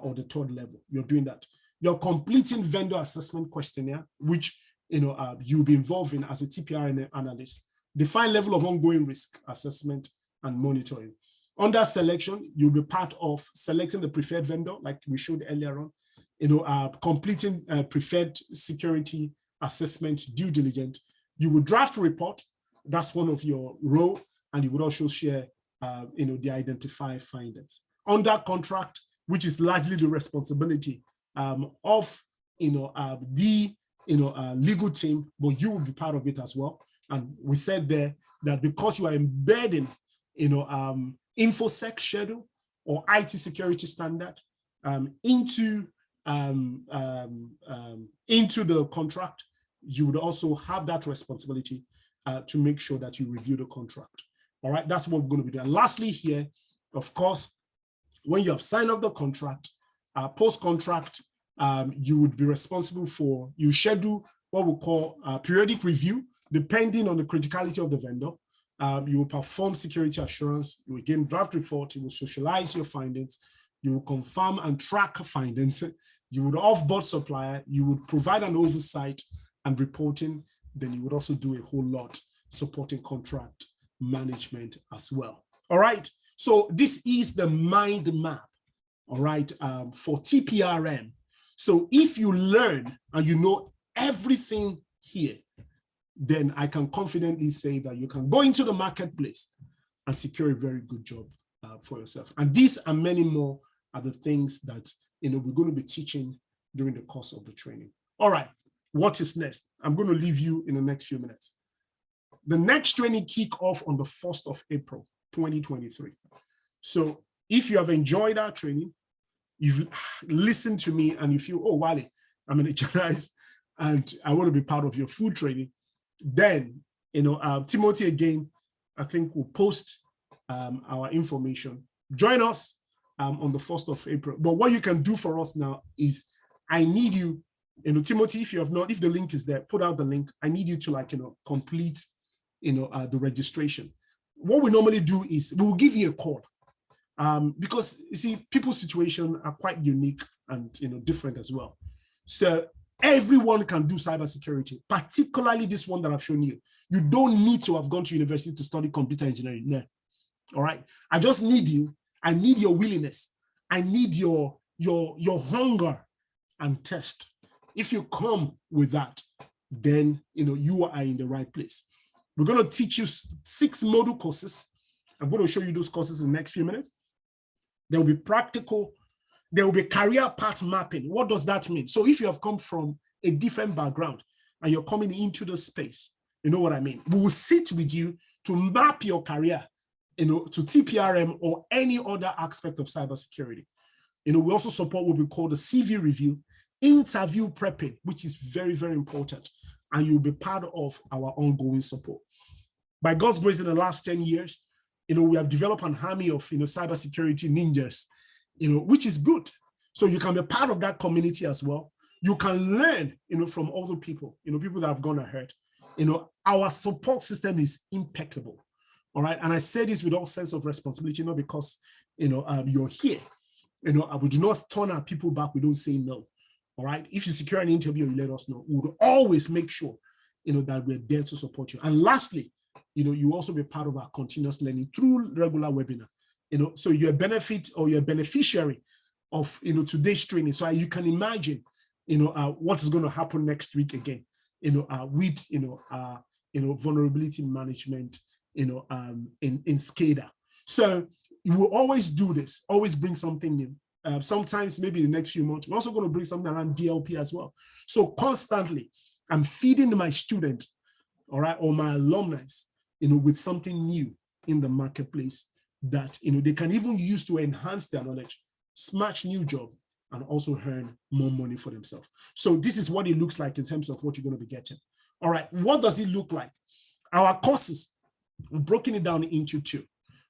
or the third level. You're doing that. You're completing vendor assessment questionnaire, which you'll be involved in as a TPRM analyst. Define level of ongoing risk assessment and monitoring. Under selection, you'll be part of selecting the preferred vendor, like we showed earlier on, completing preferred security assessment, due diligence. You will draft a report. That's one of your role, and you would also share, the identified findings. Under contract, which is largely the responsibility of, the, legal team, but you will be part of it as well. And we said there that because you are embedding, InfoSec schedule or IT security standard into the contract, you would also have that responsibility to make sure that you review the contract. All right, that's what we're going to be doing. And lastly here, of course, when you have signed up the contract, post-contract, you would be responsible for, you schedule what we call periodic review, depending on the criticality of the vendor. You will perform security assurance, you will again draft report, you will socialize your findings, you will confirm and track findings, you would offboard supplier, you would provide an oversight and reporting, then you would also do a whole lot supporting contract management as well. All right, so this is the mind map, all right, for TPRM. So if you learn and you know everything here, then I can confidently say that you can go into the marketplace and secure a very good job for yourself. And these and many more are the things that we're going to be teaching during the course of the training. All right, what is next? I'm going to leave you in the next few minutes. The next training kick off on the 1st of April, 2023. So if you have enjoyed our training, you've listened to me and you feel, oh, Wale, I'm energized and I want to be part of your food training, then, Timothy again, I think will post our information. Join us on the 1st of April. But what you can do for us now is, I need you, Timothy, if you have not, if the link is there, put out the link. I need you to complete, the registration. What we normally do is we will give you a call because you see, people's situation are quite unique and different as well. So everyone can do cybersecurity, particularly this one that I've shown you. You don't need to have gone to university to study computer engineering. No. All right. I just need you. I need your willingness. I need your hunger and thirst. If you come with that, then you are in the right place. We're going to teach you 6 module courses. I'm going to show you those courses in the next few minutes. There will be practical. There will be career path mapping. What does that mean? So if you have come from a different background and you're coming into the space, you know what I mean? We will sit with you to map your career, to TPRM or any other aspect of cybersecurity. We also support what we call the CV review, interview prepping, which is very, very important. and you'll be part of our ongoing support. By God's grace, in the last 10 years, we have developed an army of, cybersecurity ninjas, which is good. So you can be part of that community as well. You can learn, from other people, people that have gone ahead. Our support system is impeccable. All right. And I say this with all sense of responsibility, not because, you're here. We do not turn our people back. We don't say no. All right. If you secure an interview, you let us know. We will always make sure, that we're there to support you. And lastly, you also be part of our continuous learning through regular webinar. So you're a benefit or you're a beneficiary of, today's training. So you can imagine, what is going to happen next week again, with, vulnerability management, in SCADA. So you will always do this, always bring something new. Sometimes maybe in the next few months, we're also going to bring something around DLP as well. So constantly, I'm feeding my students, all right, or my alumni, with something new in the marketplace that, they can even use to enhance their knowledge, smash new job, and also earn more money for themselves. So this is what it looks like in terms of what you're going to be getting. All right, what does it look like? Our courses, we've broken it down into two,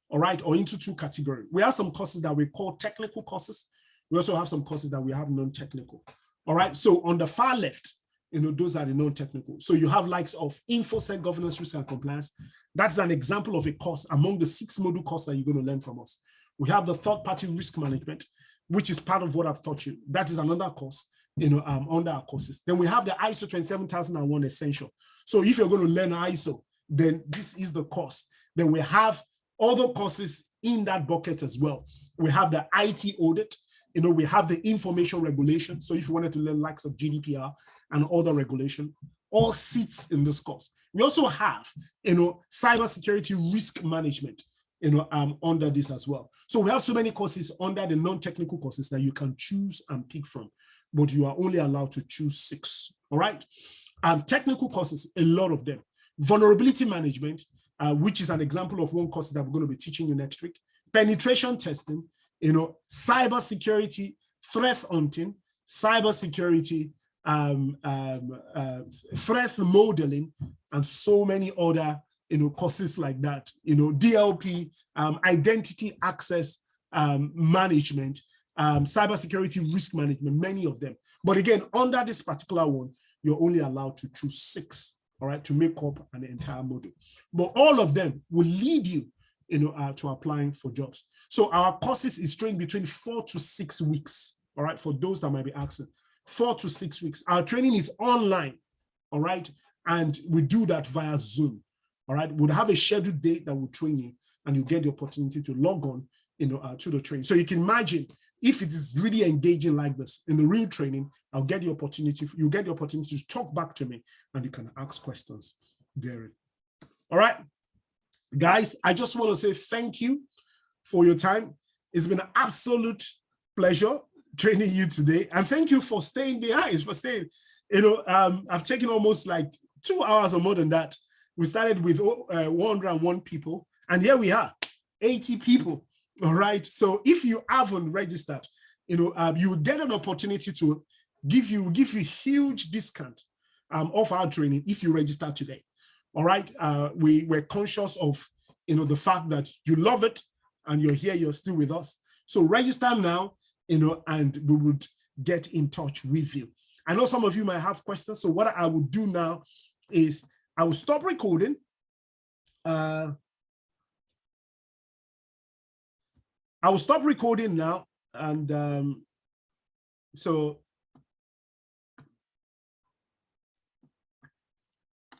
all right, or into two categories. We have some courses that we call technical courses. We also have some courses that we have non-technical. All right, so on the far left, those are the non-technical. So you have likes of InfoSec, governance, risk, and compliance. That's an example of a course among the 6 module course that you're going to learn from us. We have the third-party risk management, which is part of what I've taught you. That is another course, under our courses. Then we have the ISO 27001 essential. So if you're going to learn ISO, then this is the course. Then we have other courses in that bucket as well. We have the IT audit. We have the information regulation. So if you wanted to learn likes of GDPR and other regulation, all sits in this course. We also have, cybersecurity risk management, under this as well. So we have so many courses under the non-technical courses that you can choose and pick from, but you are only allowed to choose 6, all right? Technical courses, a lot of them. Vulnerability management, which is an example of one course that we're going to be teaching you next week. Penetration testing, cybersecurity, threat hunting, cybersecurity, threat modeling, and so many other, courses like that. DLP, identity access management, cybersecurity risk management, many of them. But again, under this particular one, you're only allowed to choose 6, all right, to make up an entire module. But all of them will lead you, to applying for jobs. So our courses is trained between 4 to 6 weeks, all right, for those that might be asking, 4 to 6 weeks. Our training is online, all right, and we do that via Zoom, all right. We'll have a scheduled date that will train you, and you get the opportunity to log on, to the training. So you can imagine if it is really engaging like this in the real training, you get the opportunity to talk back to me, and you can ask questions there. All right. Guys, I just want to say thank you for your time. It's been an absolute pleasure training you today. And thank you for staying behind, for staying. I've taken almost like 2 hours or more than that. We started with 101 people, and here we are, 80 people. All right. So if you haven't registered, you will get an opportunity to give you huge discount of our training if you register today. All right. We're conscious of, the fact that you love it and you're here, you're still with us. So register now, and we would get in touch with you. I know some of you might have questions. So what I will do now is I will stop recording. I will stop recording now. And so